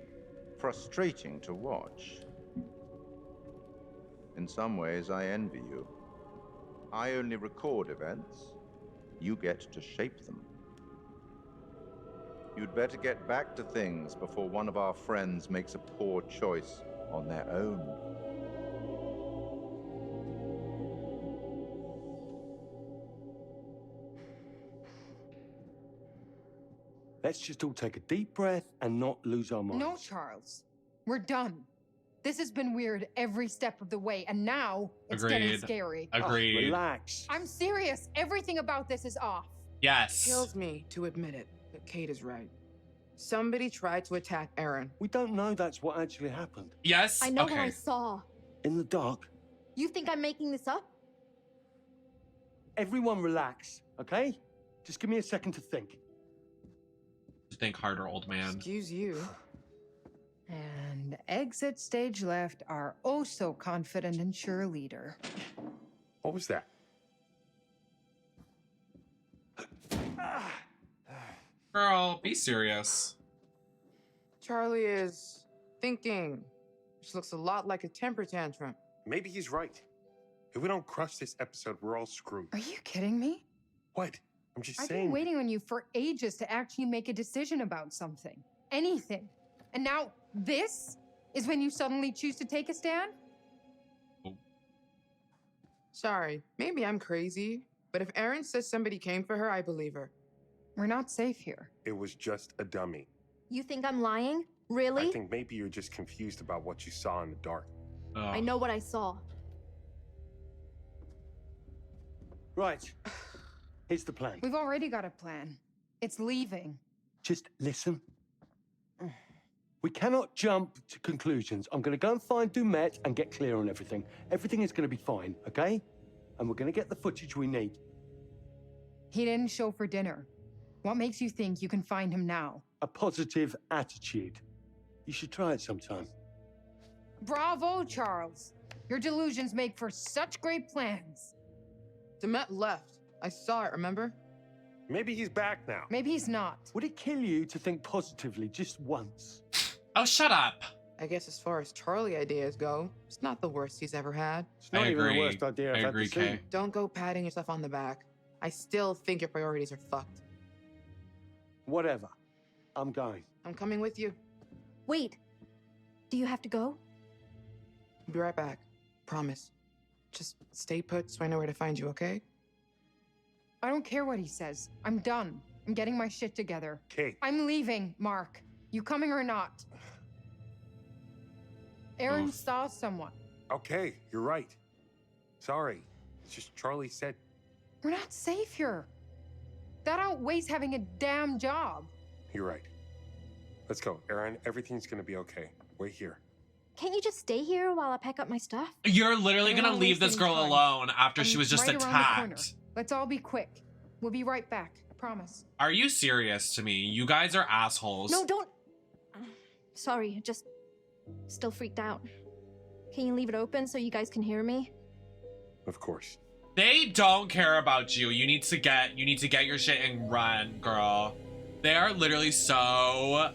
frustrating to watch. In some ways, I envy you. I only record events. You get to shape them. You'd better get back to things before one of our friends makes a poor choice on their own. Let's just all take a deep breath and not lose our minds. No, Charles. We're done. This has been weird every step of the way, and now it's getting scary. Agreed. Oh, relax. I'm serious. Everything about this is off. Yes. Kills me to admit it, but Kate is right. Somebody tried to attack Aaron. We don't know that's what actually happened. Yes? I know what I saw. In the dark. You think I'm making this up? Everyone relax, okay? Just give me a second to think. Think harder, old man. Excuse you. And exit stage left, our oh so confident and sure leader. What was that? Girl, be serious. Charlie is thinking, which looks a lot like a temper tantrum. Maybe he's right. If we don't crush this episode, we're all screwed. Are you kidding me? What? I'm just I've saying. been waiting on you for ages to actually make a decision about something. Anything. And now this is when you suddenly choose to take a stand? Sorry, maybe I'm crazy, but if Erin says somebody came for her, I believe her. We're not safe here. It was just a dummy. You think I'm lying? Really? I think maybe you're just confused about what you saw in the dark. I know what I saw. Right. Here's the plan. We've already got a plan. It's leaving. Just listen. We cannot jump to conclusions. I'm going to go and find Dumet and get clear on everything. Everything is going to be fine, okay? And we're going to get the footage we need. He didn't show for dinner. What makes you think you can find him now? A positive attitude. You should try it sometime. Bravo, Charles. Your delusions make for such great plans. Demet left. I saw it, remember? Maybe he's back now. Maybe he's not. Would it kill you to think positively just once? Oh, shut up. I guess as far as Charlie ideas go, it's not the worst he's ever had. It's not even the worst idea I've had to see. Don't go patting yourself on the back. I still think your priorities are fucked. Whatever. I'm going. I'm coming with you. Wait. Do you have to go? I'll be right back. Promise. Just stay put so I know where to find you, okay? I don't care what he says. I'm done. I'm getting my shit together. Kate. I'm leaving, Mark. You coming or not? Aaron saw someone. Okay, you're right. Sorry. It's just Charlie said. We're not safe here. That outweighs having a damn job. You're right. Let's go, Aaron. Everything's gonna be okay. Wait here. Can't you just stay here while I pack up my stuff? You're literally gonna leave this girl alone after she was just right around the corner. attacked. Let's all be quick. We'll be right back. Promise. Are you serious to me? You guys are assholes. No, don't. Sorry, just still freaked out. Can you leave it open so you guys can hear me? Of course. They don't care about you. You need to get your shit and run, girl. They are literally so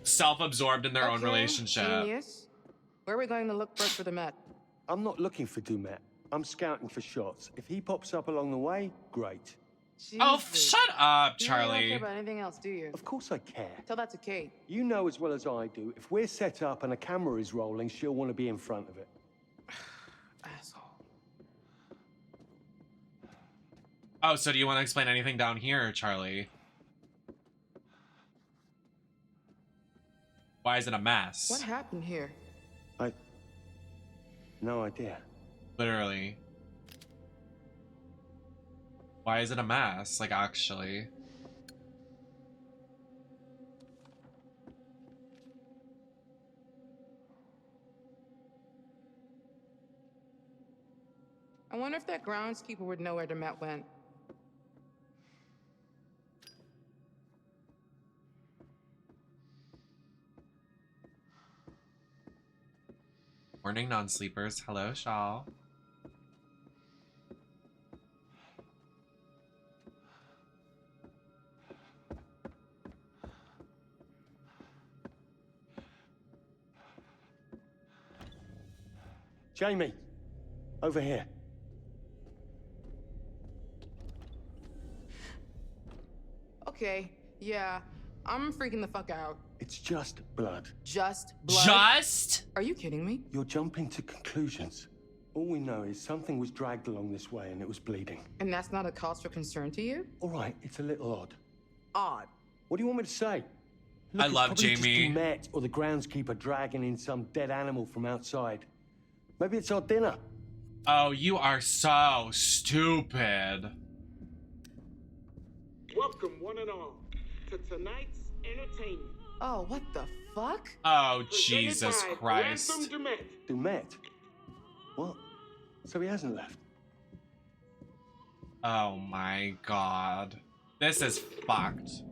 self-absorbed in their own relationship. Genius. Where are we going to look first for the Met? I'm not looking for Dumet. I'm scouting for shots. If he pops up along the way, great. Oh, shut up, You Charlie. don't care about anything else, do you? Of course I care. Tell that to Kate. You know as well as I do, if we're set up and a camera is rolling, she'll want to be in front of it. Asshole. Oh, so do you want to explain anything down here, Charlie? Why is it a mess? What happened here? No idea. Literally. Why is it a mess? Like, actually. I wonder if that groundskeeper would know where the Met went. Morning, non-sleepers. Hello, Shaw. Jamie, over here. Okay, yeah, I'm freaking the fuck out. It's just blood. Just blood? Just? Are you kidding me? You're jumping to conclusions. All we know is something was dragged along this way and it was bleeding. And that's not a cause for concern to you? All right, it's a little odd. Odd? What do you want me to say? Look, I it's love probably Jamie. Just Met or the groundskeeper dragging in some dead animal from outside. Maybe it's our dinner. Oh, you are so stupid. Welcome, one and all, to tonight's entertainment. Oh, what the fuck? Oh, Jesus Christ. Dumet? What? So he hasn't left? Oh my god. This is fucked.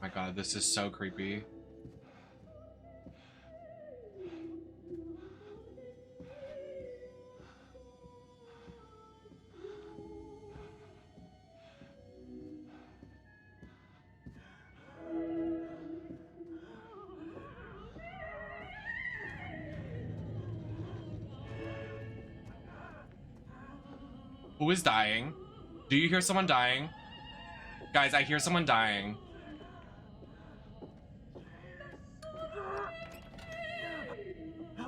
Oh my god, this is so creepy. Who is dying? Do you hear someone dying? Guys, I hear someone dying.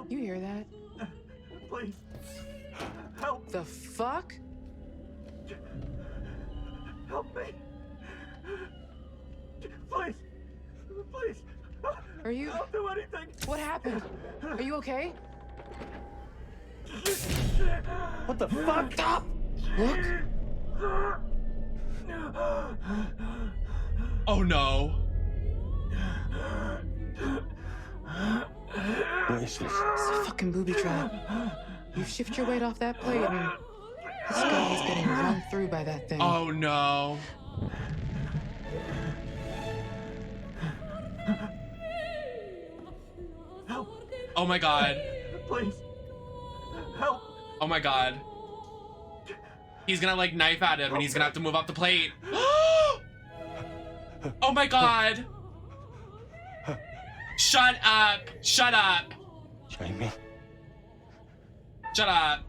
You hear that? Please. Help. The fuck? Help me. Please. Please. Are you? Don't do anything. What happened? Are you okay? What the fuck? Stop! Look. Oh no. What is this? It's a fucking booby trap. You shift your weight off that plate and this guy is getting run through by that thing. Oh no. Oh my god. Please. Help. Oh my god. He's gonna like knife at him and he's gonna have to move up the plate. Oh my god. Shut up. Shut up. Jamie. Shut up.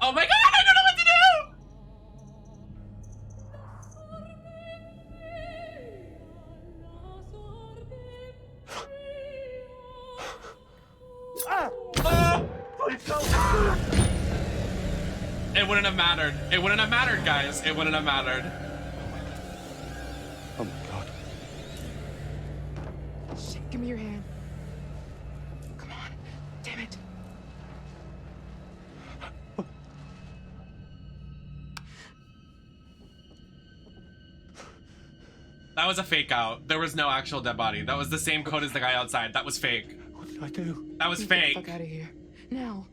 Oh my god, I don't know what to do! Please don't. It wouldn't have mattered. It wouldn't have mattered, guys. It wouldn't have mattered. Oh my god. Shit, give me your hand. Come on. Damn it. That was a fake out. There was no actual dead body. That was the same code as the guy outside. That was fake. What did I do? That was Get the fake. fuck out of here. Now.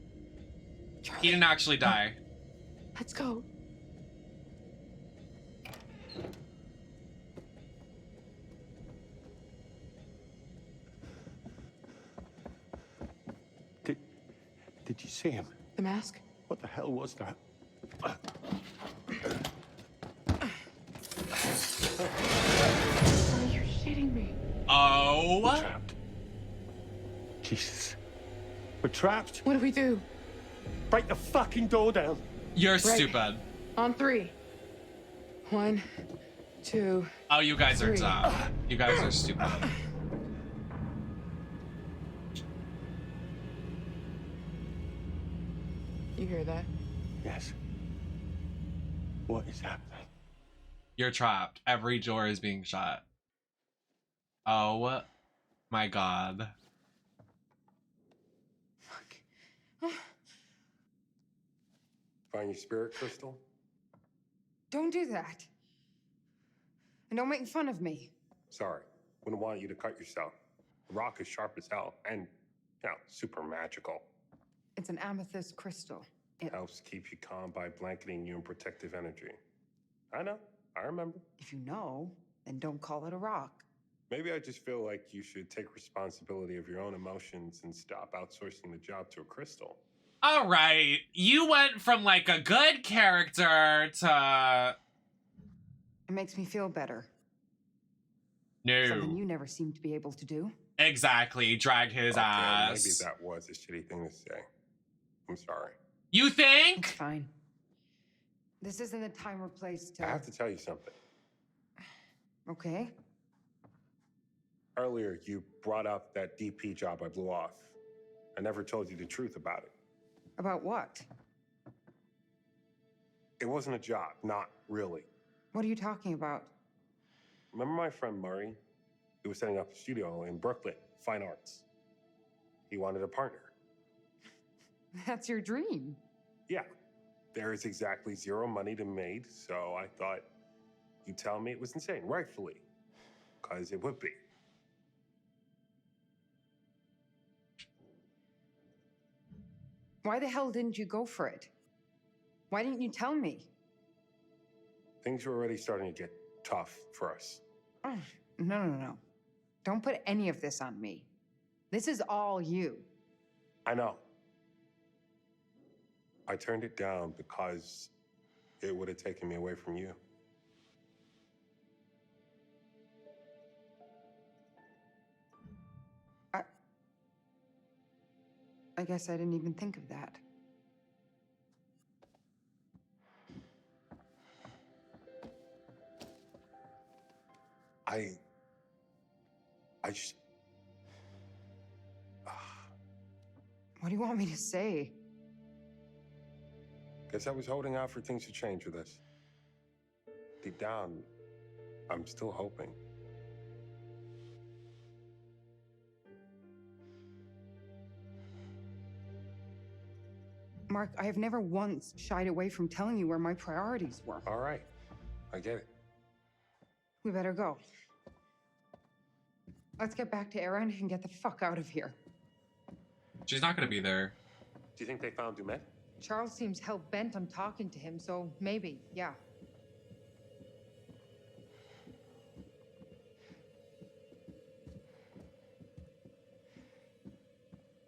He didn't actually die. Let's go. Did you see him? The mask? What the hell was that? Oh, you're shitting me. Oh. We're trapped. Jesus. We're trapped. What do we do? Break the fucking door down. You're Right. stupid. On 3. 1, 2. Oh, you guys are 3. dumb. You guys are stupid. You hear that? Yes. What is happening? You're trapped. Every door is being shut. Oh my god. Find your spirit crystal? Don't do that. And don't make fun of me. Sorry. Wouldn't want you to cut yourself. The rock is sharp as hell and, you know, super magical. It's an amethyst crystal. It, Helps keep you calm by blanketing you in protective energy. I know. I remember. if you know, then don't call it a rock. Maybe I just feel like you should take responsibility of your own emotions and stop outsourcing the job to a crystal. All right. You went from like a good character to... It makes me feel better. No. Something you never seem to be able to do. Exactly. Drag his ass. Maybe that was a shitty thing to say. I'm sorry. You think? It's fine. This isn't the time or place to... I have to tell you something. Okay. Earlier, you brought up that DP job I blew off. I never told you the truth about it. About what? It wasn't a job, not really. What are you talking about? Remember my friend Murray? He was setting up a studio in Brooklyn, fine arts. He wanted a partner. That's your dream. Yeah, there is exactly zero money to be made, so I thought you'd tell me it was insane, rightfully, because it would be. Why the hell didn't you go for it? Why didn't you tell me? Things were already starting to get tough for us. Oh, no. Don't put any of this on me. This is all you. I know. I turned it down because it would have taken me away from you. I guess I didn't even think of that. I just... What do you want me to say? Guess I was holding out for things to change with us. Deep down, I'm still hoping. Mark, I have never once shied away from telling you where my priorities were. All right. I get it. We better go. Let's get back to Aaron and get the fuck out of here. She's not gonna be there. Do you think they found Dumet? Charles seems hell-bent on talking to him, so maybe, yeah.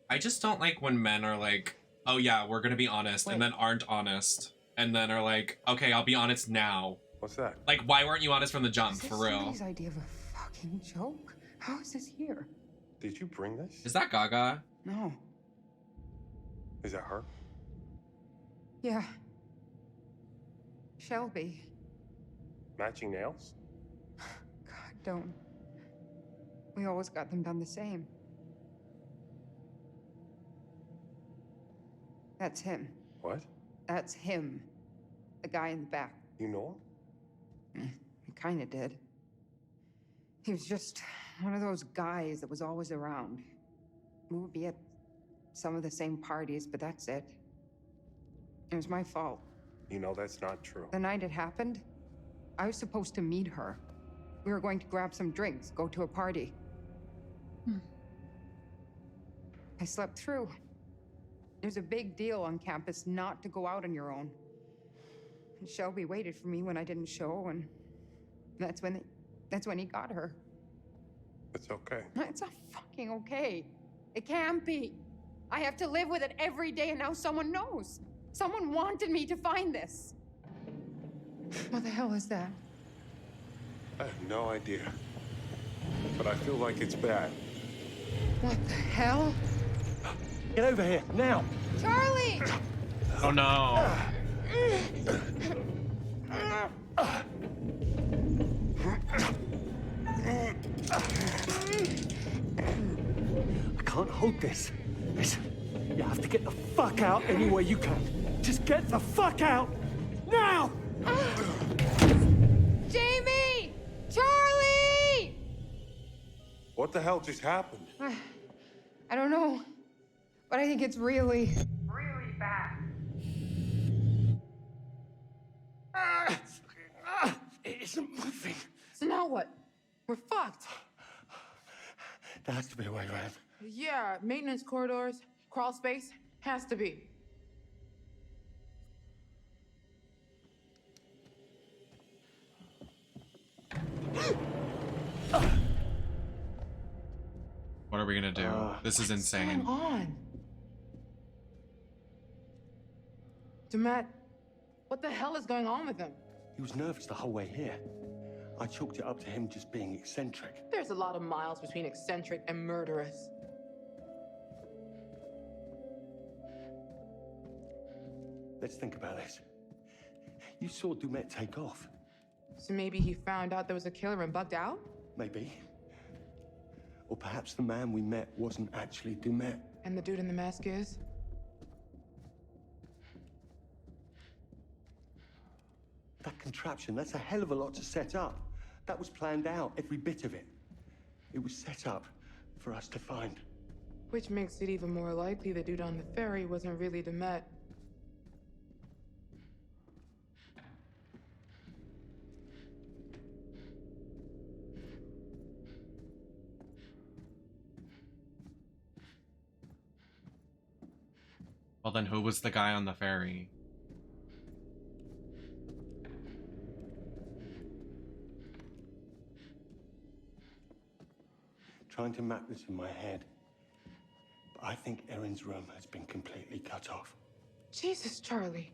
I just don't like when men are like, oh yeah, we're gonna be honest, and then aren't honest. And then are like, okay, I'll be honest now. What's that? Like, why weren't you honest from the jump, Is this for real? somebody's idea of a fucking joke? How is this here? Did you bring this? Is that Gaga? No. Is that her? Yeah. Shelby. Matching nails? God, don't. We always got them done the same. That's him. What? That's him. The guy in the back. You know him? He kinda did. He was just one of those guys that was always around. We would be at some of the same parties, but that's it. It was my fault. You know that's not true. The night it happened, I was supposed to meet her. We were going to grab some drinks, go to a party. I slept through. It was a big deal on campus not to go out on your own. And Shelby waited for me when I didn't show, and that's when he got her. It's okay. It's not fucking okay. It can't be. I have to live with it every day, and now someone knows. Someone wanted me to find this. What the hell is that? I have no idea. But I feel like it's bad. What the hell? Get over here, now! Charlie! Oh no. I can't hold this. Listen, you have to get the fuck out any way you can. Just get the fuck out! Now! Jamie! Charlie! What the hell just happened? I don't know, but I think it's really bad. It isn't moving. So now what? We're fucked. There has to be a way around. Yeah, maintenance corridors, crawl space, has to be. What are we gonna do? This is insane. What's going on? Dumet, what the hell is going on with him? He was nervous the whole way here. I chalked it up to him just being eccentric. There's a lot of miles between eccentric and murderous. Let's think about this. You saw Dumet take off. So maybe he found out there was a killer and bugged out? Maybe. Or perhaps the man we met wasn't actually Dumet. And the dude in the mask is? That contraption, that's a hell of a lot to set up. That was planned out, every bit of it. It was set up for us to find. Which makes it even more likely the dude on the ferry wasn't really Dumet. Well, then who was the guy on the ferry? Trying to map this in my head. But I think Erin's room has been completely cut off. Jesus, Charlie.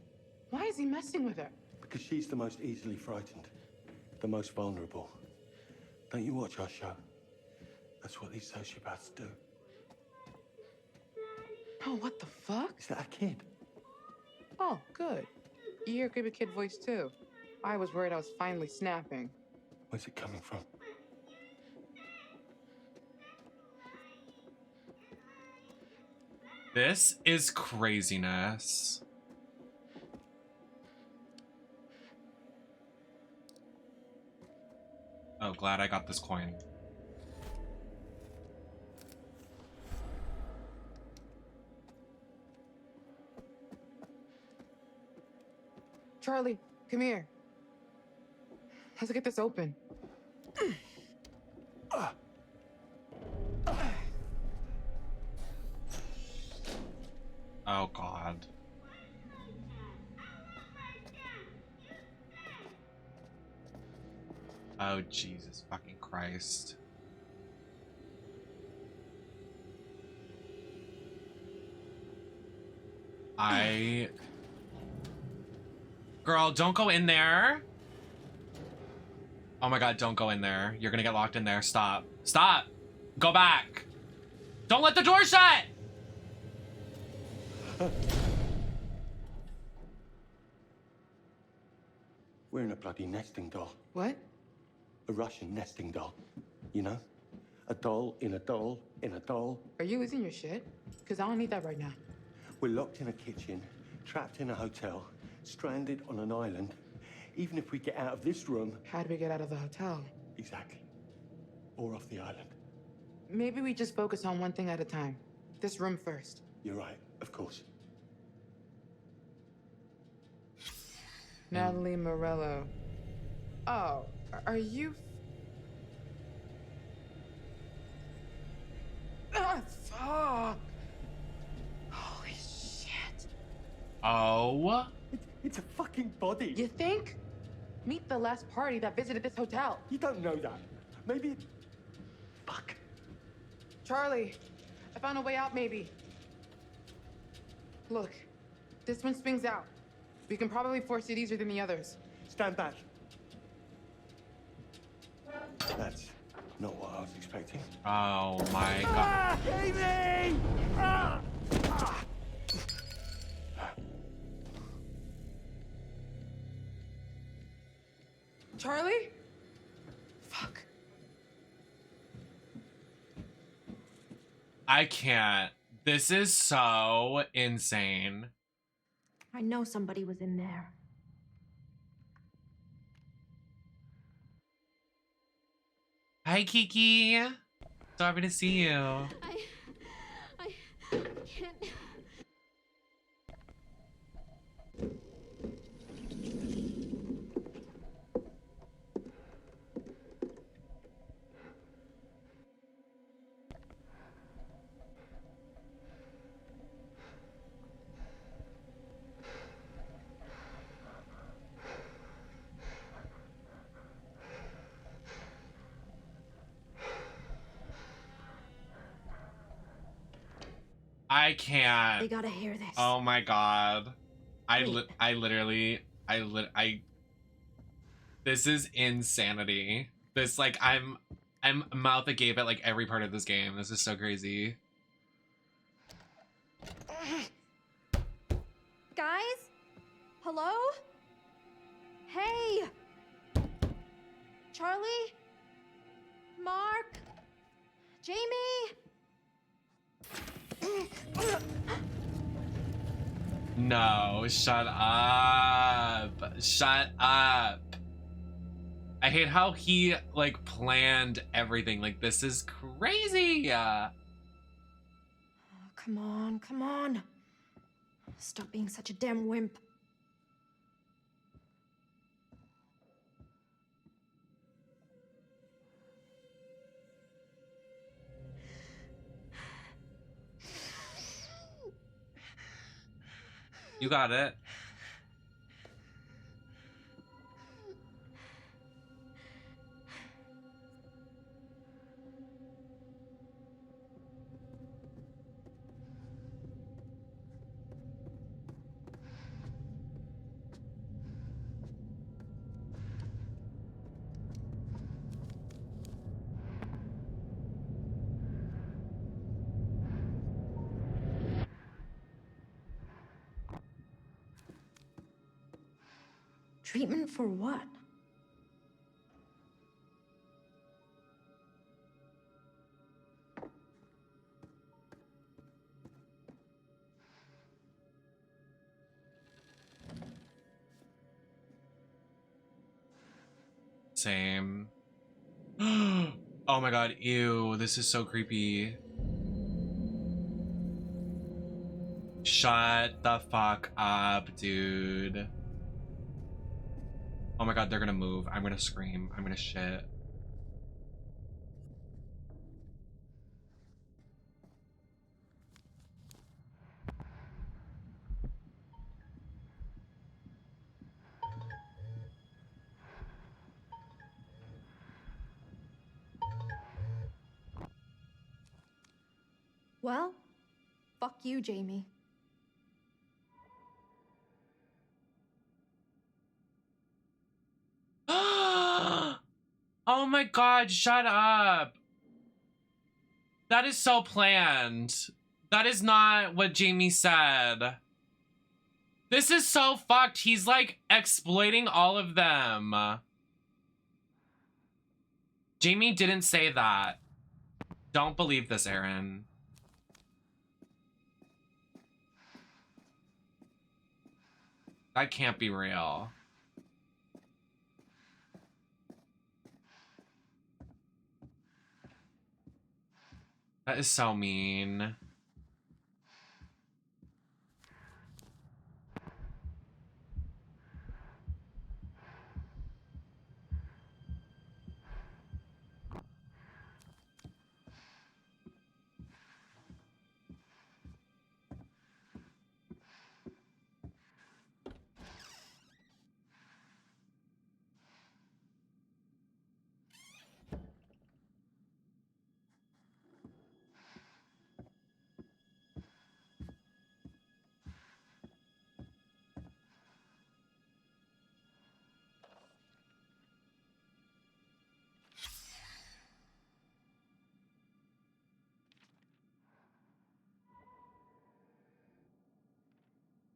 Why is he messing with her? Because she's the most easily frightened. The most vulnerable. Don't you watch our show? That's what these sociopaths do. Oh, what the fuck? Is that a kid? Oh, good. You hear a creepy kid voice, too. I was worried I was finally snapping. Where's it coming from? This is craziness. Oh, glad I got this coin. Charlie, come here. Let's get this open. Oh, God. Oh, Jesus fucking Christ. Girl, don't go in there. Oh my God, don't go in there. You're gonna get locked in there. Stop. Stop. Go back. Don't let the door shut. We're in a bloody nesting doll. What? A Russian nesting doll. You know? A doll in a doll in a doll. Are you losing your shit? Because I don't need that right now. We're locked in a kitchen, trapped in a hotel, stranded on an island. Even if we get out of this room... How do we get out of the hotel? Exactly. Or off the island. Maybe we just focus on one thing at a time. This room first. You're right, of course. Natalie Morello. Oh, are you... Ah, fuck! Holy shit. Oh? It's a fucking body. You think? Meet the last party that visited this hotel. You don't know that. Maybe... Fuck. Charlie, I found a way out, maybe. Look, this one swings out. We can probably force it easier than the others. Stand back. That's not what I was expecting. Oh my God. Ah, Amy! Ah! Ah! Charlie? Fuck. I can't. This is so insane. I know somebody was in there. Hi, Kiki. So happy to see you. I can't. I can't. They gotta hear this. Oh my God. Wait. This is insanity. This, like, I'm mouth agape at like every part of this game. This is so crazy. Guys? Hello? Hey! Charlie? Mark? Jamie? No, shut up. Shut up. I hate how he, like, planned everything. Like, this is crazy. Come on, come on. Stop being such a damn wimp. You got it. Treatment for what? Same. Oh my God, ew, this is so creepy. Shut the fuck up, dude. Oh my god, they're gonna move. I'm gonna scream. I'm gonna shit. Well, fuck you, Jamie. Oh my god, shut up. That is so planned. That is not what Jamie said. This is so fucked. He's like exploiting all of them. Jamie didn't say that. Don't believe this, Aaron. That can't be real. That is so mean.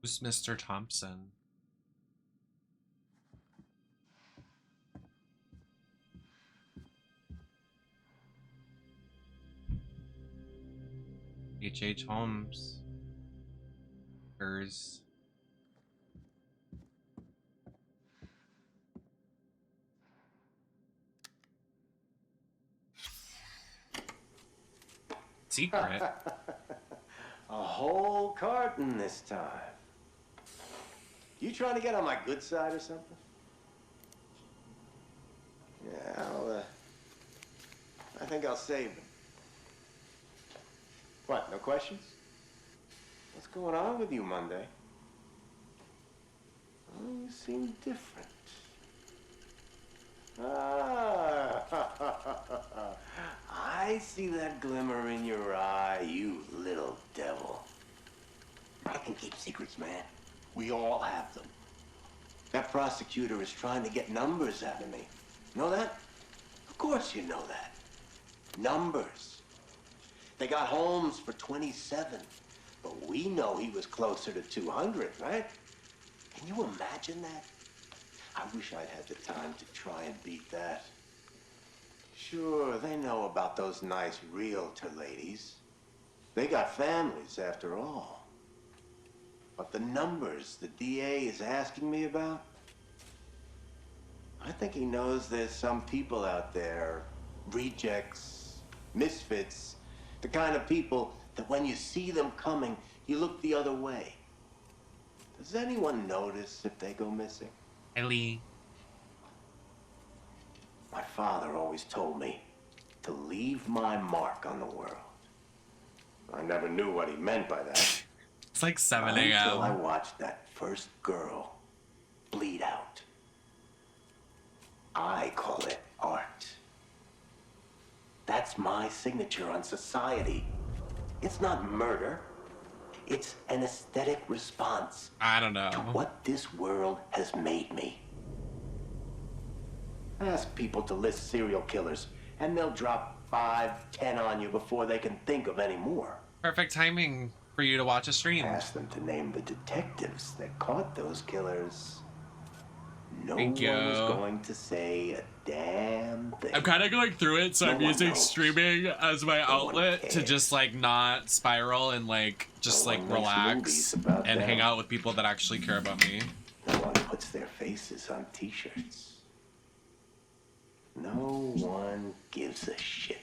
Who's Mr. Thompson? H.H. Holmes. Hers. Secret. A whole carton this time. You trying to get on my good side or something? Yeah, I think I'll save them. What, no questions? What's going on with you, Monday? Oh, you seem different. Ah, I see that glimmer in your eye, you little devil. I can keep secrets, man. We all have them. That prosecutor is trying to get numbers out of me. Know that? Of course you know that. Numbers. They got Holmes for 27, but we know he was closer to 200, right? Can you imagine that? I wish I'd had the time to try and beat that. Sure, they know about those nice realtor ladies. They got families, after all. But the numbers the DA is asking me about, I think he knows there's some people out there, rejects, misfits, the kind of people that when you see them coming, you look the other way. Does anyone notice if they go missing? Ellie. My father always told me to leave my mark on the world. I never knew what he meant by that. It's like 7 Until I a.m. watched that first girl bleed out. I call it art. That's my signature on society. It's not murder. It's an aesthetic response. I don't know. To what this world has made me. Ask people to list serial killers, and they'll drop 5, 10 on you before they can think of any more. Perfect timing for you to watch a stream. Ask them to name the detectives that caught those killers. No Thank you. one was going to say a damn thing. I'm kind of going through it, so No I'm one using knows. streaming as my No one outlet to cares. just like not spiral and like just No like one makes relax movies about and them. hang out with people that actually care about me. No one puts their faces on t-shirts. No one gives a shit.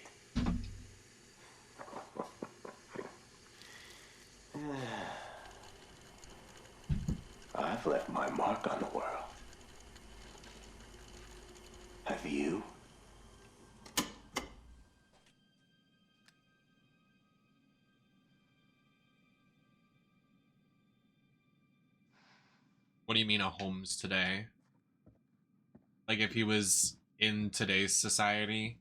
I've left my mark on the world. Have you? What do you mean a Holmes today? Like if he was in today's society?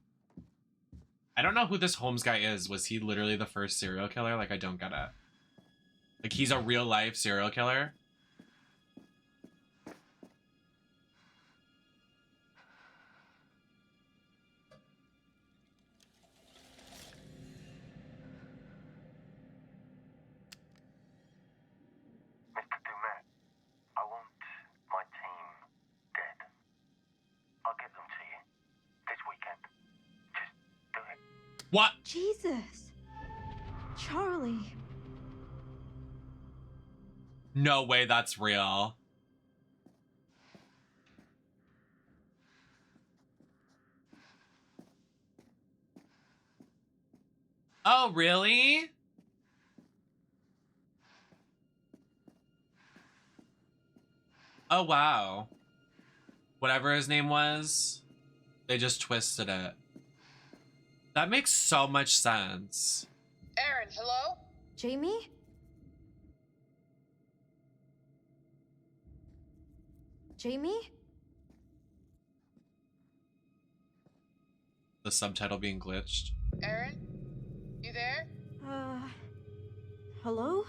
I don't know who this Holmes guy is. Was he literally the first serial killer? Like, I don't get it. Like, he's a real life serial killer? What? Jesus. Charlie. No way that's real. Oh, really? Oh, wow. Whatever his name was, they just twisted it. That makes so much sense. Aaron, hello? Jamie? Jamie? The subtitle being glitched. Aaron? You there? Hello?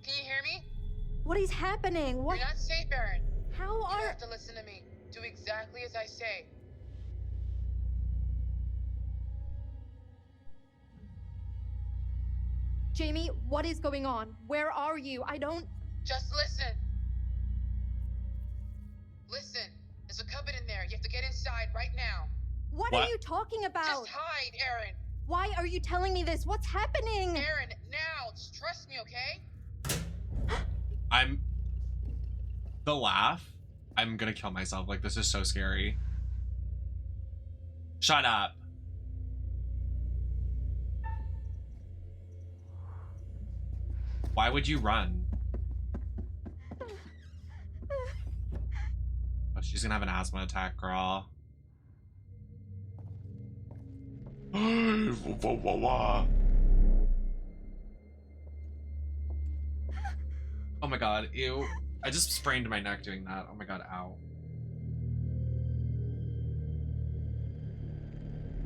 Can you hear me? What is happening? What? You're not safe, Aaron. How are... You have to listen to me. Do exactly as I say. Jamie, what is going on? Where are you? I don't... Just listen. Listen. There's a cupboard in there. You have to get inside right now. What are you talking about? Just hide, Aaron. Why are you telling me this? What's happening? Aaron, now. Just trust me, okay? The laugh? I'm gonna kill myself. Like, this is so scary. Shut up. Why would you run? Oh, she's gonna have an asthma attack, girl. Oh my god, ew. I just sprained my neck doing that. Oh my god, ow.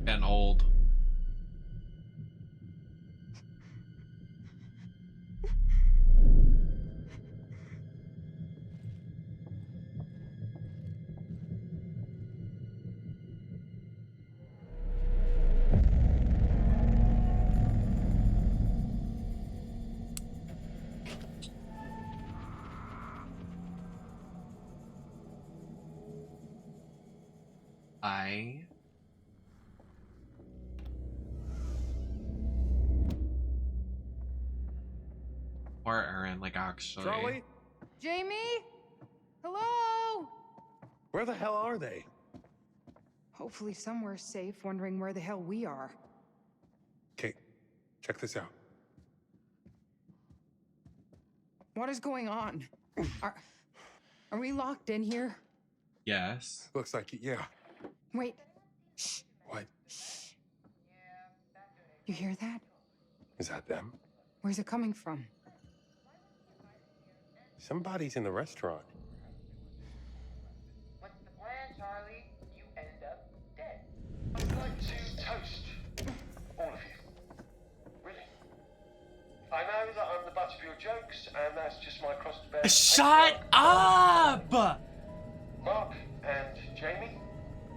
Getting old. Poor Aaron, like, actually. Charlie? Jamie? Hello? Where the hell are they? Hopefully somewhere safe, wondering where the hell we are. Kate, check this out. What is going on? Are we locked in here? Yes. Looks like it, yeah. Wait. Shh. What? You hear that? Is that them? Where's it coming from? Somebody's in the restaurant. What's the plan, Charlie? You end up dead. I'd like to toast all of you. Really. I know that I'm the butt of your jokes, and that's just my cross to bear. Shut up! Mark and Jamie,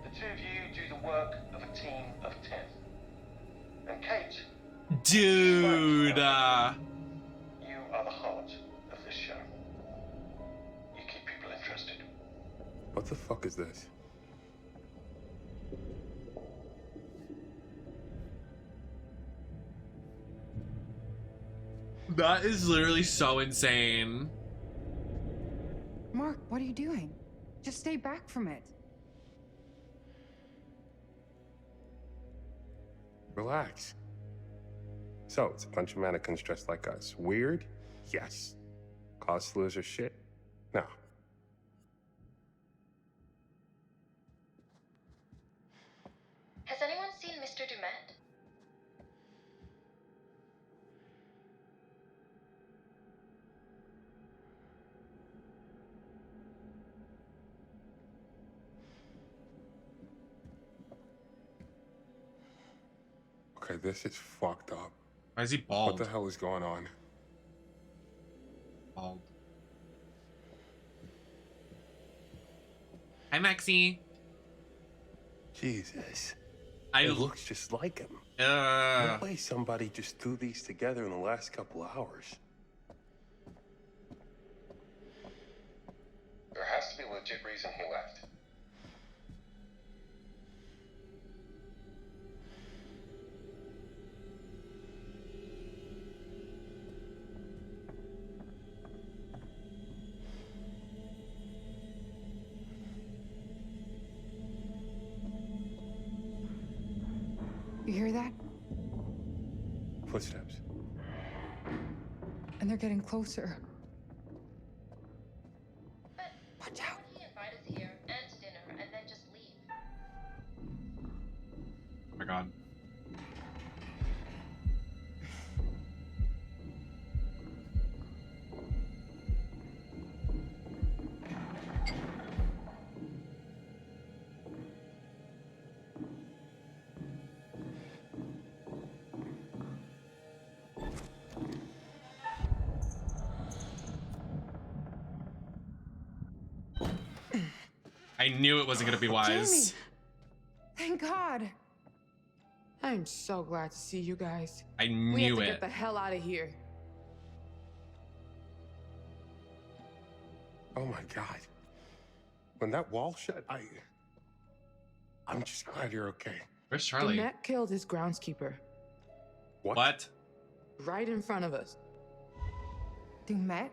the two of you do the work of a team of 10. And Kate, dude, you are the heart of this show. You keep people interested. What the fuck is this? That is literally so insane. Mark, what are you doing? Just stay back from it. Relax. So, it's a bunch of mannequins dressed like us. Weird? Yes. Cause loser shit? No. Mr. Dumet? Okay, this is fucked up. Why is he bald? What the hell is going on? Bald. Hi, Maxie. Jesus. It looks just like him. No way somebody just threw these together in the last couple of hours. There has to be a legit reason he left. You hear that? Footsteps. And they're getting closer. Watch out. Why would he invite us here and to dinner and then just leave? Oh my god. I knew it wasn't gonna be wise. Jamie! Thank God. I'm so glad to see you guys. I We knew have to it. get the hell out of here. Oh my God. When that wall shut, I'm just glad you're okay. Where's Charlie? Dumet killed his groundskeeper. What? Right in front of us. Dumet?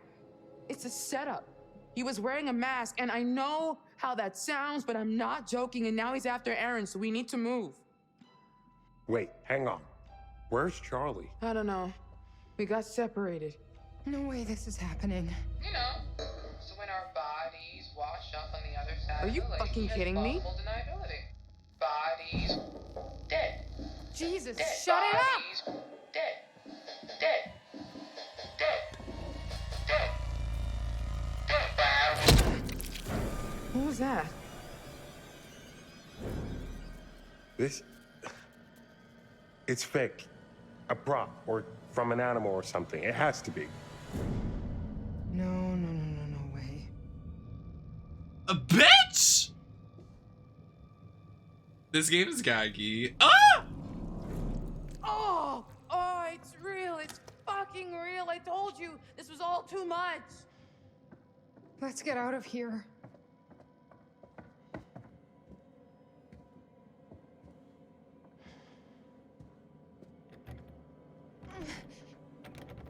It's a setup. He was wearing a mask, and I know how that sounds, but I'm not joking, and now he's after Aaron, so we need to move. Wait, hang on. Where's Charlie? I don't know. We got separated. No way this is happening. You know, so when our bodies wash up on the other side Are you of the lake, fucking there's kidding me? plausible deniability. Bodies dead. Jesus, Dead. shut it up! Bodies dead. Dead. Dead. Dead. What was that? It's fake. A prop, or from an animal or something. It has to be. No way. A bitch! This game is gaggy. Ah! Oh, it's real. It's fucking real. I told you. This was all too much. Let's get out of here.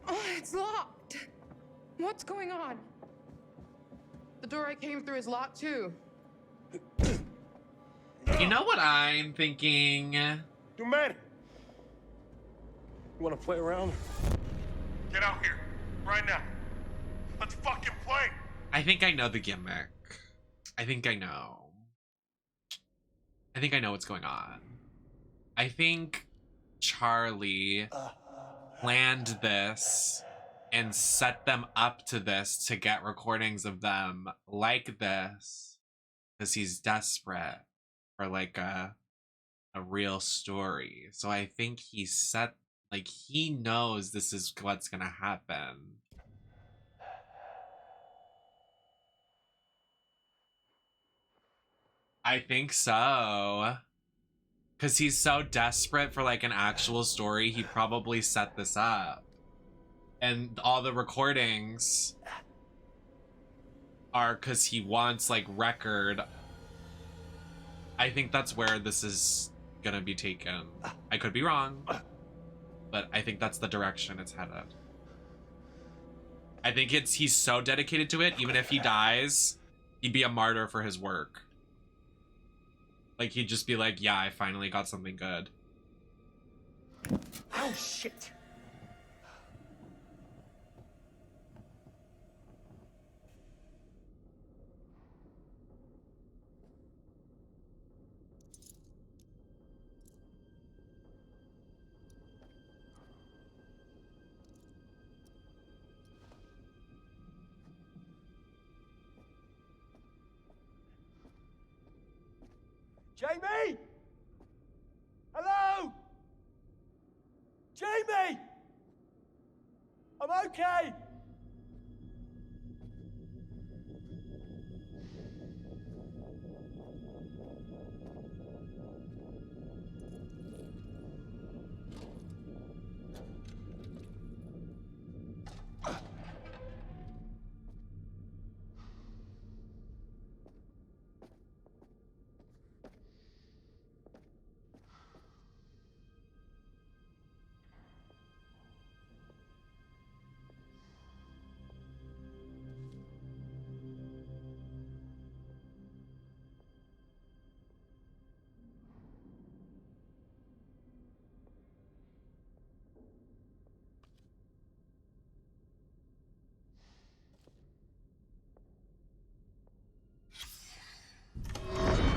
Oh, it's locked. What's going on? The door I came through is locked too. You know what I'm thinking? Dumet! You wanna play around? Get out here, right now. Let's fucking play. I think I know the gimmick. I think I know. I think I know what's going on. I think Charlie planned this and set them up to this to get recordings of them like this because he's desperate for like a real story. So I think he set, like, he knows this is what's gonna happen. I think so. Because he's so desperate for like an actual story, he probably set this up. And all the recordings are because he wants like record. I think that's where this is gonna be taken. I could be wrong, but I think that's the direction it's headed. I think he's so dedicated to it, even if he dies, he'd be a martyr for his work. Like, he'd just be like, yeah, I finally got something good. Oh, shit. Jamie? Hello? Jamie! I'm okay!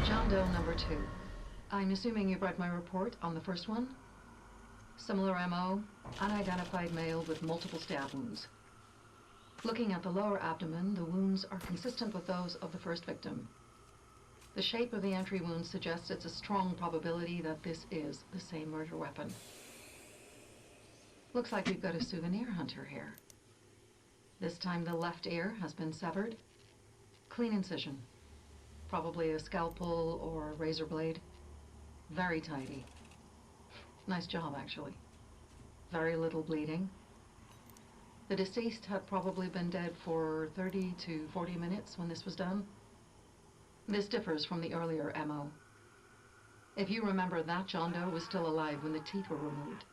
John Doe number 2. I'm assuming you read my report on the first one? Similar MO, unidentified male with multiple stab wounds. Looking at the lower abdomen, the wounds are consistent with those of the first victim. The shape of the entry wound suggests it's a strong probability that this is the same murder weapon. Looks like we've got a souvenir hunter here. This time the left ear has been severed. Clean incision. Probably a scalpel or a razor blade. Very tidy. Nice job, actually. Very little bleeding. The deceased had probably been dead for 30 to 40 minutes when this was done. This differs from the earlier MO. If you remember, that John Doe was still alive when the teeth were removed.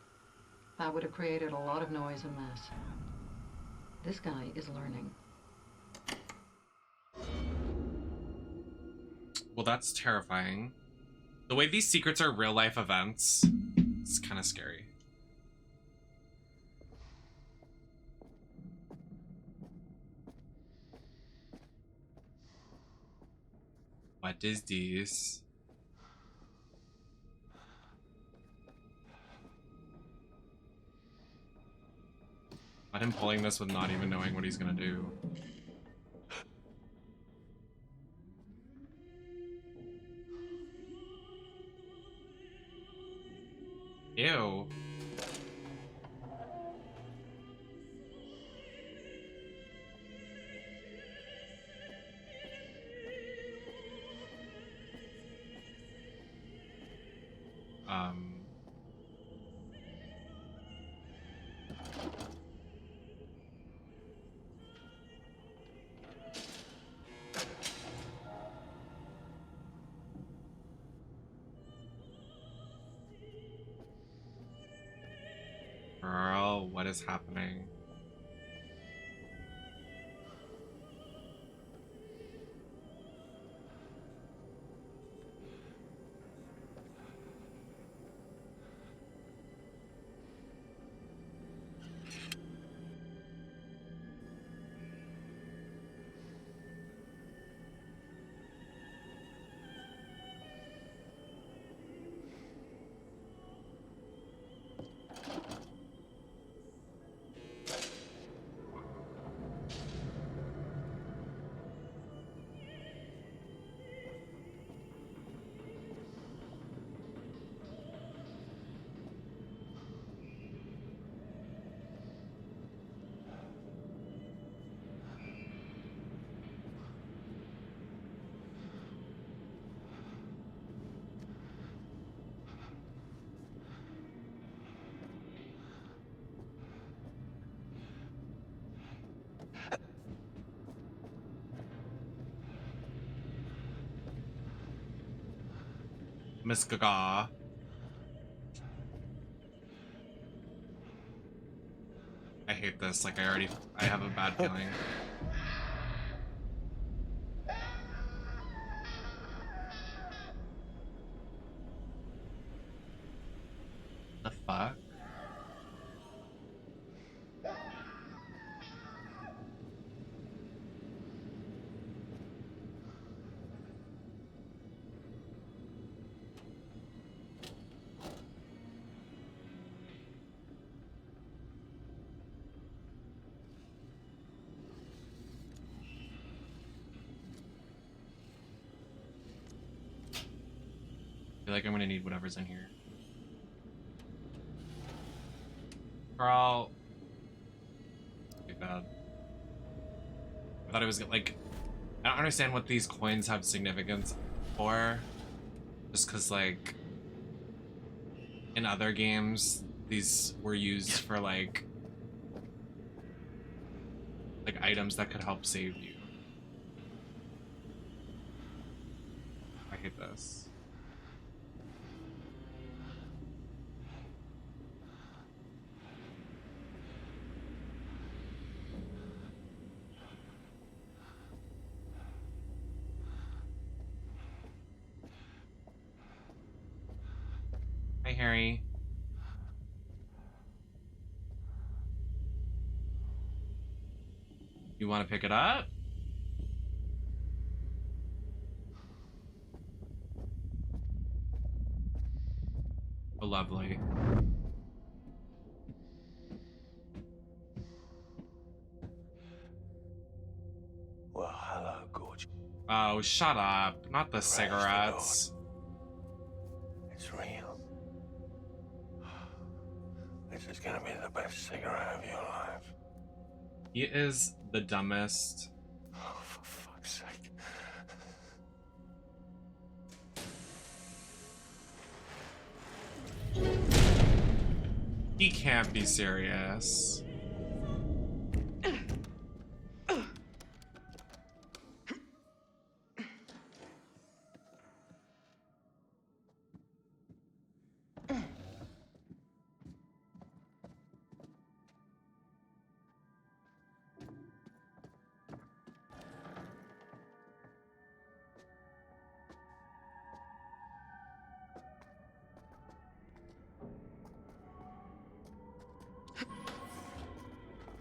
That would have created a lot of noise and mess. This guy is learning. Well, that's terrifying. The way these secrets are real-life events, it's kind of scary. What is this? Not him pulling this with not even knowing what he's gonna do. Ew. Girl, what is happening? Miss Gaga. I hate this. Like, I have a bad feeling. The fuck? feel like I'm gonna need whatever's in here. Girl. Too bad. I thought it was like, I don't understand what these coins have significance for. Just cause like, in other games, these were used for like items that could help save you. I hate this. Hi, Harry. You want to pick it up? Oh, lovely. Well, hello, gorgeous. Oh, shut up. Not the cigarettes. It's real. This is gonna be the best cigarette of your life. He is the dumbest. Oh, for fuck's sake. He can't be serious.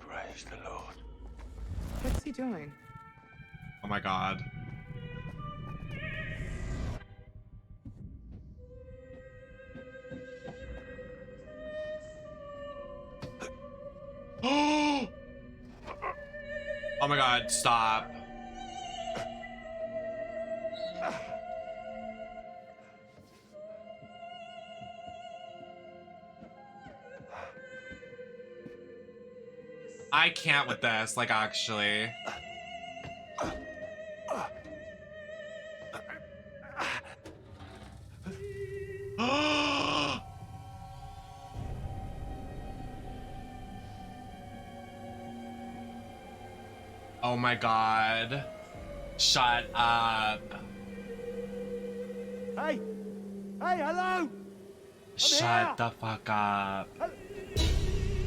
Praise the Lord. What's he doing? Oh my god. Oh my god, stop. I can't with this, like, actually. Oh my god. Shut up. Hey! Hey, hello! Shut the fuck up.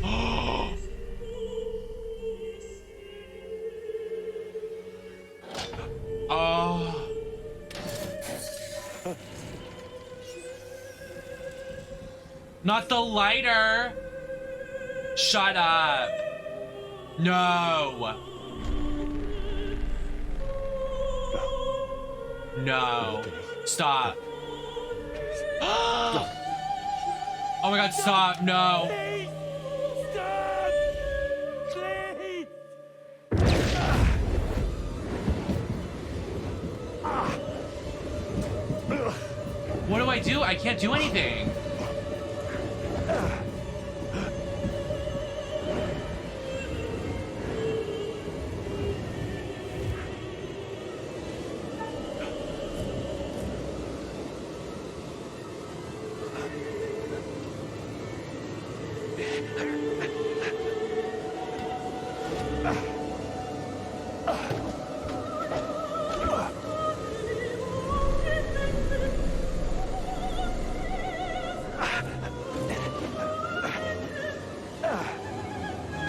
Oh. Not the lighter. Shut up. No. No. Stop. Oh my god, stop. No. Stop! Please! What do I do? I can't do anything.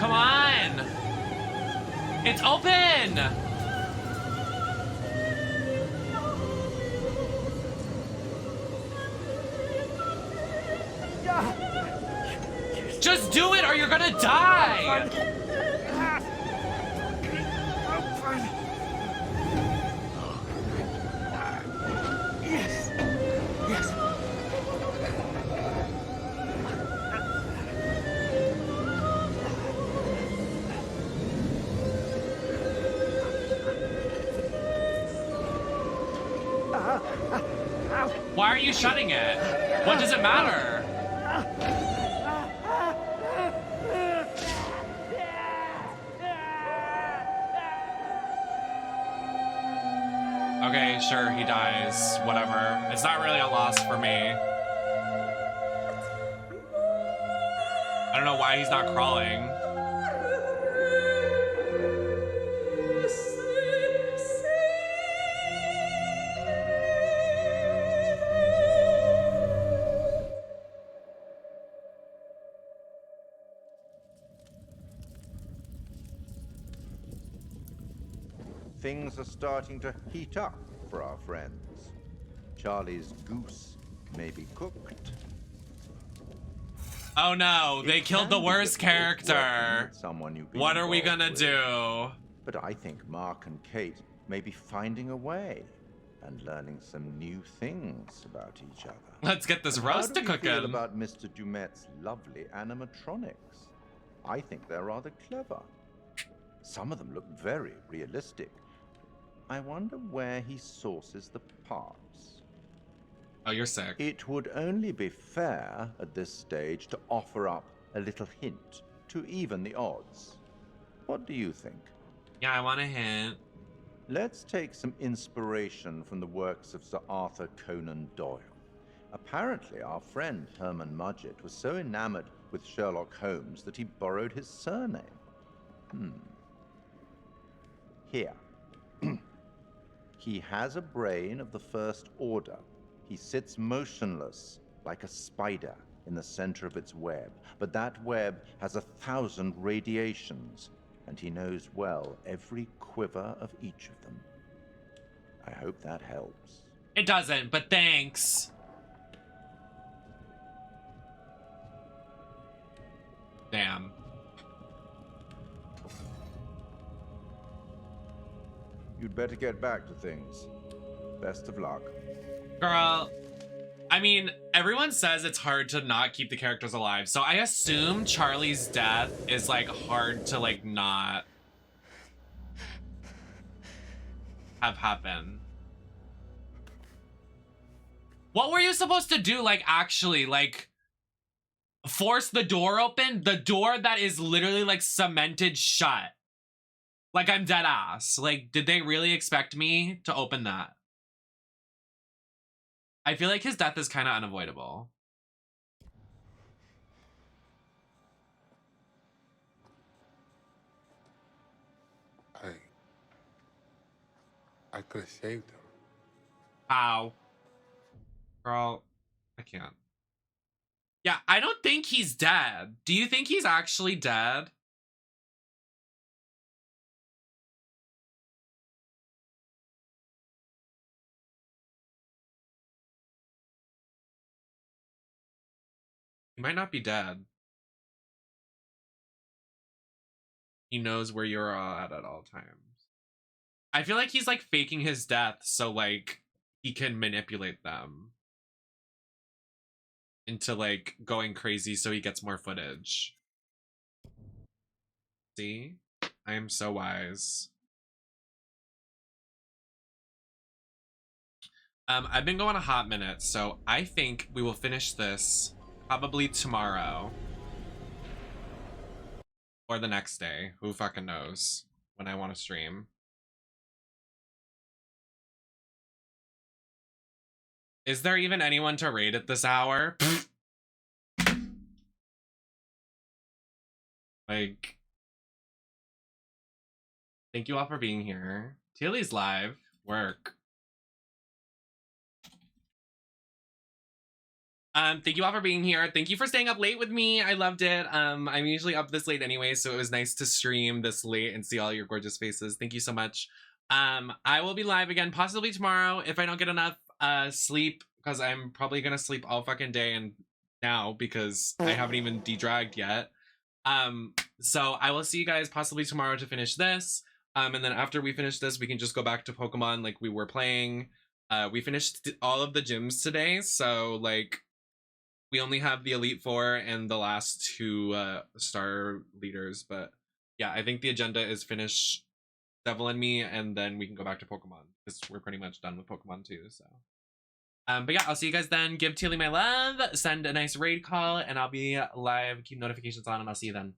Come on! It's open! Just do it or you're gonna die! Yes! Yes! Why are you shutting it? What does it matter? Okay, sure, he dies. Whatever. It's not really a loss for me. I don't know why he's not crawling. Things are starting to heat up for our friends. Charlie's goose may be cooked. Oh no, they killed the worst character. What are we gonna do? But I think Mark and Kate may be finding a way and learning some new things about each other. Let's get this roast to How do you feel cooking. about Mr. Dumet's lovely animatronics? I think they're rather clever. Some of them look very realistic. I wonder where he sources the parts. Oh, you're sick. It would only be fair at this stage to offer up a little hint to even the odds. What do you think? Yeah, I want a hint. Let's take some inspiration from the works of Sir Arthur Conan Doyle. Apparently, our friend Herman Mudgett was so enamored with Sherlock Holmes that he borrowed his surname. Here. He has a brain of the first order. He sits motionless, like a spider, in the center of its web. But that web has 1,000 radiations, and he knows well every quiver of each of them. I hope that helps. It doesn't, but thanks. Damn. You'd better get back to things. Best of luck. Girl, I mean, everyone says it's hard to not keep the characters alive, so I assume Charlie's death is like hard to like not have happen. What were you supposed to do? Like, actually, like, force the door open? The door that is literally like cemented shut. Like, I'm dead ass. Like, did they really expect me to open that? I feel like his death is kind of unavoidable. I could have saved him. How? Girl, I can't. Yeah, I don't think he's dead. Do you think he's actually dead? He might not be dead. He knows where you're at all times. I feel like he's like faking his death so like he can manipulate them into like going crazy so he gets more footage. See? I am so wise. I've been going a hot minute, so I think we will finish this probably tomorrow. Or the next day. Who fucking knows when I want to stream. Is there even anyone to raid at this hour? Like, thank you all for being here. Teely's live. Work. Thank you all for being here. Thank you for staying up late with me. I loved it. I'm usually up this late anyway, so it was nice to stream this late and see all your gorgeous faces. Thank you so much. I will be live again possibly tomorrow if I don't get enough sleep, because I'm probably gonna sleep all fucking day and now because I haven't even de-dragged yet. So I will see you guys possibly tomorrow to finish this. And then after we finish this, we can just go back to Pokemon like we were playing. We finished all of the gyms today, so like we only have the Elite Four and the last two star leaders, but yeah, I think the agenda is finish Devil and me, and then we can go back to Pokemon because we're pretty much done with Pokemon too. So But yeah, I'll see you guys then. Give Tealy my love, send a nice raid call, and I'll be live. Keep notifications on, and I'll see you then.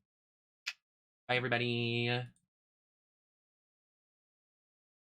Bye, everybody.